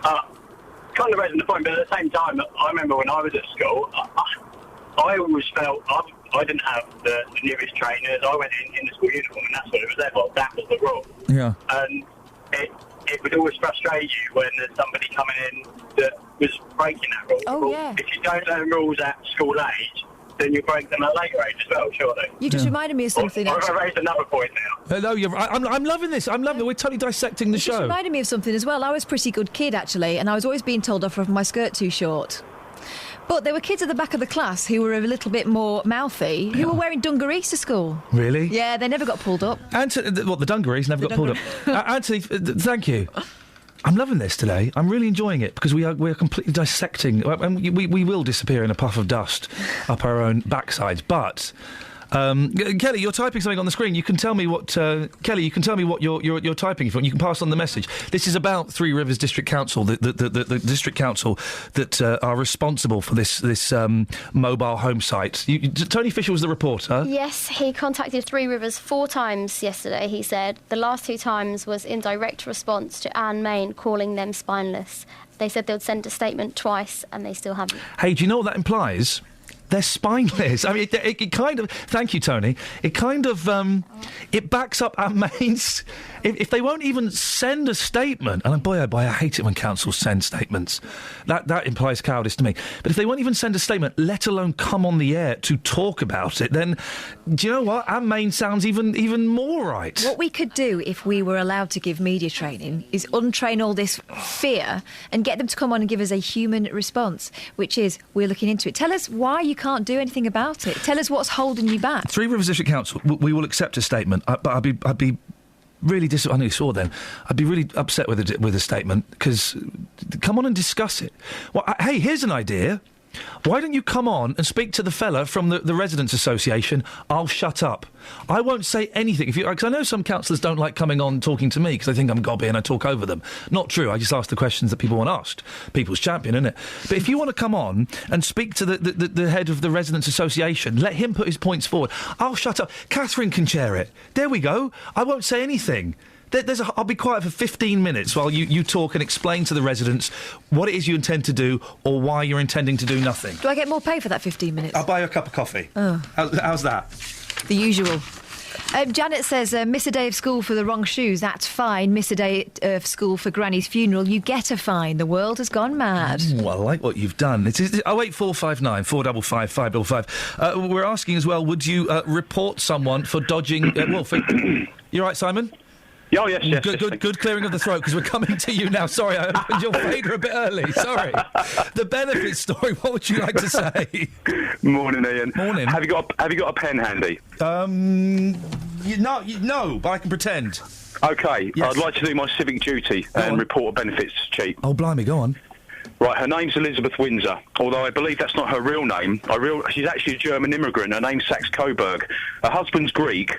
Kind of raising the point, but at the same time, I remember when I was at school, I always felt I didn't have the newest trainers. I went in the school uniform, and that's what it was there for. That was the rule. Yeah. And it would always frustrate you when there's somebody coming in that was breaking that rule. Oh, yeah. If you don't learn rules at school age, then you break them at a later age as well, surely. You just reminded me of something. I've raised another point now. No, you're right. I'm loving this. I'm loving it. We're totally dissecting the show. Just reminded me of something as well. I was a pretty good kid, actually, and I was always being told off for having my skirt too short. But there were kids at the back of the class who were a little bit more mouthy, who were wearing dungarees to school. Really? Yeah, they never got pulled up. The dungarees never got pulled up. Anthony, thank you. I'm loving this today. I'm really enjoying it because we're completely dissecting, and we will disappear in a puff of dust up our own backsides. But Kelly, you're typing something on the screen. You can tell me what Kelly. You can tell me what you're typing from. You can pass on the message. This is about Three Rivers District Council, the district council that are responsible for this mobile home site. Tony Fisher was the reporter. Yes, he contacted Three Rivers 4 times yesterday. He said the last 2 times was in direct response to Anne Main calling them spineless. They said they would send a statement twice, and they still haven't. Hey, do you know what that implies? They're spineless. I mean, it kind of... Thank you, Tony. It kind of... it backs up our mains. If they won't even send a statement... And boy, oh boy, I hate it when councils send statements. That implies cowardice to me. But if they won't even send a statement, let alone come on the air to talk about it, then... Do you know what? Our main sounds even more right. What we could do if we were allowed to give media training is untrain all this fear and get them to come on and give us a human response, which is, we're looking into it. Tell us why you can't do anything about it. Tell us what's holding you back. Three Rivers District Council, we will accept a statement, but I'd be really I nearly saw then. I'd be really upset with a statement, because come on and discuss it. Well, hey, here's an idea. Why don't you come on and speak to the fella from the Residents' Association? I'll shut up. I won't say anything. Because I know some councillors don't like coming on talking to me because they think I'm gobby and I talk over them. Not true. I just ask the questions that people want asked. People's champion, isn't it? But if you want to come on and speak to the head of the Residents' Association, let him put his points forward. I'll shut up. Catherine can chair it. There we go. I won't say anything. I'll be quiet for 15 minutes while you talk and explain to the residents what it is you intend to do or why you're intending to do nothing. Do I get more pay for that 15 minutes? I'll buy you a cup of coffee. Oh. How's that? The usual. Janet says, miss a day of school for the wrong shoes, that's fine. Miss a day of school for Granny's funeral, you get a fine. The world has gone mad. Well, I like what you've done. It's 08459 455 555. We're asking as well, would you report someone for dodging... You all right, Simon? Oh, yes. Good clearing of the throat, because we're coming to you now. Sorry, I opened your fader a bit early. Sorry. The benefits story, what would you like to say? Morning, Ian. Morning. Have you got a pen handy? No, but I can pretend. OK, yes. I'd like to do my civic duty and report a benefits cheat. Oh, blimey, go on. Right, her name's Elizabeth Windsor, although I believe that's not her real name. She's actually a German immigrant. Her name's Saxe Coburg. Her husband's Greek.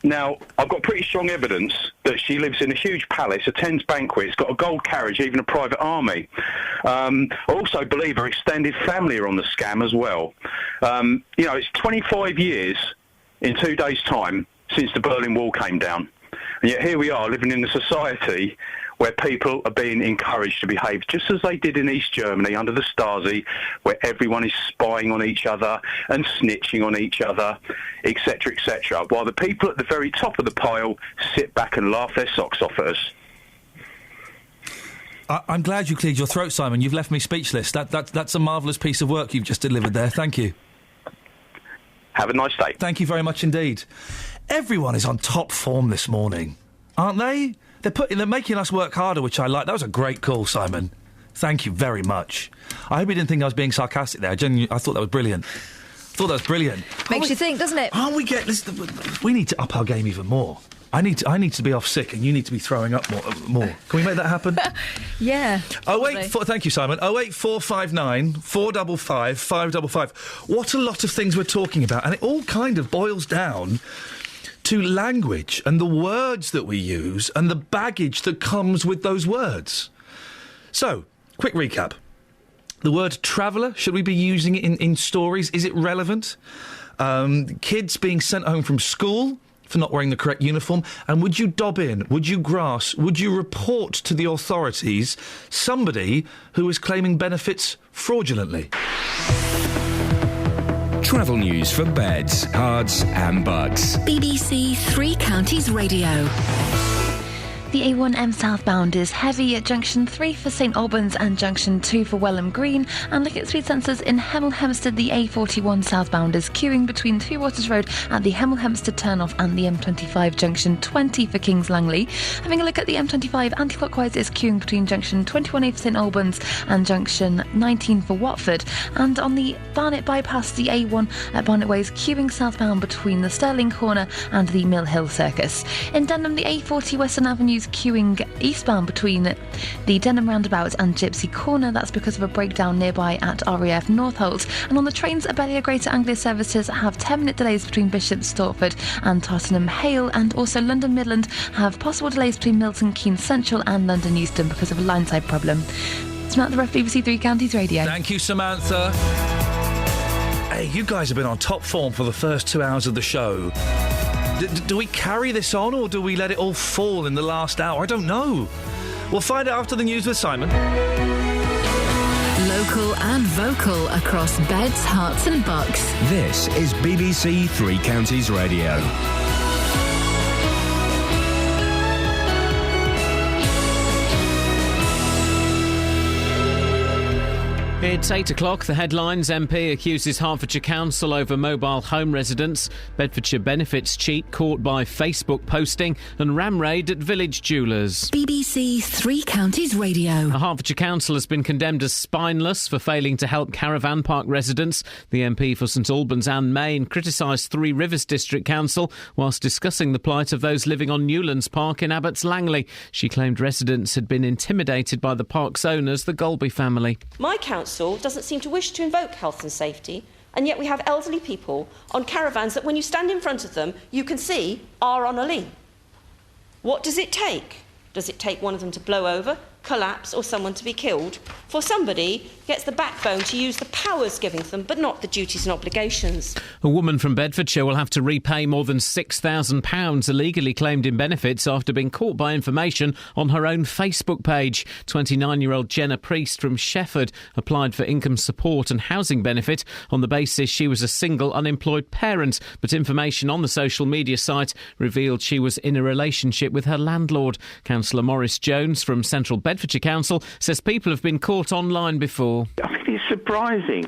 Now, I've got pretty strong evidence that she lives in a huge palace, attends banquets, got a gold carriage, even a private army. I also believe her extended family are on the scam as well. It's 25 years in 2 days' time since the Berlin Wall came down. And yet here we are living in a society where people are being encouraged to behave just as they did in East Germany under the Stasi, where everyone is spying on each other and snitching on each other, etc., etc., while the people at the very top of the pile sit back and laugh their socks off at us. I'm glad you cleared your throat, Simon. You've left me speechless. That's a marvellous piece of work you've just delivered there. Thank you. Have a nice day. Thank you very much indeed. Everyone is on top form this morning, aren't they? They're making us work harder, which I like. That was a great call, Simon. Thank you very much. I hope you didn't think I was being sarcastic there. I thought that was brilliant. Makes you think, doesn't it? We need to up our game even more. I need to be off sick, and you need to be throwing up more. Can we make that happen? Yeah. Thank you, Simon. 08459 455 555. What a lot of things we're talking about, and it all kind of boils down to language and the words that we use and the baggage that comes with those words. So, quick recap. The word traveller, should we be using it in stories? Is it relevant? Kids being sent home from school for not wearing the correct uniform. And would you dob in? Would you grass? Would you report to the authorities somebody who is claiming benefits fraudulently? Travel news for beds, cards and bugs. BBC Three Counties Radio. The A1M southbound is heavy at Junction 3 for St Albans and Junction 2 for Welham Green. And look at speed sensors in Hemel Hempstead. The A41 southbound is queuing between Two Waters Road at the Hemel Hempstead turnoff and the M25 Junction 20 for Kings Langley. Having a look at the M25 anti-clockwise is queuing between Junction 21A for St Albans and Junction 19 for Watford. And on the Barnet bypass, the A1 at Barnet Way is queuing southbound between the Stirling Corner and the Mill Hill Circus. In Denham, the A40 Western Avenue is queuing eastbound between the Denham roundabout and Gypsy Corner. That's because of a breakdown nearby at RAF Northolt. And on the trains, Abellio Greater Anglia services have 10-minute delays between Bishop Stortford and Tottenham Hale, and also London Midland have possible delays between Milton Keynes Central and London Euston because of a line-side problem. Samantha Ruff, BBC Three Counties Radio. Thank you, Samantha. Hey, you guys have been on top form for the first 2 hours of the show. Do we carry this on, or do we let it all fall in the last hour? I don't know. We'll find out after the news with Simon. Local and vocal across Beds, Herts and Bucks. This is BBC Three Counties Radio. It's 8 o'clock. The headlines: MP accuses Hertfordshire Council over mobile home residents. Bedfordshire benefits cheat caught by Facebook posting. And ram raid at Village Jewellers. BBC Three Counties Radio. The Hertfordshire Council has been condemned as spineless for failing to help caravan park residents. The MP for St Albans, Anne Main, criticised Three Rivers District Council whilst discussing the plight of those living on Newlands Park in Abbots Langley. She claimed residents had been intimidated by the park's owners, the Golby family. My council doesn't seem to wish to invoke health and safety, and yet we have elderly people on caravans that when you stand in front of them you can see are on a lean. What does it take? Does it take one of them to blow over, collapse, or someone to be killed? For somebody gets the backbone to use the powers given to them, but not the duties and obligations. A woman from Bedfordshire will have to repay more than £6,000 illegally claimed in benefits after being caught by information on her own Facebook page. 29-year-old Jenna Priest from Shefford applied for income support and housing benefit on the basis she was a single unemployed parent, but information on the social media site revealed she was in a relationship with her landlord. Councillor Maurice Jones from Central Bedfordshire Council says people have been caught online before. I think it's surprising.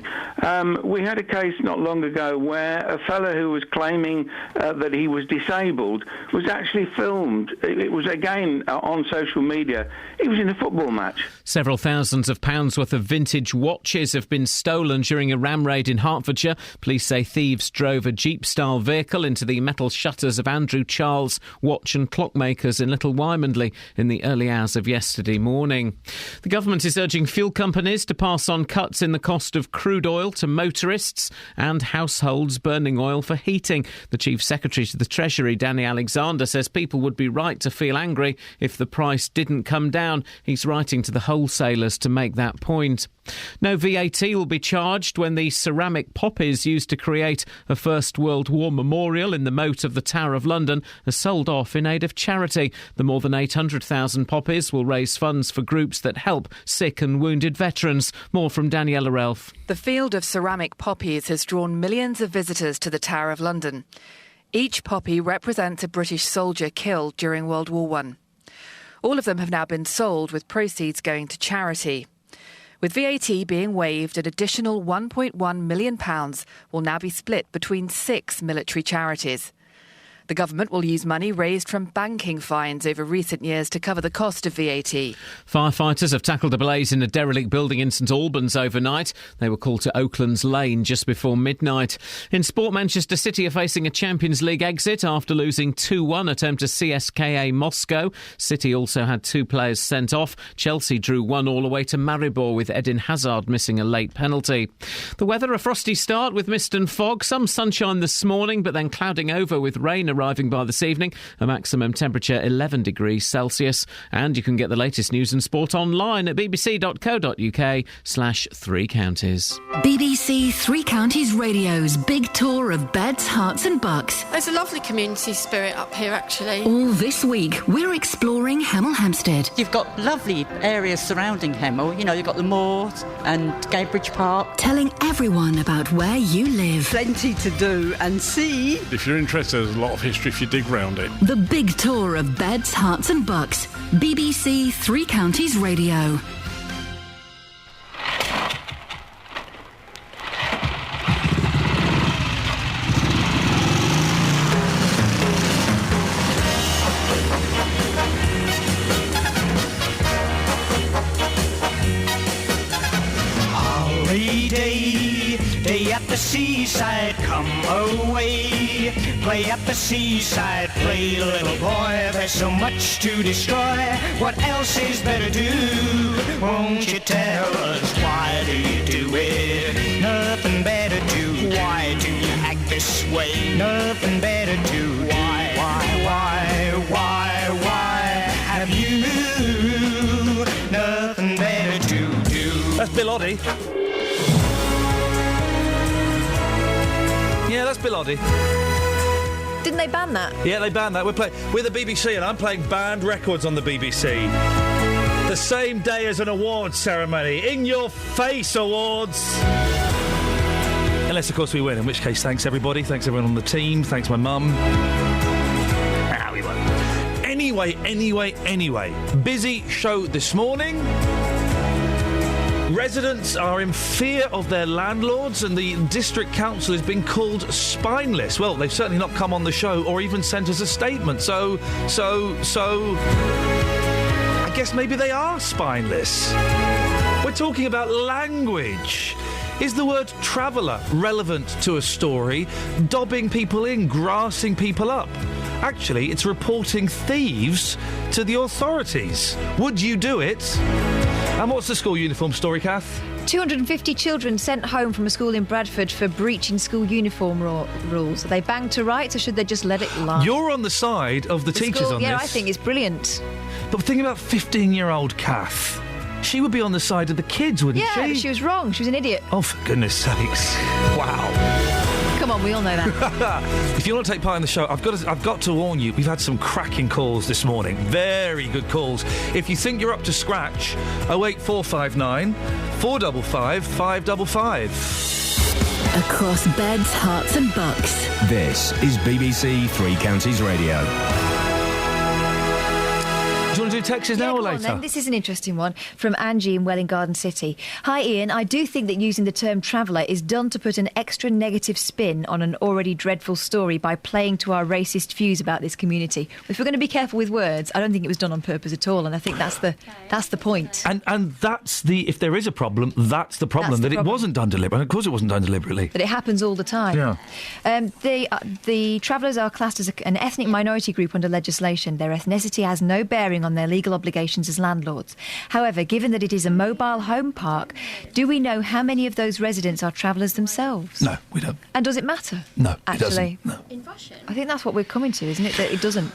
We had a case not long ago where a fellow who was claiming that he was disabled was actually filmed. It was, again, on social media. He was in a football match. Several thousands of pounds worth of vintage watches have been stolen during a ram raid in Hertfordshire. Police say thieves drove a Jeep-style vehicle into the metal shutters of Andrew Charles Watch and Clockmakers in Little Wymondley in the early hours of yesterday morning. The government is urging fuel companies to pass on cuts in the cost of crude oil to motorists and households burning oil for heating. The Chief Secretary to the Treasury, Danny Alexander, says people would be right to feel angry if the price didn't come down. He's writing to the wholesalers to make that point. No VAT will be charged when the ceramic poppies used to create a First World War memorial in the moat of the Tower of London are sold off in aid of charity. The more than 800,000 poppies will raise funds for groups that help sick and wounded veterans. More from Daniela Relf. The field of ceramic poppies has drawn millions of visitors to the Tower of London. Each poppy represents a British soldier killed during World War I. All of them have now been sold, with proceeds going to charity. With VAT being waived, an additional £1.1 million will now be split between 6 military charities. The government will use money raised from banking fines over recent years to cover the cost of VAT. Firefighters have tackled a blaze in a derelict building in St Albans overnight. They were called to Oakland's Lane just before midnight. In sport, Manchester City are facing a Champions League exit after losing 2-1 at home to CSKA Moscow. City also had 2 players sent off. Chelsea drew 1-1 away to Maribor, with Eden Hazard missing a late penalty. The weather, a frosty start with mist and fog. Some sunshine this morning, but then clouding over with rain arriving by this evening. A maximum temperature 11 degrees Celsius. And you can get the latest news and sport online at bbc.co.uk/3 counties. BBC Three Counties Radio's big tour of Beds, Herts and Bucks. There's a lovely community spirit up here, actually. All this week, we're exploring Hemel Hempstead. You've got lovely areas surrounding Hemel. You know, you've got the moors and Gadebridge Park. Telling everyone about where you live. Plenty to do and see. If you're interested, there's a lot of history if you dig round it. The big tour of Beds, Herts and Bucks. BBC Three Counties Radio. Holiday, day after the seaside, come away. Play at the seaside, play little boy. There's so much to destroy. What else is there to do? Won't you tell us why do you do it? Nothing better to. Why do you act this way? Nothing better to. Why have you nothing better to do? That's Bill Oddie. Yeah, that's Bill Oddie. Didn't they ban that? Yeah, they banned that. We're the BBC, and I'm playing banned records on the BBC. The same day as an awards ceremony. In your face, awards! Unless, of course, we win, in which case, thanks, everybody. Thanks, everyone on the team. Thanks, my mum. We won't. Anyway. Busy show this morning. Residents are in fear of their landlords, and the district council has been called spineless. Well, they've certainly not come on the show or even sent us a statement. So I guess maybe they are spineless. We're talking about language. Is the word traveller relevant to a story? Dobbing people in, grassing people up? Actually, it's reporting thieves to the authorities. Would you do it? And what's the school uniform story, Kath? 250 children sent home from a school in Bradford for breaching school uniform rules. Are they banged to rights, or should they just let it lie? You're on the side of the teachers school, on this. Yeah, I think it's brilliant. But think about 15-year-old Kath. She would be on the side of the kids, wouldn't she? Yeah, but she was wrong. She was an idiot. Oh, for goodness sakes. Wow. Come on, we all know that. If you want to take part in the show, I've got to warn you, we've had some cracking calls this morning. Very good calls. If you think you're up to scratch, 08459 455 555. Across beds, hearts and bucks. This is BBC Three Counties Radio. Do you want to do texts now or later? Then. This is an interesting one from Angie in Welling Garden City. Hi, Ian. I do think that using the term traveller is done to put an extra negative spin on an already dreadful story by playing to our racist views about this community. If we're going to be careful with words, I don't think it was done on purpose at all, and I think that's the point. And that's if there is a problem, that's the problem, it wasn't done deliberately. Of course it wasn't done deliberately. But it happens all the time. Yeah. The travellers are classed as an ethnic minority group under legislation. Their ethnicity has no bearing on their legal obligations as landlords. However, given that it is a mobile home park, do we know how many of those residents are travellers themselves? No, we don't. And does it matter? No, actually, it doesn't. No. In Russian? I think that's what we're coming to, isn't it? That it doesn't.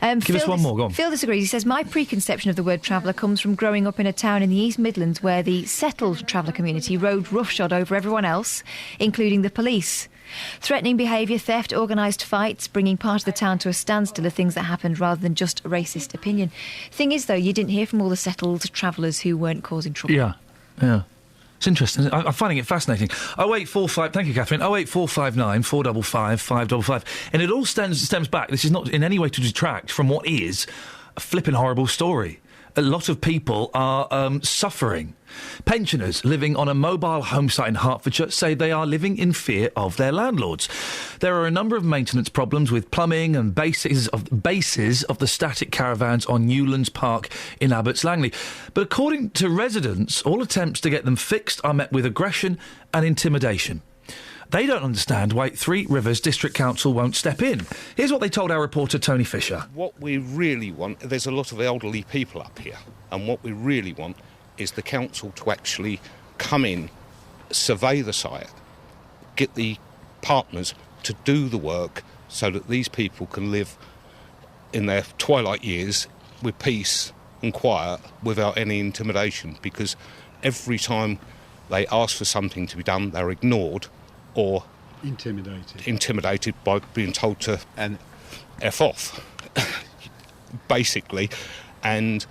Give us one more, go on. Phil disagrees. He says, my preconception of the word traveller comes from growing up in a town in the East Midlands where the settled traveller community rode roughshod over everyone else, including the police. Threatening behaviour, theft, organised fights, bringing part of the town to a standstill are things that happened rather than just a racist opinion. Thing is, though, you didn't hear from all the settled travellers who weren't causing trouble. Yeah. It's interesting. I'm finding it fascinating. 0845, thank you, Catherine. 08459 455 555. And it all stems back. This is not in any way to detract from what is a flipping horrible story. A lot of people are suffering. Pensioners living on a mobile home site in Hertfordshire say they are living in fear of their landlords. There are a number of maintenance problems with plumbing and bases of the static caravans on Newlands Park in Abbots Langley. But according to residents, all attempts to get them fixed are met with aggression and intimidation. They don't understand why Three Rivers District Council won't step in. Here's what they told our reporter Tony Fisher. What we really want, there's a lot of elderly people up here, and what we really want is the council to actually come in, survey the site, get the partners to do the work so that these people can live in their twilight years with peace and quiet without any intimidation, because every time they ask for something to be done, they're ignored or intimidated by being told to F off, basically. And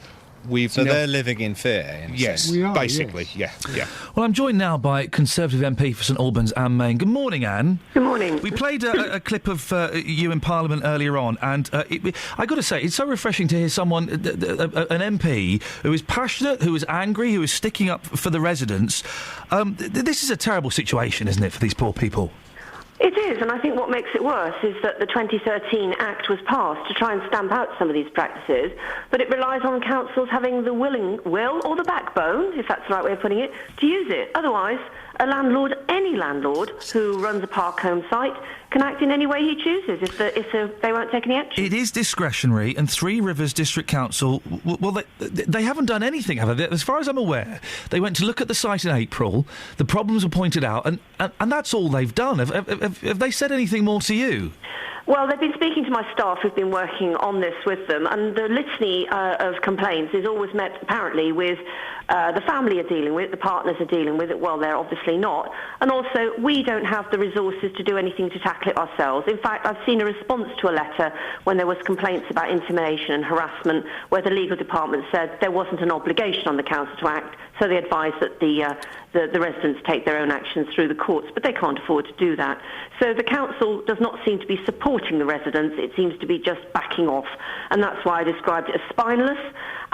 they're living in fear, yes, basically, yes. Yeah. Well, I'm joined now by Conservative MP for St Albans, Anne Main. Good morning, Anne. Good morning. We played a clip of you in Parliament earlier on, and I got to say, it's so refreshing to hear someone, an MP, who is passionate, who is angry, who is sticking up for the residents. This is a terrible situation, isn't it, for these poor people? It is, and I think what makes it worse is that the 2013 Act was passed to try and stamp out some of these practices, but it relies on councils having the will or the backbone, if that's the right way of putting it, to use it. Otherwise, a landlord, any landlord who runs a park home site, can act in any way he chooses if they won't take any action. It is discretionary, and Three Rivers District Council, they haven't done anything, have they? As far as I'm aware, they went to look at the site in April, the problems were pointed out, and that's all they've done. Have they said anything more to you? Well, they've been speaking to my staff who've been working on this with them, and the litany of complaints is always met, apparently, with the family are dealing with it, the partners are dealing with it. Well, they're obviously not. And also, we don't have the resources to do anything to tackle it ourselves. In fact, I've seen a response to a letter when there was complaints about intimidation and harassment, where the legal department said there wasn't an obligation on the council to act, so they advised that the residents take their own actions through the courts, but they can't afford to do that. So the council does not seem to be supporting the residents, it seems to be just backing off, and that's why I described it as spineless.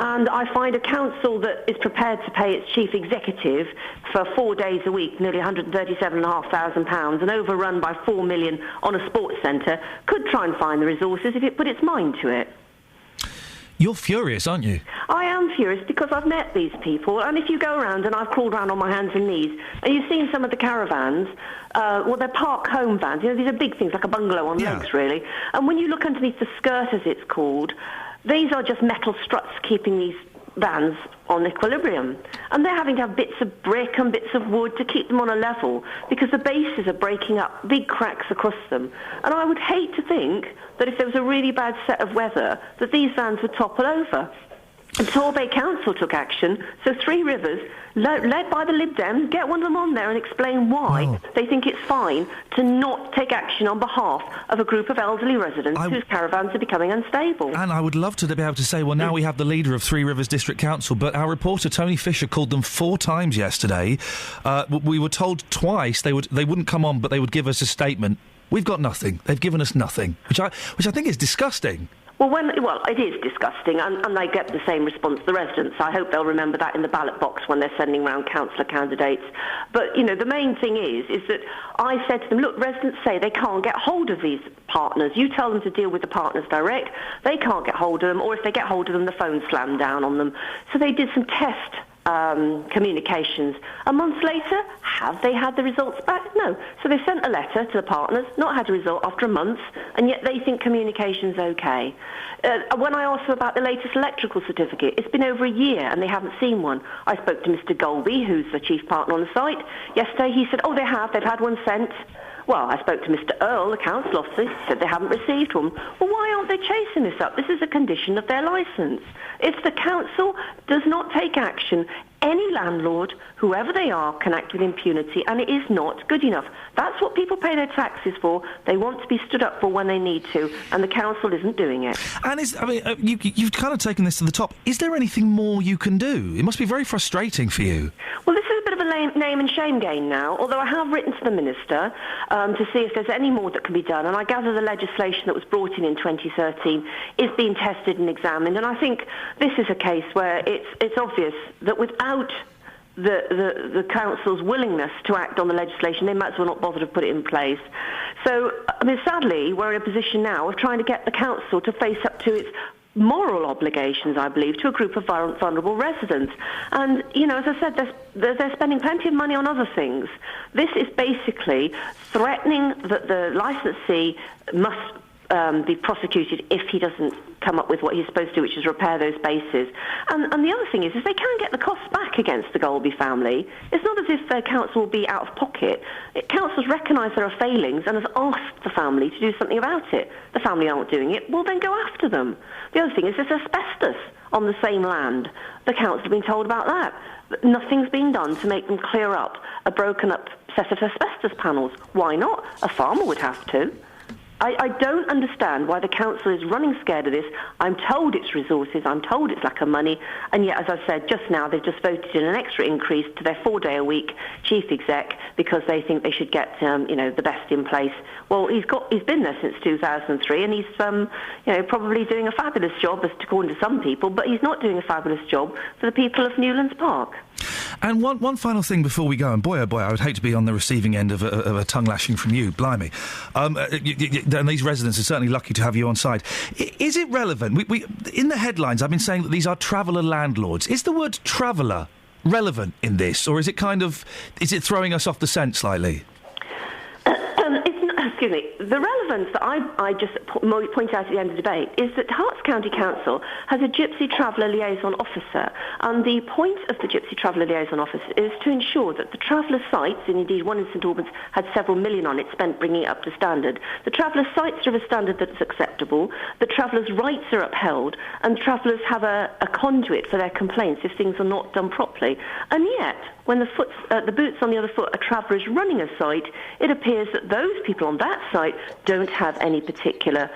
And I find a council that is prepared to pay its chief executive for 4 days a week, nearly £137,500, and overrun by $4 million on a sports centre, could try and find the resources if it put its mind to it. You're furious, aren't you? I am furious because I've met these people, and if you go around, and I've crawled around on my hands and knees, and you've seen some of the caravans, they're park home vans, these are big things, like a bungalow on legs, really, and when you look underneath the skirt, as it's called, these are just metal struts keeping these vans on equilibrium, and they're having to have bits of brick and bits of wood to keep them on a level because the bases are breaking up, big cracks across them. And I would hate to think that if there was a really bad set of weather that these vans would topple over. And Torbay Council took action, so Three Rivers, led by the Lib Dems, get one of them on there and explain why they think it's fine to not take action on behalf of a group of elderly residents whose caravans are becoming unstable. And I would love to be able to say, well, now we have the leader of Three Rivers District Council, but our reporter Tony Fisher called them 4 times yesterday. We were told twice they wouldn't come on, but they would give us a statement. We've got nothing. They've given us nothing, which I think is disgusting. Well, it is disgusting, and they get the same response, the residents. I hope they'll remember that in the ballot box when they're sending round councillor candidates. But, the main thing is that I said to them, look, residents say they can't get hold of these partners. You tell them to deal with the partners direct. They can't get hold of them, or if they get hold of them, the phone slammed down on them. So they did some test communications. A month later, have they had the results back? No. So they sent a letter to the partners, not had a result after a month, and yet they think communication's okay. When I asked them about the latest electrical certificate, it's been over a year and they haven't seen one. I spoke to Mr. Golby, who's the chief partner on the site. Yesterday he said, they've had one sent. Well, I spoke to Mr. Earl, the council officer. He said they haven't received one. Well, why aren't they chasing this up? This is a condition of their licence. If the council does not take action, any landlord, whoever they are, can act with impunity, and it is not good enough. That's what people pay their taxes for. They want to be stood up for when they need to, and the council isn't doing it. And you've kind of taken this to the top. Is there anything more you can do? It must be very frustrating for you. Well, this is a bit of a name and shame game now, although I have written to the Minister to see if there's any more that can be done, and I gather the legislation that was brought in 2013 is being tested and examined, and I think this is a case where it's obvious that without the council's willingness to act on the legislation, they might as well not bother to put it in place. So, sadly, we're in a position now of trying to get the council to face up to its moral obligations, I believe, to a group of vulnerable residents. And, as I said, they're spending plenty of money on other things. This is basically threatening that the licensee must be prosecuted if he doesn't come up with what he's supposed to do, which is repair those bases. And the other thing is they can get the costs back against the Golby family. It's not as if the council will be out of pocket. Council's recognise there are failings and has asked the family to do something about it. The family aren't doing it, well then go after them. The other thing is there's asbestos on the same land. The council have been told about that. But nothing's been done to make them clear up a broken up set of asbestos panels. Why not? A farmer would have to. I don't understand why the council is running scared of this. I'm told it's resources, I'm told it's lack of money, and yet, as I said just now, they've just voted in an extra increase to their 4-day-a-week chief exec because they think they should get, the best in place. Well, he's been there since 2003, and he's, probably doing a fabulous job, according to some people, but he's not doing a fabulous job for the people of Newlands Park. And one final thing before we go, and boy, oh boy, I would hate to be on the receiving end of a tongue lashing from you, blimey. And these residents are certainly lucky to have you on side. Is it relevant? We in the headlines, I've been saying that these are traveller landlords. Is the word traveller relevant in this, or is it throwing us off the scent slightly? Excuse me. The relevance that I just point out at the end of the debate is that Herts County Council has a Gypsy Traveller Liaison Officer, and the point of the Gypsy Traveller Liaison Officer is to ensure that the traveller sites, and indeed one in St Albans had several million on it spent bringing it up to standard, the traveller sites are of a standard that's acceptable, the travellers' rights are upheld, and travellers have a conduit for their complaints if things are not done properly. And yet, when the boots on the other foot, a traveller is running a site, it appears that those people on that site don't have any particular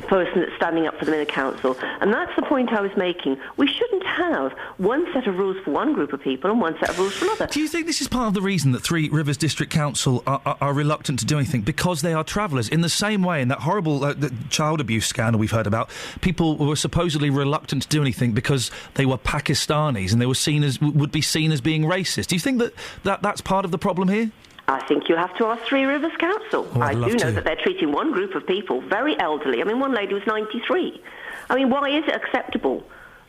person that's standing up for them in the council. And that's the point I was making. We shouldn't have one set of rules for one group of people and one set of rules for another. Do you think this is part of the reason that Three Rivers District Council are reluctant to do anything? Because they are travellers. In the same way, in that horrible the child abuse scandal we've heard about, people were supposedly reluctant to do anything because they were Pakistanis and they were would be seen as being racist. Do you think that's part of the problem here? I think you have to ask Three Rivers Council. I do know that they're treating one group of people very elderly. I mean, one lady was 93. I mean, why is it acceptable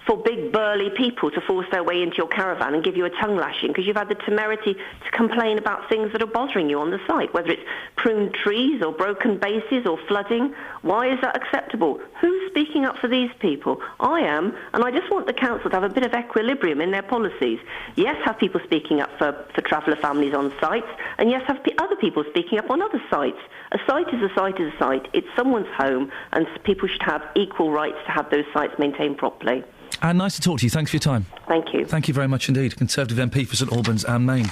for big, burly people to force their way into your caravan and give you a tongue lashing because you've had the temerity to complain about things that are bothering you on the site, whether it's pruned trees or broken bases or flooding? Why is that acceptable? Who's speaking up for these people? I am, and I just want the council to have a bit of equilibrium in their policies. Yes, have people speaking up for traveller families on sites, and yes, have other people speaking up on other sites. A site is a site is a site. It's someone's home, and people should have equal rights to have those sites maintained properly. And nice to talk to you. Thanks for your time. Thank you. Thank you very much indeed. Conservative MP for St Albans and Maine.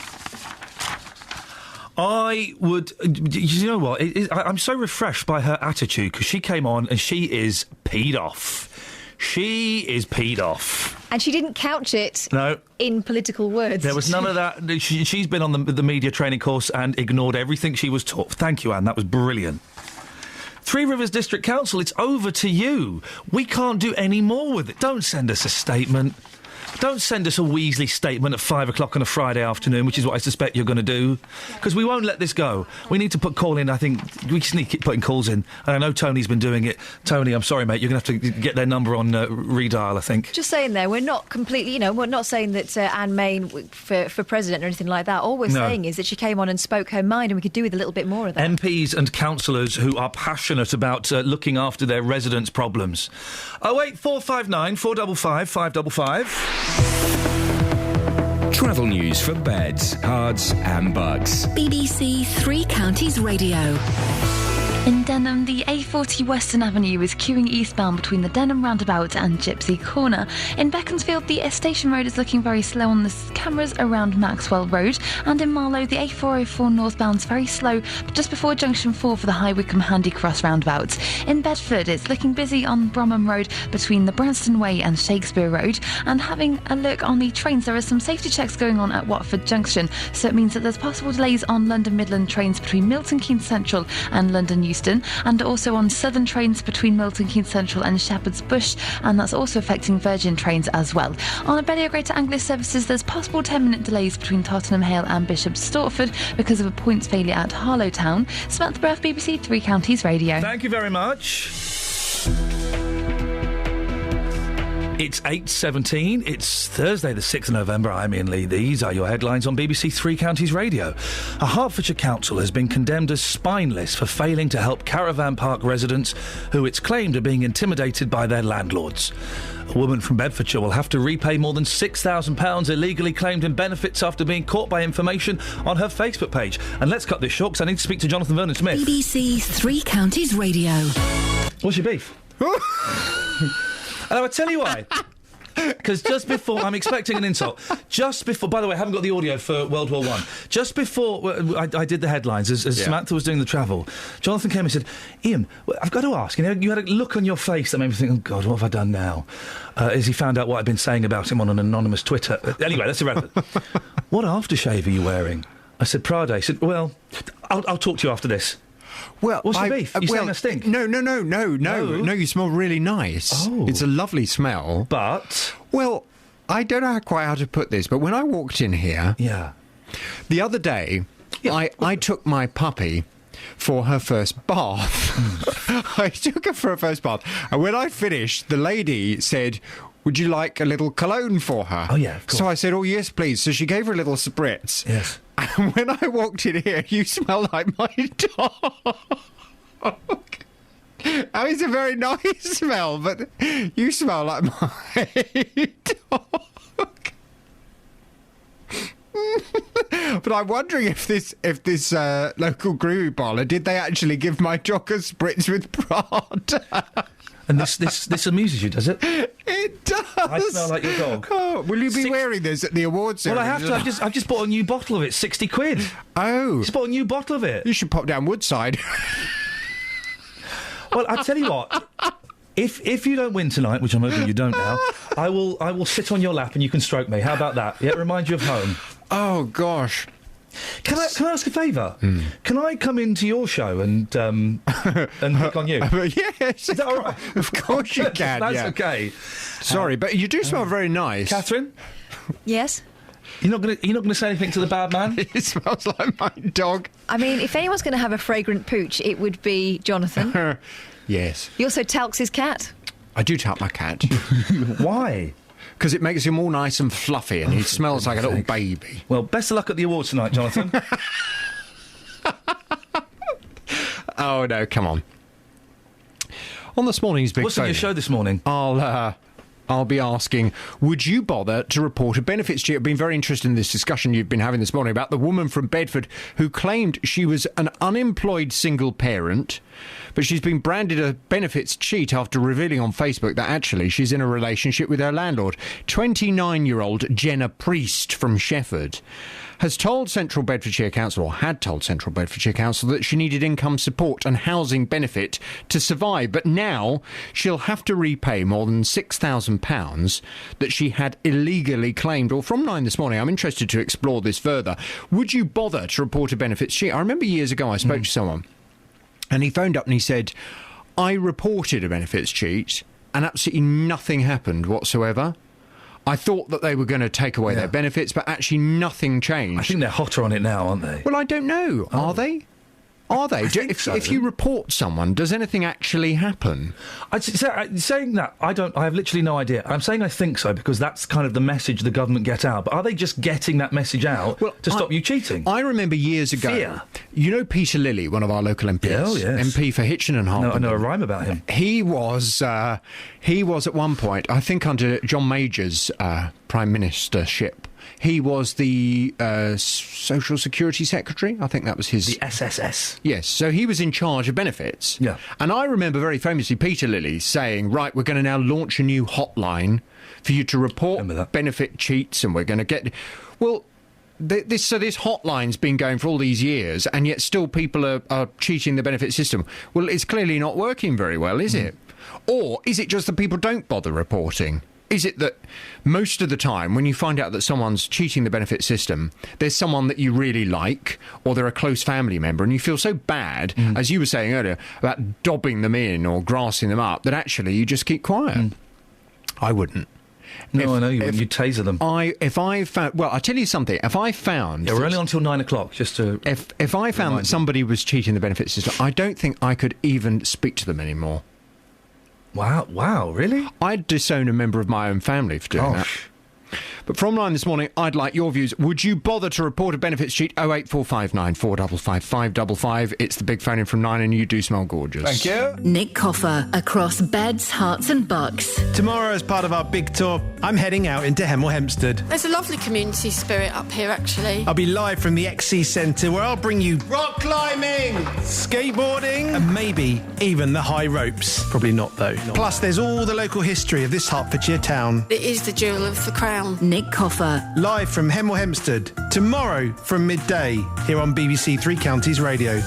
I would... You know what? I'm so refreshed by her attitude, because she came on and she is peed off. She is peed off. And she didn't couch it in political words. There was none of that. She's been on the media training course and ignored everything she was taught. Thank you, Anne. That was brilliant. Three Rivers District Council, it's over to you. We can't do any more with it. Don't send us a statement. Don't send us a Weasley statement at 5 o'clock on a Friday afternoon, which is what I suspect you're going to do, because we won't let this go. We need to put call in. I think we just need to keep putting calls in. And I know Tony's been doing it. Tony, I'm sorry, mate, you're going to have to get their number on redial, I think. Just saying there, we're not completely, we're not saying that Anne Main for president or anything like that. All we're saying is that she came on and spoke her mind, and we could do with a little bit more of that. MPs and councillors who are passionate about looking after their residents' problems. 08459 455 555. Travel news for beds, cards and bugs. BBC Three Counties Radio. In Denham, the A40 Western Avenue is queuing eastbound between the Denham Roundabout and Gypsy Corner. In Beaconsfield, the Station Road is looking very slow on the cameras around Maxwell Road. And in Marlow, the A404 northbound is very slow just before Junction 4 for the High Wycombe Handy Cross roundabout. In Bedford, it's looking busy on Bromham Road between the Branston Way and Shakespeare Road. And having a look on the trains, there are some safety checks going on at Watford Junction, so it means that there's possible delays on London Midland trains between Milton Keynes Central and London Euston, and also on southern trains between Milton Keynes Central and Shepherd's Bush, and that's also affecting Virgin trains as well. On Abellio Greater Anglia services, there's possible 10-minute delays between Tottenham Hale and Bishop's Stortford because of a points failure at Harlow Town. Samantha Breath, BBC Three Counties Radio. Thank you very much. It's 8:17. It's Thursday, the 6th of November. I'm Iain Lee. These are your headlines on BBC Three Counties Radio. A Hertfordshire council has been condemned as spineless for failing to help caravan park residents who it's claimed are being intimidated by their landlords. A woman from Bedfordshire will have to repay more than £6,000 illegally claimed in benefits after being caught by information on her Facebook page. And let's cut this short, because I need to speak to Jonathan Vernon-Smith. BBC Three Counties Radio. What's your beef? And I tell you why. Because just before... I'm expecting an insult. Just before... By the way, I haven't got the audio for World War I. Just before I did the headlines, as Samantha was doing the travel, Jonathan came and said, Iain, I've got to ask, you had a look on your face that made me think, oh, God, what have I done now? As he found out what I'd been saying about him on an anonymous Twitter. Anyway, that's irrelevant. What aftershave are you wearing? I said, Prada. He said, well, I'll talk to you after this. Well, what's your beef? You saying I stink? No, you smell really nice. Oh. It's a lovely smell. But? Well, I don't know quite how to put this, but when I walked in here... Yeah. The other day, I took my puppy for her first bath. I took her for her first bath. And when I finished, the lady said, would you like a little cologne for her? Oh, yeah, of course. So I said, oh, yes, please. So she gave her a little spritz. Yes. And when I walked in here, you smell like my dog. Oh, it's a very nice smell, but you smell like my dog. But I'm wondering if this local groovy parlour, did they actually give my dog a spritz with Prada? And this amuses you, does it? It does. I smell like your dog. Oh, will you be wearing this at the awards ceremony? Well, I have to. I've just bought a new bottle of it. 60 quid. Oh. Just bought a new bottle of it. You should pop down Woodside. Well, I tell you what. If you don't win tonight, which I'm hoping you don't now, I will sit on your lap and you can stroke me. How about that? Yeah, remind you of home. Oh gosh. Can I ask a favour? Can I come into your show and pick on you? Yes, is that all right? Of course you can. That's yeah. okay. Sorry, but you do smell very nice, Catherine. Yes. You're not gonna say anything to the bad man? It smells like my dog. I mean, if anyone's going to have a fragrant pooch, it would be Jonathan. Yes. He also talcs his cat. I do talc my cat. Why? Because it makes him all nice and fluffy and he smells like a little baby. Well, best of luck at the awards tonight, Jonathan. Oh, no, come on. On this morning's Big What's on your show this morning? I'll be asking, would you bother to report a benefits cheat? I've been very interested in this discussion you've been having this morning about the woman from Bedford who claimed she was an unemployed single parent, but she's been branded a benefits cheat after revealing on Facebook that actually she's in a relationship with her landlord. 29-year-old Jenna Priest from Shefford has told Central Bedfordshire Council, or had told Central Bedfordshire Council, that she needed income support and housing benefit to survive. But now she'll have to repay more than £6,000 that she had illegally claimed. Or from 9 this morning, I'm interested to explore this further. Would you bother to report a benefits cheat? I remember years ago I spoke to someone and he phoned up and he said, I reported a benefits cheat and absolutely nothing happened whatsoever. I thought that they were going to take away their benefits, but actually nothing changed. I think they're hotter on it now, aren't they? Well, I don't know. Are they? Are they? If you report someone, does anything actually happen? Saying that, I have literally no idea. I'm saying I think so because that's kind of the message the government get out. But are they just getting that message out to stop you cheating? I remember years ago. Fear. You know Peter Lilly, one of our local MPs? Yeah, oh, yes. MP for Hitchin and Harpenden. I know a rhyme about him. He was at one point, I think under John Major's Prime Ministership, he was the Social Security Secretary. I think that was his... The SSS. Yes, so he was in charge of benefits. Yeah. And I remember very famously Peter Lilly saying, right, we're going to now launch a new hotline for you to report benefit cheats and we're going to get... Well, this hotline's been going for all these years and yet still people are cheating the benefit system. Well, it's clearly not working very well, is it? Or is it just that people don't bother reporting? Is it that most of the time when you find out that someone's cheating the benefit system, there's someone that you really like or they're a close family member and you feel so bad, as you were saying earlier, about dobbing them in or grassing them up, that actually you just keep quiet? I wouldn't. No, I know you wouldn't. You'd taser them. If I found... Well, I'll tell you something. If I found... Yeah, we're only on till 9 o'clock, just to... If I found that somebody was cheating the benefit system, I don't think I could even speak to them anymore. Wow, really? I'd disown a member of my own family for doing that. But from 9 this morning, I'd like your views. Would you bother to report a benefits cheat? 08459 455 555. It's the big phone in from 9 and you do smell gorgeous. Thank you. Nick Coffer across beds, hearts and bucks. Tomorrow, as part of our big tour, I'm heading out into Hemel Hempstead. There's a lovely community spirit up here, actually. I'll be live from the XC Centre where I'll bring you rock climbing, skateboarding, and maybe even the high ropes. Probably not, though. Plus, there's all the local history of this Hertfordshire town. It is the jewel of the crown. Nick Coffer. Live from Hemel Hempstead. Tomorrow from midday here on BBC Three Counties Radio.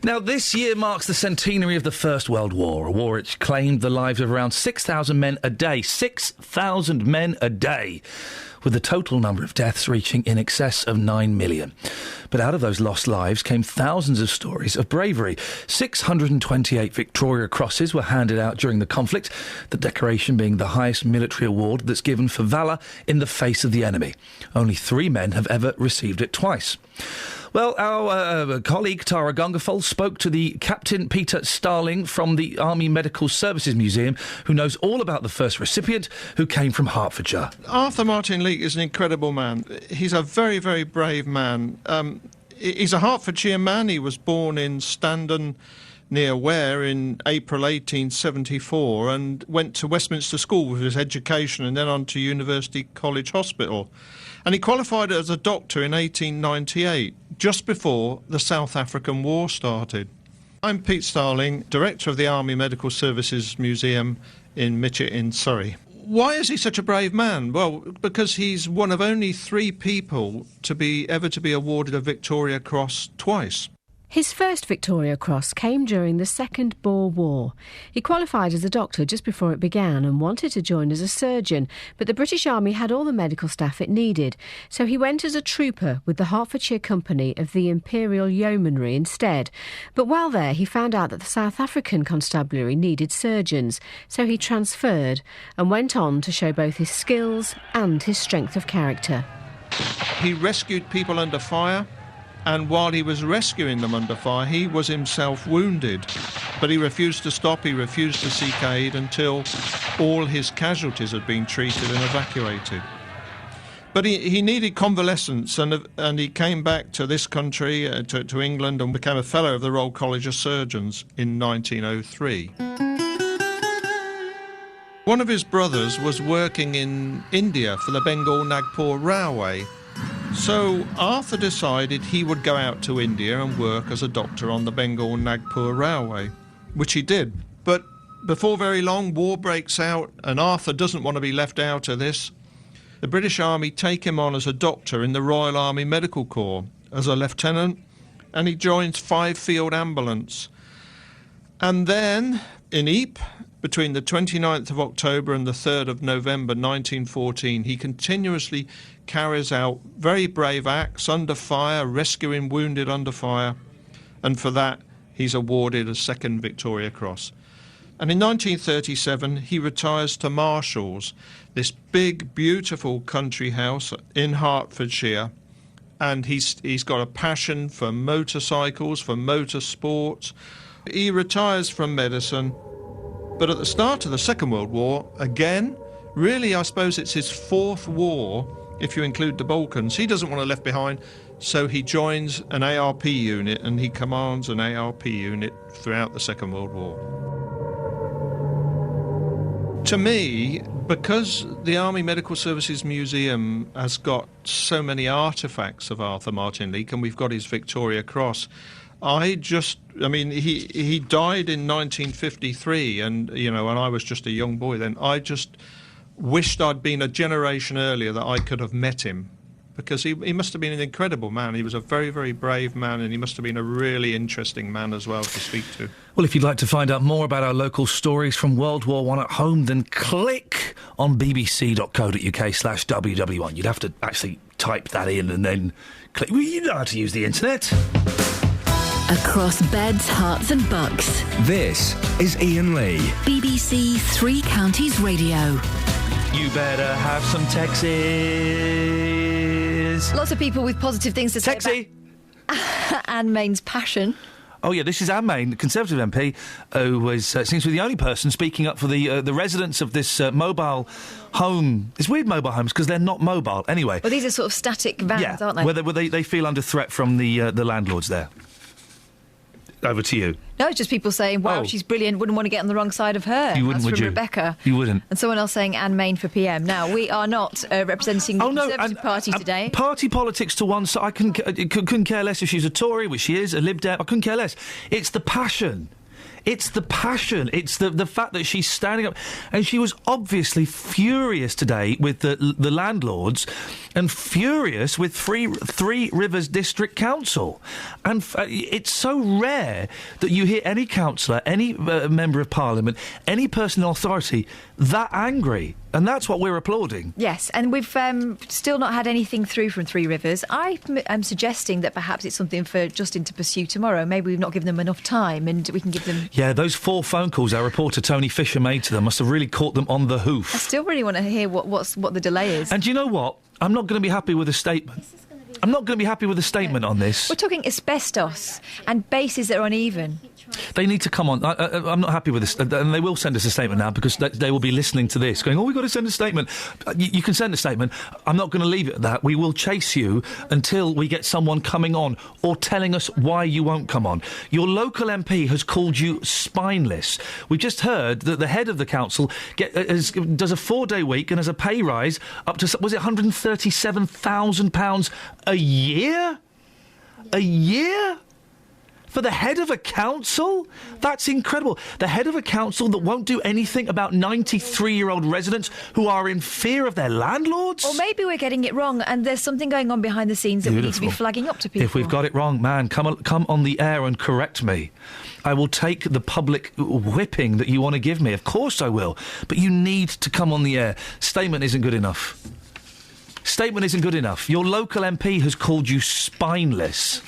Now, this year marks the centenary of the First World War, a war which claimed the lives of around 6,000 men a day. 6,000 men a day with the total number of deaths reaching in excess of 9 million. But out of those lost lives came thousands of stories of bravery. 628 Victoria Crosses were handed out during the conflict, the decoration being the highest military award that's given for valour in the face of the enemy. Only 3 men have ever received it twice. Well, our colleague Tara Gungafol spoke to the Captain Peter Starling from the Army Medical Services Museum, who knows all about the first recipient, who came from Hertfordshire. Arthur Martin Leake is an incredible man. He's a very, very brave man. He's a Hertfordshire man. He was born in Standon, near Ware, in April 1874, and went to Westminster School with his education and then on to University College Hospital. And he qualified as a doctor in 1898, just before the South African War started. I'm Pete Starling, Director of the Army Medical Services Museum in Mitchett in Surrey. Why is he such a brave man? Well, because he's one of only 3 people to be awarded a Victoria Cross twice. His first Victoria Cross came during the Second Boer War. He qualified as a doctor just before it began and wanted to join as a surgeon, but the British Army had all the medical staff it needed, so he went as a trooper with the Hertfordshire Company of the Imperial Yeomanry instead. But while there, he found out that the South African Constabulary needed surgeons, so he transferred and went on to show both his skills and his strength of character. He rescued people under fire. And while he was rescuing them under fire, he was himself wounded. But he refused to stop, he refused to seek aid until all his casualties had been treated and evacuated. But he needed convalescence, and he came back to this country, to England, and became a Fellow of the Royal College of Surgeons in 1903. One of his brothers was working in India for the Bengal-Nagpur Railway. So Arthur decided he would go out to India and work as a doctor on the Bengal-Nagpur Railway, which he did. But before very long, war breaks out, and Arthur doesn't want to be left out of this. The British Army take him on as a doctor in the Royal Army Medical Corps as a lieutenant, and he joins 5 Field Ambulance. And then, in Ypres, between the 29th of October and the 3rd of November 1914, he continuously carries out very brave acts under fire, rescuing wounded under fire, and for that he's awarded a 2nd Victoria Cross. And in 1937 he retires to Marshall's, this big, beautiful country house in Hertfordshire, and he's got a passion for motorcycles, for motorsports. He retires from medicine, but at the start of the Second World War, again, really I suppose it's his 4th war, if you include the Balkans. He doesn't want to left behind, so he joins an ARP unit, and he commands an ARP unit throughout the Second World War. To me, because the Army Medical Services Museum has got so many artefacts of Arthur Martin Leake, and we've got his Victoria Cross, he died in 1953, and, and I was just a young boy then. I just wished I'd been a generation earlier, that I could have met him, because he must have been an incredible man. He was a very, very brave man, and he must have been a really interesting man as well to speak to. Well, if you'd like to find out more about our local stories from World War I at home, then click on bbc.co.uk/WW1. You'd have to actually type that in and then click. Well, you know how to use the internet. Across beds, hearts and bucks. This is Iain Lee. BBC Three Counties Radio. You better have some Texas. Lots of people with positive things to say about Anne Main's passion. Oh, yeah, this is Anne Main, the Conservative MP, who seems to be the only person speaking up for the residents of this mobile home. It's weird, mobile homes, because they're not mobile. Anyway. Well, these are sort of static vans, aren't they? Where they feel under threat from the landlords there. Over to you. No, it's just people saying, wow, she's brilliant, wouldn't want to get on the wrong side of her. You wouldn't, That's would from you? Rebecca. You wouldn't. And someone else saying Anne Main for PM. Now, we are not representing the Conservative Party today. Party politics to one side. I couldn't care less if she's a Tory, which she is, a Lib Dem. I couldn't care less. It's the passion. It's the passion. It's the fact that she's standing up. And she was obviously furious today with the landlords and furious with Three Rivers District Council. And it's so rare that you hear any councillor, any member of Parliament, any person in authority that angry And that's what we're applauding. Yes, and we've still not had anything through from Three Rivers. I'm suggesting that perhaps it's something for Justin to pursue tomorrow. Maybe we've not given them enough time and we can give them... Yeah, those 4 phone calls our reporter Tony Fisher made to them must have really caught them on the hoof. I still really want to hear what the delay is. And do you know what? I'm not going to be happy with a statement. I'm not going to be happy with a statement on this. We're talking asbestos and bases that are uneven. They need to come on. I'm not happy with this. And they will send us a statement now because they will be listening to this, going, we've got to send a statement. You can send a statement. I'm not going to leave it at that. We will chase you until we get someone coming on or telling us why you won't come on. Your local MP has called you spineless. We just heard that the head of the council does a 4-day week and has a pay rise up to, was it £137,000 a year? A year? For the head of a council? That's incredible. The head of a council that won't do anything about 93-year-old residents who are in fear of their landlords? Or maybe we're getting it wrong and there's something going on behind the scenes that we need to be flagging up to people. If we've got it wrong, man, come on the air and correct me. I will take the public whipping that you want to give me. Of course I will. But you need to come on the air. Statement isn't good enough. Statement isn't good enough. Your local MP has called you spineless.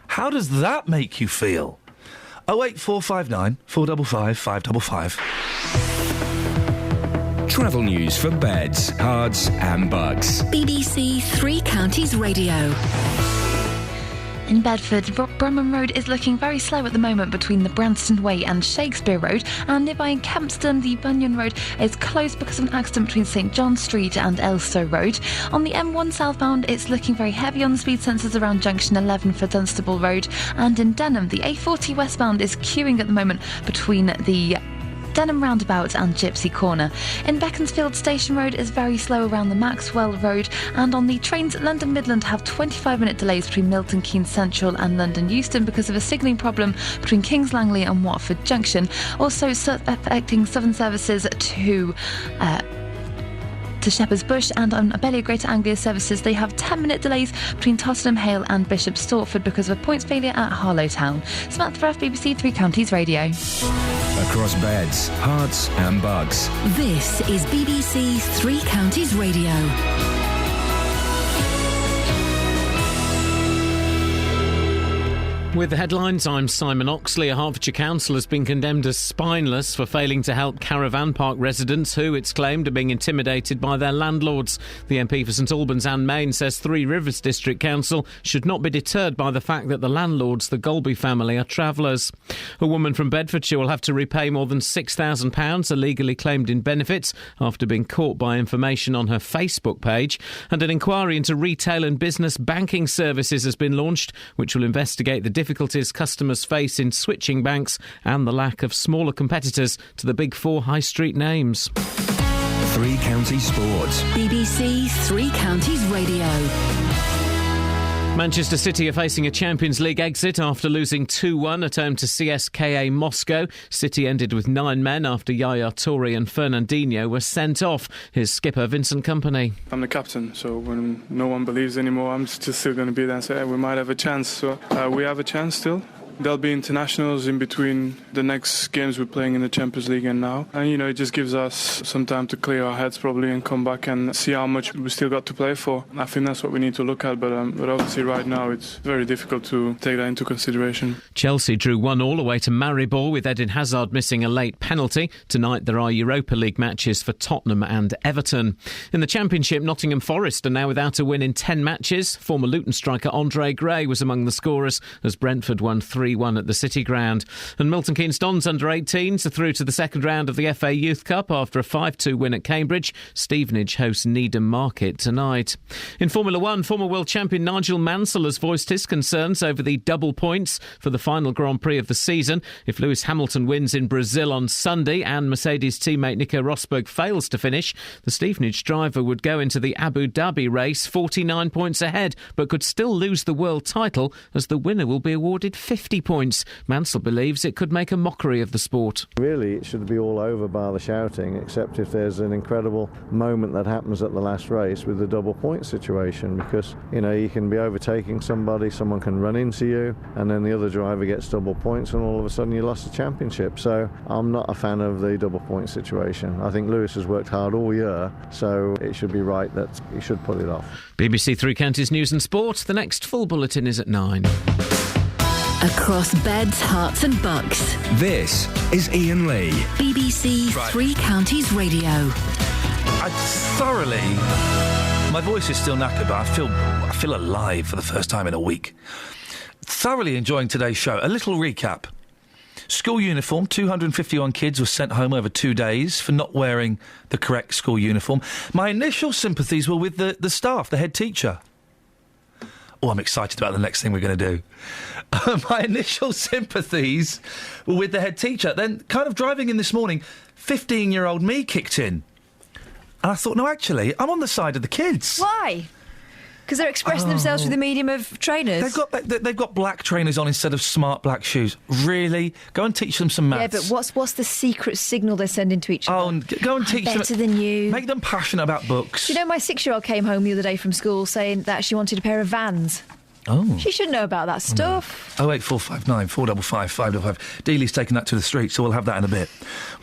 How does that make you feel? 08459 455 555. Travel news for beds, cards and bugs. BBC Three Counties Radio. In Bedford, Brumham Road is looking very slow at the moment between the Branston Way and Shakespeare Road, and nearby in Kempston, the Bunyan Road is closed because of an accident between St John Street and Elstow Road. On the M1 southbound, it's looking very heavy on the speed sensors around Junction 11 for Dunstable Road, and in Denham, the A40 westbound is queuing at the moment between the Denham Roundabout and Gypsy Corner. In Beaconsfield, Station Road is very slow around the Maxwell Road, and on the trains, London Midland have 25-minute delays between Milton Keynes Central and London Euston because of a signalling problem between Kings Langley and Watford Junction. Also affecting Southern services to Shepherd's Bush, and on Abellio Greater Anglia services they have 10-minute delays between Tottenham Hale and Bishop Stortford because of a points failure at Harlowtown. Samantha Ruff, BBC Three Counties Radio. Across beds, hearts and bugs. This is BBC Three Counties Radio. With the headlines, I'm Simon Oxley. A Hertfordshire council has been condemned as spineless for failing to help caravan park residents who, it's claimed, are being intimidated by their landlords. The MP for St Albans, Anne Main, says Three Rivers District Council should not be deterred by the fact that the landlords, the Golby family, are travellers. A woman from Bedfordshire will have to repay more than £6,000 illegally claimed in benefits after being caught by information on her Facebook page. And an inquiry into retail and business banking services has been launched, which will investigate the difficulties customers face in switching banks and the lack of smaller competitors to the big 4 high street names. Three Counties Sports. BBC Three Counties Radio. Manchester City are facing a Champions League exit after losing 2-1 at home to CSKA Moscow. City ended with 9 men after Yaya Toure and Fernandinho were sent off. Here's skipper Vincent Kompany. I'm the captain, so when no one believes anymore, I'm just still going to be there and say, we might have a chance. So we have a chance still. There'll be internationals in between the next games we're playing in the Champions League and now. And, it just gives us some time to clear our heads probably and come back and see how much we still got to play for. I think that's what we need to look at, but obviously right now it's very difficult to take that into consideration. Chelsea drew 1-1 away to Maribor with Eden Hazard missing a late penalty. Tonight there are Europa League matches for Tottenham and Everton. In the Championship, Nottingham Forest are now without a win in 10 matches. Former Luton striker Andre Gray was among the scorers as Brentford won 3-1 at the City Ground. And Milton Keynes Dons under-18s are through to the second round of the FA Youth Cup after a 5-2 win at Cambridge. Stevenage hosts Needham Market tonight. In Formula 1, former world champion Nigel Mansell has voiced his concerns over the double points for the final Grand Prix of the season. If Lewis Hamilton wins in Brazil on Sunday and Mercedes teammate Nico Rosberg fails to finish, the Stevenage driver would go into the Abu Dhabi race 49 points ahead, but could still lose the world title as the winner will be awarded 50 50 points. Mansell believes it could make a mockery of the sport. Really, it should be all over bar the shouting, except if there's an incredible moment that happens at the last race with the double point situation, because, you can be overtaking somebody, someone can run into you, and then the other driver gets double points, and all of a sudden you lost the championship. So I'm not a fan of the double point situation. I think Lewis has worked hard all year, so it should be right that he should pull it off. BBC Three Counties News and Sport. The next full bulletin is at 9. Across beds, hearts and bucks. This is Iain Lee. BBC Three Counties Radio. My voice is still knackered, but I feel alive for the first time in a week. Thoroughly enjoying today's show. A little recap. School uniform, 251 kids were sent home over 2 days for not wearing the correct school uniform. My initial sympathies were with the staff, the head teacher. Oh, I'm excited about the next thing we're going to do. My initial sympathies were with the head teacher. Then, kind of driving in this morning, 15-year-old me kicked in. And I thought, no, actually, I'm on the side of the kids. Why? Because they're expressing themselves through the medium of trainers. They've got black trainers on instead of smart black shoes. Really? Go and teach them some maths. Yeah, but what's the secret signal they're sending to each other? Oh, go and teach them. Better than you. Make them passionate about books. Do you know, my 6-year-old came home the other day from school saying that she wanted a pair of Vans. Oh. She should know about that stuff. 08459 455 555. Dealey's taking that to the street, so we'll have that in a bit.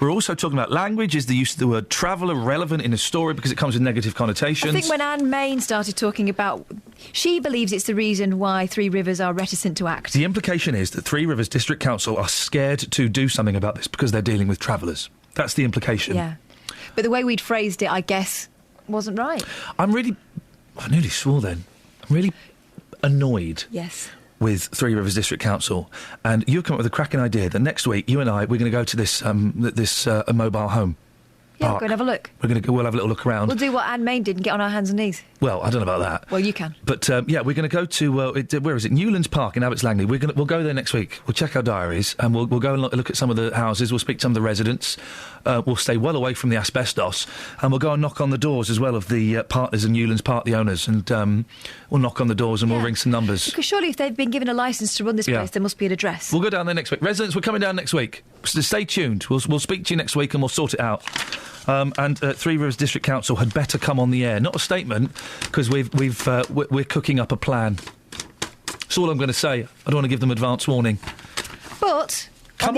We're also talking about language. Is the use of the word traveller relevant in a story because it comes with negative connotations? I think when Anne Main started talking about... She believes it's the reason why Three Rivers are reticent to act. The implication is that Three Rivers District Council are scared to do something about this because they're dealing with travellers. That's the implication. Yeah. But the way we'd phrased it, I guess, wasn't right. I nearly swore then. I'm really annoyed. Yes. With Three Rivers District Council, and you've come up with a cracking idea that next week you and I we're going to go to this mobile home. Yeah, park. go and have a look. We'll have a little look around. We'll do what Anne Main did and get on our hands and knees. Well, I don't know about that. Well, you can. But we're going to go to where is it? Newlands Park in Abbots Langley. We'll go there next week. We'll check our diaries and we'll go and look at some of the houses. We'll speak to some of the residents. We'll stay well away from the asbestos, and we'll go and knock on the doors as well of the partners in Newlands Park, the owners, and we'll knock on the doors and we'll ring some numbers. Because surely if they've been given a licence to run this place, there must be an address. We'll go down there next week. Residents, we're coming down next week. So stay tuned. We'll speak to you next week and we'll sort it out. And Three Rivers District Council had better come on the air. Not a statement, because we're cooking up a plan. That's all I'm going to say. I don't want to give them advance warning. But on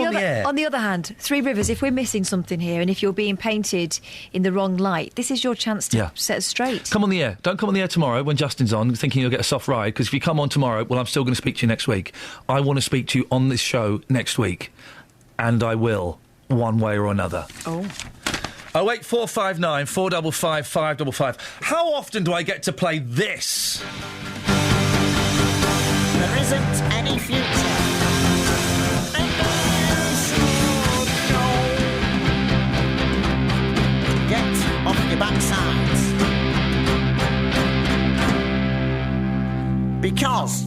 the other hand, Three Rivers, if we're missing something here and if you're being painted in the wrong light, this is your chance to set us straight. Come on the air. Don't come on the air tomorrow when Justin's on, thinking you'll get a soft ride, because if you come on tomorrow, well, I'm still going to speak to you next week. I want to speak to you on this show next week. And I will, one way or another. Oh. 08459 455 555. How often do I get to play this? There isn't any future. And you should go. Get off your backsides. Because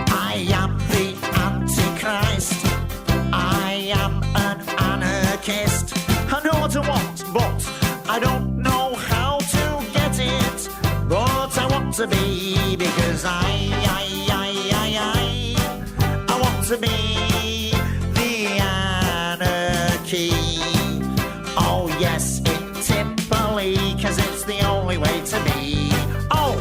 I am the Antichrist. I am an anarchist. I know what I want, but I don't know how to get it. But I want to be, because I want to be the anarchy. Oh yes, it's Timberley, 'cause it's the only way to be. Oh,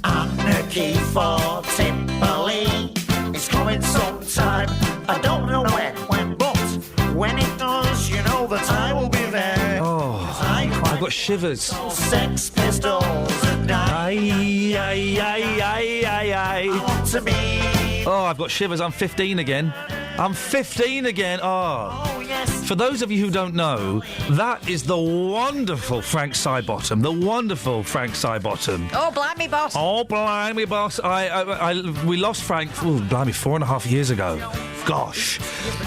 anarchy for Timberley. It's coming sometime. I don't know when, but when it does, you know that I will be there. Oh, I've got shivers. Sex Pistols and I want to be. Oh, I've got shivers. I'm 15 again. I'm 15 again. Oh, yes. For those of you who don't know, that is the wonderful Frank Sidebottom. The wonderful Frank Sidebottom. Oh, blimey, boss. Oh, blimey, boss. We lost Frank, blimey, 4.5 years ago. gosh.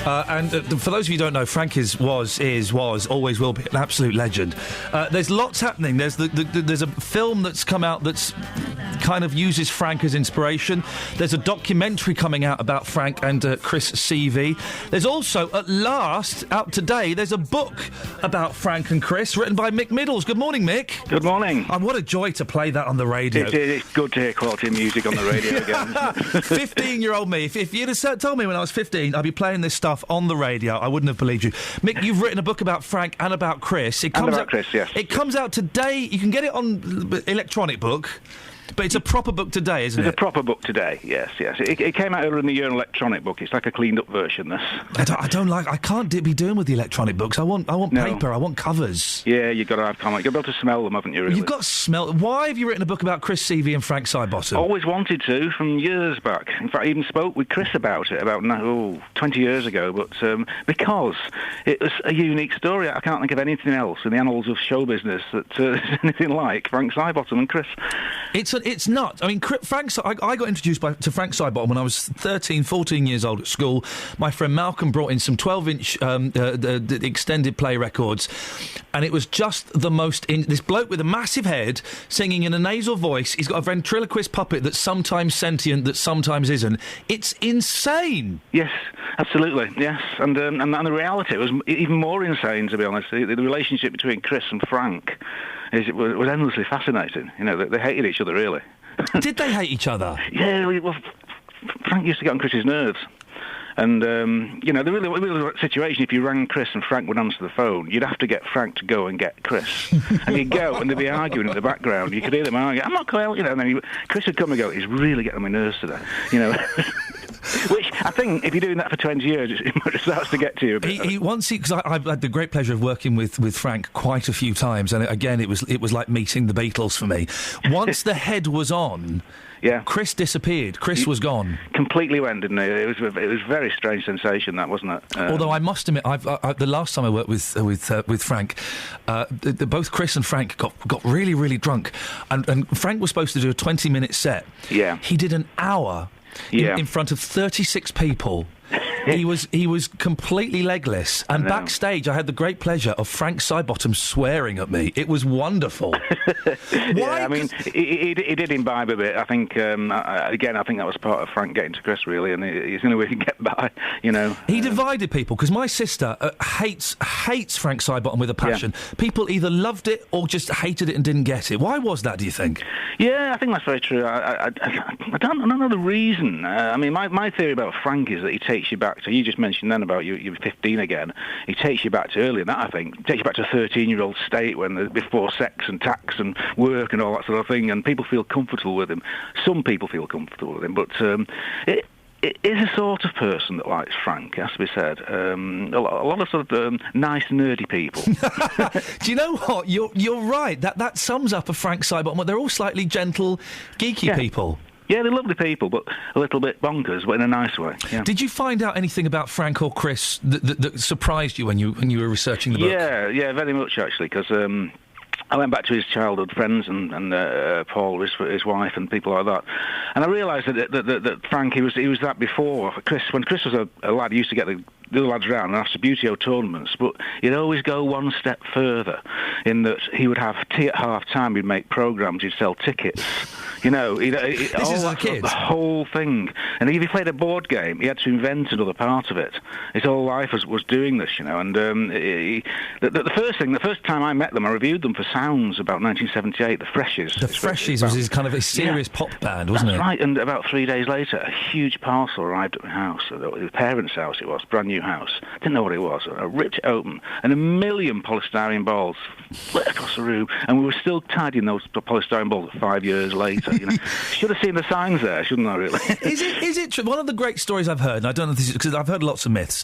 And for those of you who don't know, Frank was, always will be an absolute legend. There's lots happening. There's there's a film that's come out that's kind of uses Frank as inspiration. There's a documentary coming out about Frank and Chris CV. There's also, at last, out today, there's a book about Frank and Chris written by Mick Middles. Good morning, Mick. Good morning. And what a joy to play that on the radio. It's good to hear quality music on the radio again. 15-year-old me. If you'd have told me when I was 15 I'd be playing this stuff on the radio, I wouldn't have believed you. Mick, you've written a book about Frank and about Chris. Chris, yes. It comes out today. You can get it on electronic book. But it's a proper book today, isn't it? It's a proper book today, yes. It came out earlier in the year, an electronic book. It's like a cleaned-up version, this. I can't be doing with the electronic books. I want paper, I want covers. Yeah, you've got to have comic. You've got to be able to smell them, haven't you, really? You've got to smell... Why have you written a book about Chris CV and Frank Sidebottom? Always wanted to, from years back. In fact, I even spoke with Chris about it, 20 years ago, but because it was a unique story. I can't think of anything else in the annals of show business that is anything like Frank Sidebottom and Chris. It's nuts. I mean, I got introduced to Frank Sidebottom when I was 13, 14 years old at school. My friend Malcolm brought in some 12-inch extended play records, and it was just the most... this bloke with a massive head singing in a nasal voice. He's got a ventriloquist puppet that's sometimes sentient, that sometimes isn't. It's insane. Yes, absolutely, yes. And the reality was even more insane, to be honest. The relationship between Chris and Frank... It was endlessly fascinating. You know, they hated each other, really. Did they hate each other? Yeah, well, Frank used to get on Chris's nerves. And, the really situation, if you rang Chris and Frank would answer the phone, you'd have to get Frank to go and get Chris. And you'd go, and they'd be arguing in the background. You could hear them arguing, I'm not going, and then Chris would come and go, he's really getting on my nerves today, Which, I think, if you're doing that for 20 years, it starts to get to you a bit. Because I've had the great pleasure of working with Frank quite a few times, and again, it was like meeting the Beatles for me. Once the head was on... Yeah, Chris disappeared. Chris was gone. Completely went, didn't he? It was a very strange sensation, that, wasn't it? Although I must admit, the last time I worked with Frank, both Chris and Frank got really, really drunk, and Frank was supposed to do a 20-minute set. Yeah, he did an hour in front of 36 people. He was completely legless, and backstage I had the great pleasure of Frank Sidebottom swearing at me. It was wonderful. I mean, he did imbibe a bit. I think, I think that was part of Frank getting to Chris, really, and he's the only way he can get by, He divided people, because my sister hates Frank Sidebottom with a passion. Yeah. People either loved it or just hated it and didn't get it. Why was that, do you think? Yeah, I think that's very true. I don't know the reason. My theory about Frank is that he takes you back to, you just mentioned then about you were 15 again, he takes you back to earlier than that, I think. He takes you back to a 13-year-old state before sex and tax and work and all that sort of thing, and people feel comfortable with him. Some people feel comfortable with him, but it is a sort of person that likes Frank, has to be said. A lot of sort of nice, nerdy people. Do you know what? You're right. That sums up a Frank Sidebottom. They're all slightly gentle, geeky people. Yeah, they're lovely people, but a little bit bonkers, but in a nice way. Yeah. Did you find out anything about Frank or Chris that surprised you when you were researching the book? Yeah, very much, actually, because... I went back to his childhood friends and Paul, his wife, and people like that, and I realised that Frank, he was that before Chris. When Chris was a lad, he used to get the other lads round and have Subbuteo tournaments, but he'd always go one step further in that he would have tea at half-time, he'd make programmes, he'd sell tickets, this is a kid. The whole thing. And if he played a board game, he had to invent another part of it. His whole life was doing this, and the first time I met them, I reviewed them for Sounds about 1978, the Freshies. The Freshies was his kind of a serious pop band, wasn't it? That's right, and about 3 days later, a huge parcel arrived at my house, his parents' house it was, brand new house. Didn't know what it was. I ripped it open, and 1 million polystyrene balls split across the room, and we were still tidying those polystyrene balls 5 years later. Should have seen the signs there, shouldn't I? Really? Is it true? One of the great stories I've heard, and I don't know if this is because I've heard lots of myths,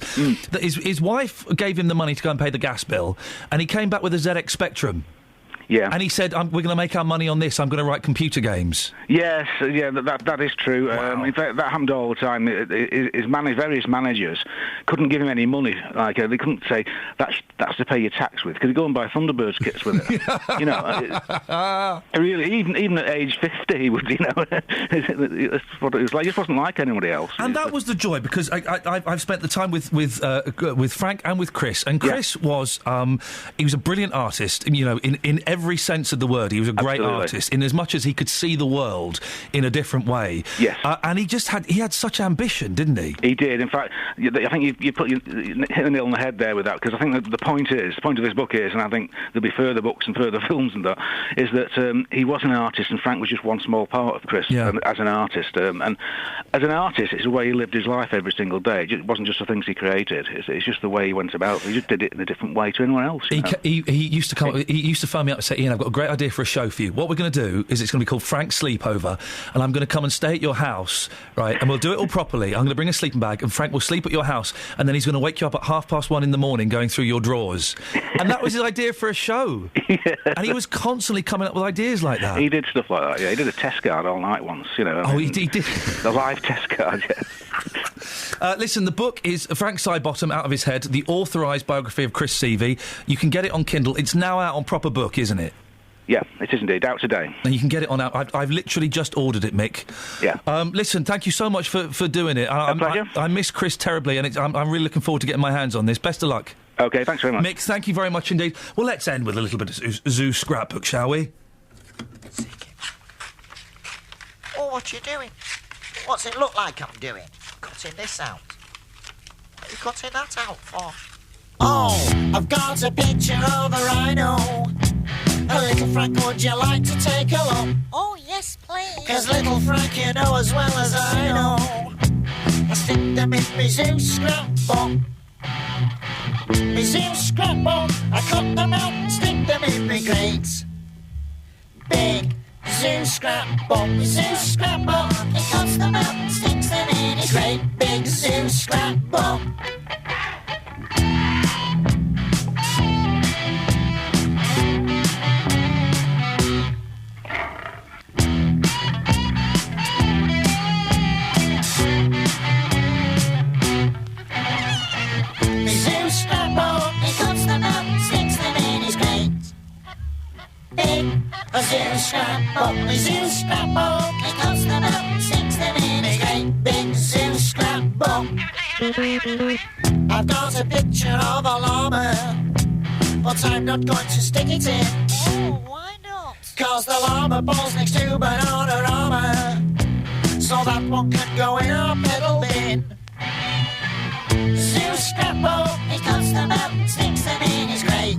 that his wife gave him the money to go and pay the gas bill, and he came back with a ZX Spectrum. Yeah. And he said, we're going to make our money on this. I'm going to write computer games. Yes, yeah, that is true. Wow. In fact, that happened all the time. Various managers couldn't give him any money. Like they couldn't say that's to pay your tax with, because he'd go and buy Thunderbirds kits with it. You know, really, even at age 50, he would. You know, that's what it was like. He just wasn't like anybody else. And that was the joy, because I've spent the time with Frank and with Chris. And Chris was he was a brilliant artist. You know, in every sense of the word, he was a great artist. In as much as he could see the world in a different way. Yes. And he had such ambition, didn't he? He did. In fact, I think you hit the nail on the head there with that, because I think the point of this book is, and I think there'll be further books and further films and that, is that he was an artist and Frank was just one small part of Chris as an artist. And as an artist, it's the way he lived his life every single day. It wasn't just the things he created. It's just the way he went about. He just did it in a different way to anyone else. He used to phone me up and say, Ian, I've got a great idea for a show for you. What we're going to do is it's going to be called Frank's Sleepover, and I'm going to come and stay at your house, right? And we'll do it all properly. I'm going to bring a sleeping bag, and Frank will sleep at your house, and then he's going to wake you up at 1:30 in the morning going through your drawers. And that was his idea for a show. Yeah. And he was constantly coming up with ideas like that. He did stuff like that, yeah. He did a test card all night once, you know. He did. The live test card, yeah. Listen, the book is Frank Sidebottom, Out of His Head, the authorised biography of Chris Seavey. You can get it on Kindle. It's now out on proper book, isn't it? Yeah, it is indeed. Out today. And you can get it on out. I've literally just ordered it, Mick. Yeah. Listen, thank you so much for doing it. A pleasure. I miss Chris terribly, and I'm really looking forward to getting my hands on this. Best of luck. OK, thanks very much. Mick, thank you very much indeed. Well, let's end with a little bit of zoo scrapbook, shall we? Oh, what you doing? What's it look like I'm doing? Cutting this out. What are you cutting that out for? Oh, I've got a picture of a rhino. A little Frank, would you like to take a look? Oh, yes, please. 'Cause little Frank, you know as well as I know, I stick them in my zoo scrapbook. My zoo scrapbook, I cut them out and stick them in my crates. Big zoo scrapbook, my zoo scrapbook, he cuts them out and sticks them in his great big zoo scrapbook. A zoo scrapbook, a zoo scrapbook, he cuts them out and sticks them in a great big zoo scrapbook. I've got a picture of a llama, but I'm not going to stick it in. Oh, why not? 'Cause the llama balls next to Bananarama, so that one can go in our pedal bin. Zoo scrapbook, he cuts them out and sticks them in his crate.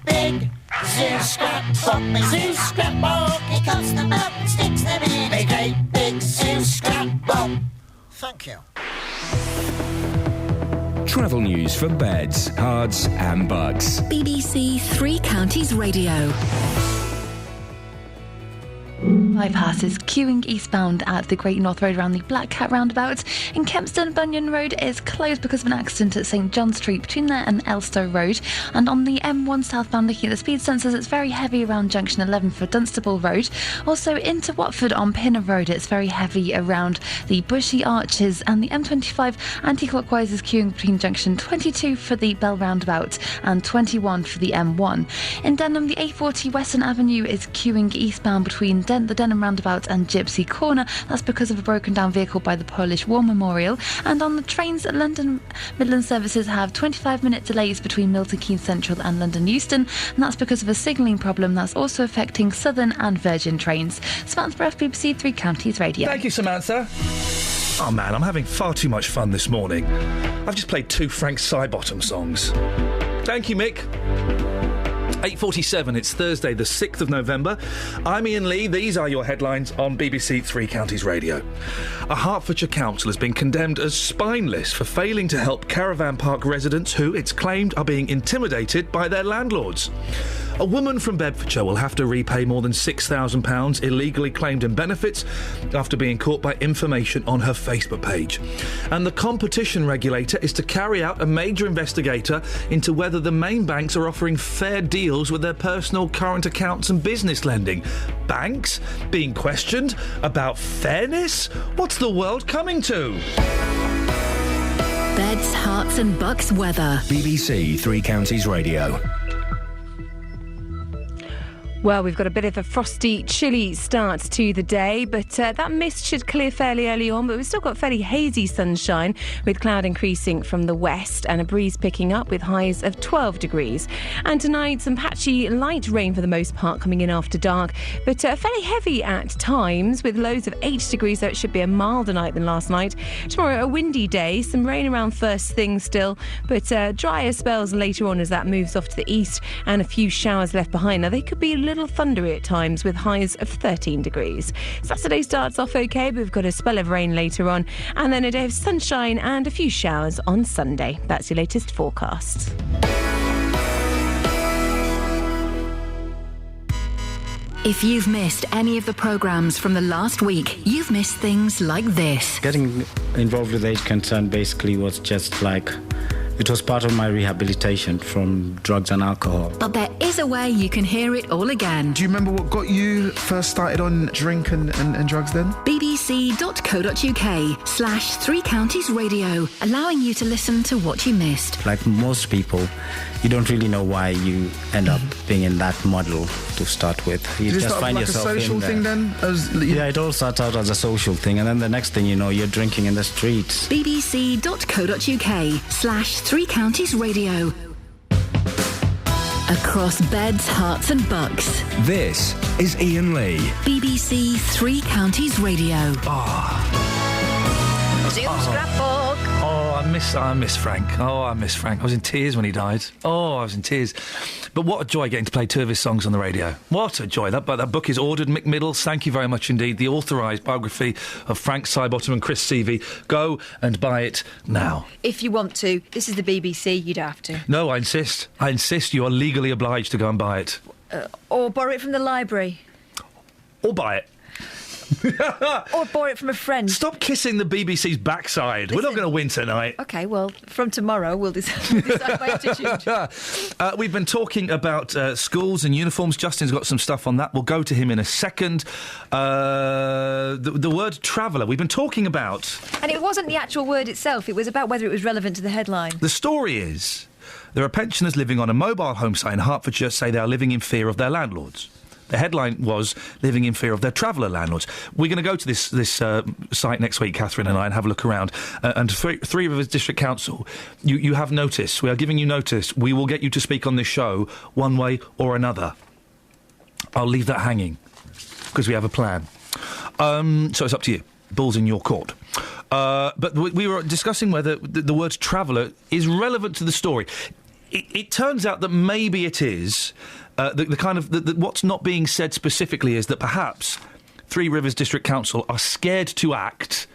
Big zoo scrapbook, my zoo scrapbook, he cuts them up and sticks them in a great big zoo scrapbook. Thank you. Travel news for beds, cards and bugs. BBC Three Counties Radio. Bypasses queuing eastbound at the Great North Road around the Black Cat roundabout. In Kempston, Bunyan Road is closed because of an accident at St John Street between there and Elstow Road. And on the M1 southbound, looking at the speed sensors, it's very heavy around junction 11 for Dunstable Road. Also into Watford on Pinner Road, it's very heavy around the Bushy Arches, and the M25 anti-clockwise is queuing between junction 22 for the Bell roundabout and 21 for the M1. In Denham, the A40 Western Avenue is queuing eastbound between the Denham roundabout and Gypsy Corner. That's because of a broken down vehicle by the Polish War Memorial. And on the trains, London Midland services have 25-minute delays between Milton Keynes Central and London Euston, and that's because of a signalling problem that's also affecting Southern and Virgin trains. Samantha Breath, BBC Three Counties Radio. Thank you, Samantha. Oh man, I'm having far too much fun this morning. I've just played 2 Frank Sidebottom songs. Thank you, Mick. 8:47, it's Thursday the 6th of November. I'm Iain Lee. These are your headlines on BBC Three Counties Radio. A Hertfordshire council has been condemned as spineless for failing to help caravan park residents who, it's claimed, are being intimidated by their landlords. A woman from Bedfordshire will have to repay more than £6,000 illegally claimed in benefits after being caught by information on her Facebook page. And the competition regulator is to carry out a major investigation into whether the main banks are offering fair deals with their personal current accounts and business lending. Banks being questioned about fairness? What's the world coming to? Beds, Hearts and Bucks weather. BBC Three Counties Radio. Well, we've got a bit of a frosty, chilly start to the day, but that mist should clear fairly early on, but we've still got fairly hazy sunshine with cloud increasing from the west and a breeze picking up with highs of 12 degrees. And tonight, some patchy light rain for the most part coming in after dark, but fairly heavy at times with lows of 8 degrees, so it should be a milder night than last night. Tomorrow, a windy day, some rain around first thing still, but drier spells later on as that moves off to the east and a few showers left behind. Now, they could be a little thundery at times with highs of 13 degrees. Saturday starts off okay, but we've got a spell of rain later on, and then a day of sunshine and a few showers on Sunday. That's your latest forecast. If you've missed any of the programmes from the last week, you've missed things like this. Getting involved with age concern basically was just like, it was part of my rehabilitation from drugs and alcohol. But there is a way you can hear it all again. Do you remember what got you first started on drink and drugs then? bbc.co.uk/Three Counties Radio, allowing you to listen to what you missed. Like most people, you don't really know why you end up being in that muddle to start with. You Did just it start find like yourself a social in there. thing then? Yeah, it all starts out as a social thing, and then the next thing you know, you're drinking in the streets. bbc.co.uk/Three Counties Radio. Across Beds, Hearts and Bucks. This is Iain Lee. BBC Three Counties Radio. Scrapbook. Oh, I miss Frank. I was in tears when he died. Oh, I was in tears. But what a joy getting to play two of his songs on the radio. What a joy. That book is ordered. Mick Middles, thank you very much indeed. The authorised biography of Frank Sidebottom and Chris Seavey. Go and buy it now. If you want to. This is the BBC, you don't have to. No, I insist. You are legally obliged to go and buy it. Or borrow it from the library. Or buy it. Or borrow it from a friend. Stop kissing the BBC's backside. We're not going to win tonight. OK, well, from tomorrow we'll decide my attitude. We've been talking about schools and uniforms. Justin's got some stuff on that. We'll go to him in a second. The word traveller we've been talking about. And it wasn't the actual word itself. It was about whether it was relevant to the headline. The story is there are pensioners living on a mobile home site in Hertfordshire say they are living in fear of their landlords. The headline was living in fear of their traveller landlords. We're going to go to this site next week, Catherine and I, and have a look around. And Three Rivers District Council, you have notice. We are giving you notice. We will get you to speak on this show one way or another. I'll leave that hanging because we have a plan. So it's up to you. Ball's in your court. But we were discussing whether the word traveller is relevant to the story. It turns out that maybe it is. What's not being said specifically is that perhaps Three Rivers District Council are scared to act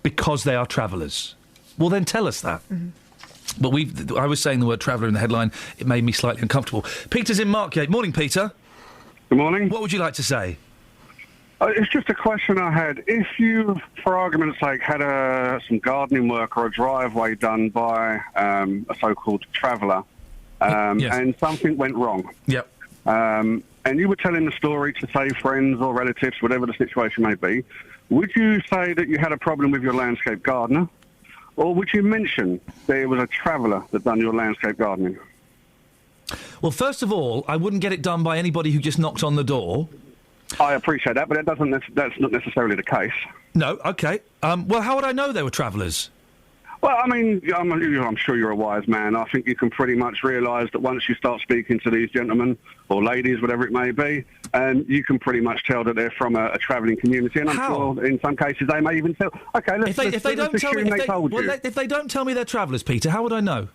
because they are travellers. Well, then tell us that. Mm-hmm. But I was saying the word traveller in the headline. It made me slightly uncomfortable. Peter's in Markyate. Morning, Peter. Good morning. What would you like to say? It's just a question I had. If you, for argument's sake, had some gardening work or a driveway done by a so-called traveller, yes. And something went wrong. Yep. And you were telling the story to, say, friends or relatives, whatever the situation may be, would you say that you had a problem with your landscape gardener? Or would you mention that it was a traveller that done your landscape gardening? Well, first of all, I wouldn't get it done by anybody who just knocked on the door. I appreciate that, but that's not necessarily the case. No, OK. Well, how would I know they were travellers? Well, I mean, I'm sure you're a wise man. I think you can pretty much realise that once you start speaking to these gentlemen, or ladies, whatever it may be, you can pretty much tell that they're from a travelling community. And I'm sure in some cases they may even tell... OK, let's assume they told you. If they don't tell me they're travellers, Peter, how would I know?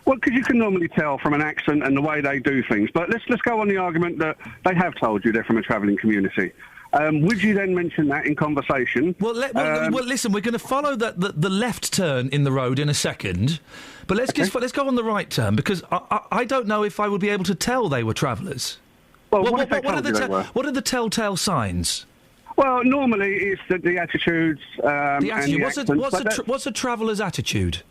Well, because you can normally tell from an accent and the way they do things. But let's go on the argument that they have told you they're from a travelling community. Would you then mention that in conversation? Well, listen, we're going to follow the left turn in the road in a second, but let's go on the right turn, because I don't know if I would be able to tell they were travellers. Well, what are the telltale signs? Well, normally it's the attitudes. The attitude. And the accents, What's a traveller's attitude?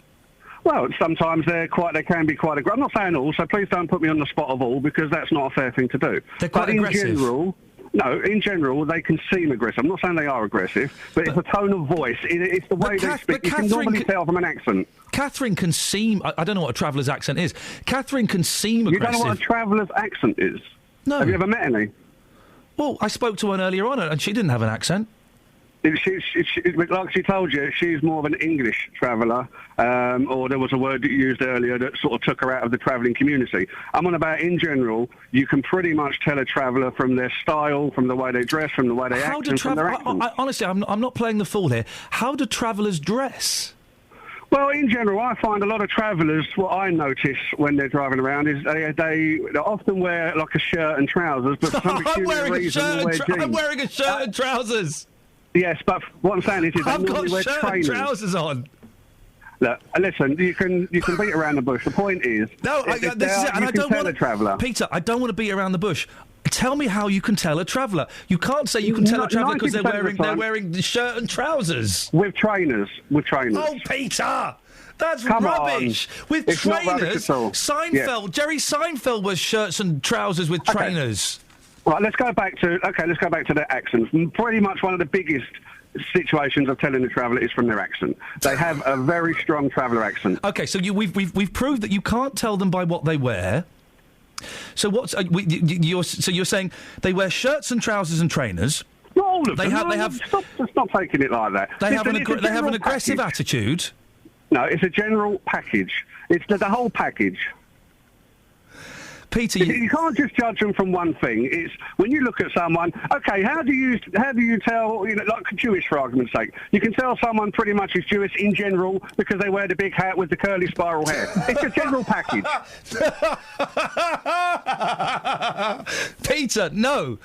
Well, sometimes they can be quite aggressive. I'm not saying all, so please don't put me on the spot of all, because that's not a fair thing to do. They're quite aggressive. In general, they can seem aggressive. I'm not saying they are aggressive, but it's the tone of voice. It's the way they speak. You can normally tell from an accent. Catherine can seem... I don't know what a traveller's accent is. Catherine can seem aggressive. You don't know what a traveller's accent is? No. Have you ever met any? Well, I spoke to one earlier on, and she didn't have an accent. Like she told you, she's more of an English traveller, or there was a word that you used earlier that sort of took her out of the travelling community. I'm on about, in general, you can pretty much tell a traveller from their style, from the way they dress, from the way they act, and from their accent. Honestly, I'm not playing the fool here. How do travellers dress? Well, in general, I find a lot of travellers, what I notice when they're driving around is they often wear like a shirt and trousers, but for some peculiar reason they wear jeans. I'm wearing a shirt and trousers. Yes, but what I'm saying is they normally wear shirt trainers. And trousers on. Look, listen, you can beat around the bush. The point is, no, this is it, and I don't want a traveller. Peter, I don't want to beat around the bush. Tell me how you can tell a traveller. You can't say you can tell a traveller because they're wearing the shirt and trousers. With trainers. Oh, Peter! That's rubbish. With it's trainers, not rubbish at all. Seinfeld, Jerry Seinfeld wears shirts and trousers with trainers. Right, let's go back to their accents. Pretty much one of the biggest situations of telling the traveller is from their accent. They have a very strong traveller accent. Okay, so we've proved that you can't tell them by what they wear. So you're saying they wear shirts and trousers and trainers. Not all of them. Stop taking it like that. They have an aggressive attitude. No, it's a general package. It's the whole package. Peter, you can't just judge them from one thing. It's when you look at someone. Okay, how do you tell? Like Jewish, for argument's sake, you can tell someone pretty much is Jewish in general because they wear the big hat with the curly spiral hair. It's a general package. Peter, no.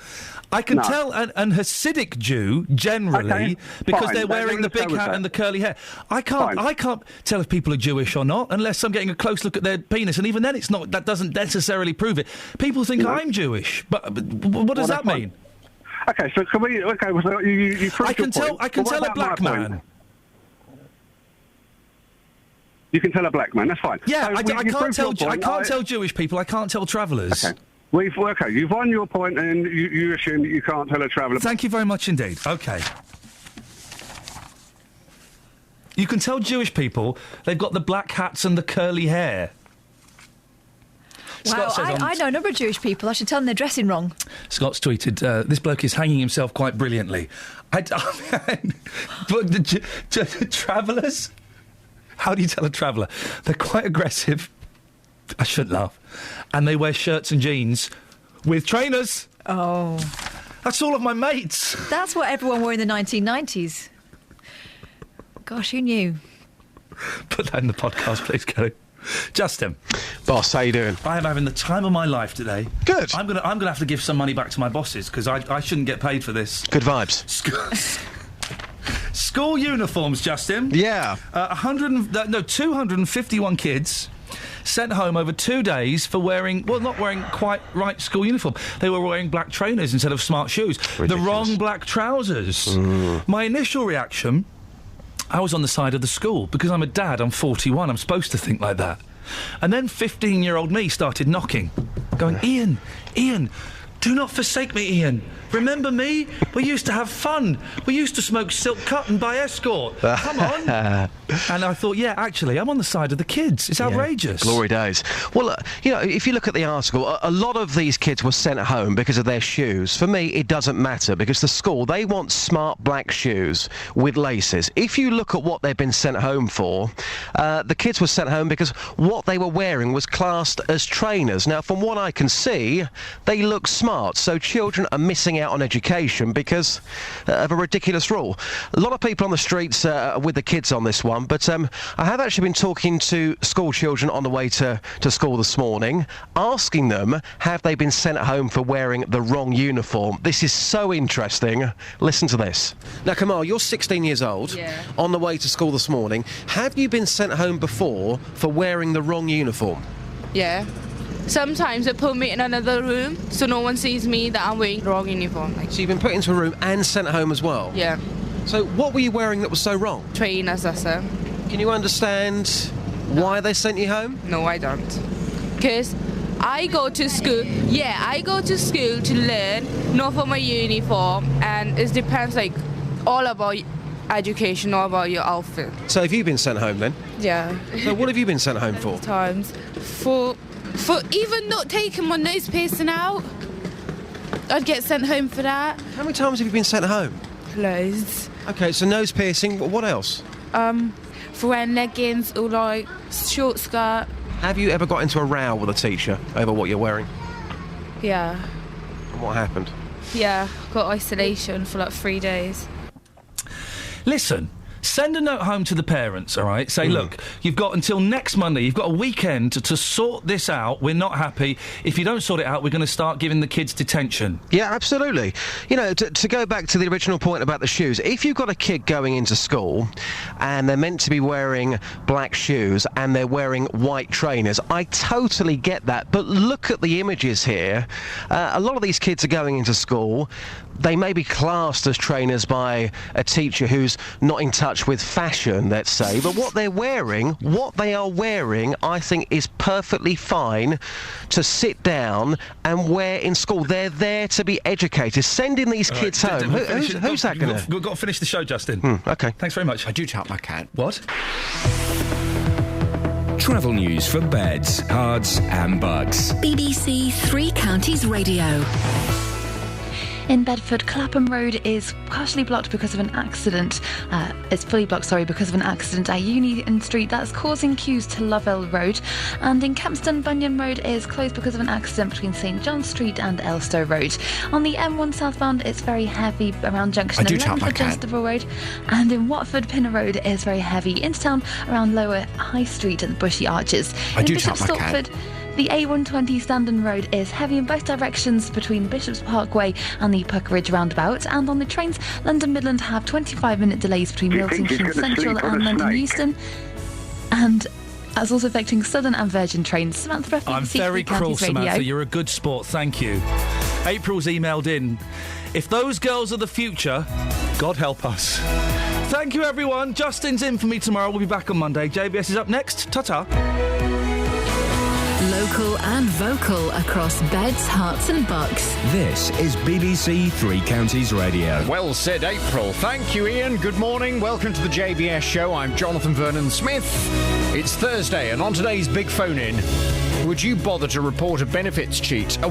I can tell an Hasidic Jew generally because they're wearing the big hat and the curly hair. I can't tell if people are Jewish or not unless I'm getting a close look at their penis, and even then it's not. That doesn't necessarily prove it. People think I'm Jewish, but what does that mean? Okay, so can we? Okay, so you I can tell a black man. You can tell a black man. That's fine. Yeah, so I can't tell Jewish people. I can't tell travellers. Okay. You've won your point, and you assume that you can't tell a traveller. Thank you very much indeed. Okay. You can tell Jewish people they've got the black hats and the curly hair. Wow, I know a number of Jewish people. I should tell them they're dressing wrong. Scott's tweeted, this bloke is hanging himself quite brilliantly. But the travellers? How do you tell a traveller? They're quite aggressive. I shouldn't laugh. And they wear shirts and jeans with trainers. Oh. That's all of my mates. That's what everyone wore in the 1990s. Gosh, who knew? Put that in the podcast, please, Kelly. Justin. Boss, how you doing? I am having the time of my life today. Good. I'm gonna have to give some money back to my bosses because I shouldn't get paid for this. Good vibes. School uniforms, Justin. Yeah. 251 kids sent home over 2 days for not wearing quite right school uniform. They were wearing black trainers instead of smart shoes. Ridiculous. The wrong black trousers. My initial reaction, I was on the side of the school because I'm a dad, I'm 41, I'm supposed to think like that. And then 15-year-old me started knocking, going, Iain, do not forsake me, Iain. Remember me? We used to have fun. We used to smoke silk cotton by escort. Come on. And I thought, yeah, actually, I'm on the side of the kids. It's outrageous. Glory days. Well, if you look at the article, a lot of these kids were sent home because of their shoes. For me, it doesn't matter because the school, they want smart black shoes with laces. If you look at what they've been sent home for, the kids were sent home because what they were wearing was classed as trainers. Now, from what I can see, they look smart, so children are missing out out on education because of a ridiculous rule. A lot of people on the streets are with the kids on this one, but I have actually been talking to school children on the way to school this morning, asking them, have they been sent home for wearing the wrong uniform? This is so interesting. Listen to this. Now, Kamal, you're 16 years old, on the way to school this morning. Have you been sent home before for wearing the wrong uniform? Yeah. Sometimes they put me in another room so no one sees me that I'm wearing the wrong uniform. So you've been put into a room and sent home as well? Yeah. So what were you wearing that was so wrong? Trainers, that's it. Can you understand why they sent you home? No, I don't. Because I go to school, I go to school to learn, not for my uniform, and it depends, like, all about education, all about your outfit. So have you been sent home then? Yeah. So what have you been sent home for? Times. For even not taking my nose piercing out, I'd get sent home for that. How many times have you been sent home? Loads. Okay, so nose piercing, what else? For wearing leggings or, like, short skirt. Have you ever got into a row with a teacher over what you're wearing? Yeah. And what happened? Yeah, got isolation for like 3 days. Listen, send a note home to the parents, all right? Say, look, you've got until next Monday, you've got a weekend to sort this out. We're not happy. If you don't sort it out, we're going to start giving the kids detention. Yeah, absolutely. You know, to go back to the original point about the shoes, if you've got a kid going into school and they're meant to be wearing black shoes and they're wearing white trainers, I totally get that. But look at the images here. A lot of these kids are going into school. They may be classed as trainers by a teacher who's not in touch with fashion, let's say, but what they are wearing, I think is perfectly fine to sit down and wear in school. They're there to be educated. Sending these kids home. Who's that going to... We've got to finish the show, Justin. OK. Thanks very much. I do tap my cat. What? Travel news for beds, cards and bugs. BBC Three Counties Radio. In Bedford, Clapham Road is partially blocked because of an accident. It's fully blocked, because of an accident at Union Street. That's causing queues to Lovell Road. And in Kempston, Bunyan Road is closed because of an accident between St John Street and Elstow Road. On the M1 southbound, it's very heavy around Junction 11 for Dunstable Road. And in Watford, Pinner Road is very heavy into town around Lower High Street and the Bushy Arches. In Bishop Stortford, the A120 Standon Road is heavy in both directions between Bishop's Parkway and the Puckeridge roundabout. And on the trains, London Midland have 25-minute delays between Milton Keynes Central and London Euston. And that's also affecting Southern and Virgin trains. Samantha, I'm very cruel, Samantha. You're a good sport. Thank you. April's emailed in. If those girls are the future, God help us. Thank you, everyone. Justin's in for me tomorrow. We'll be back on Monday. JBS is up next. Ta-ta. Local and vocal across Beds, Herts and Bucks. This is BBC Three Counties Radio. Well said, April. Thank you, Iain. Good morning. Welcome to the JBS show. I'm Jonathan Vernon-Smith. It's Thursday, and on today's Big Phone-In, would you bother to report a benefits cheat?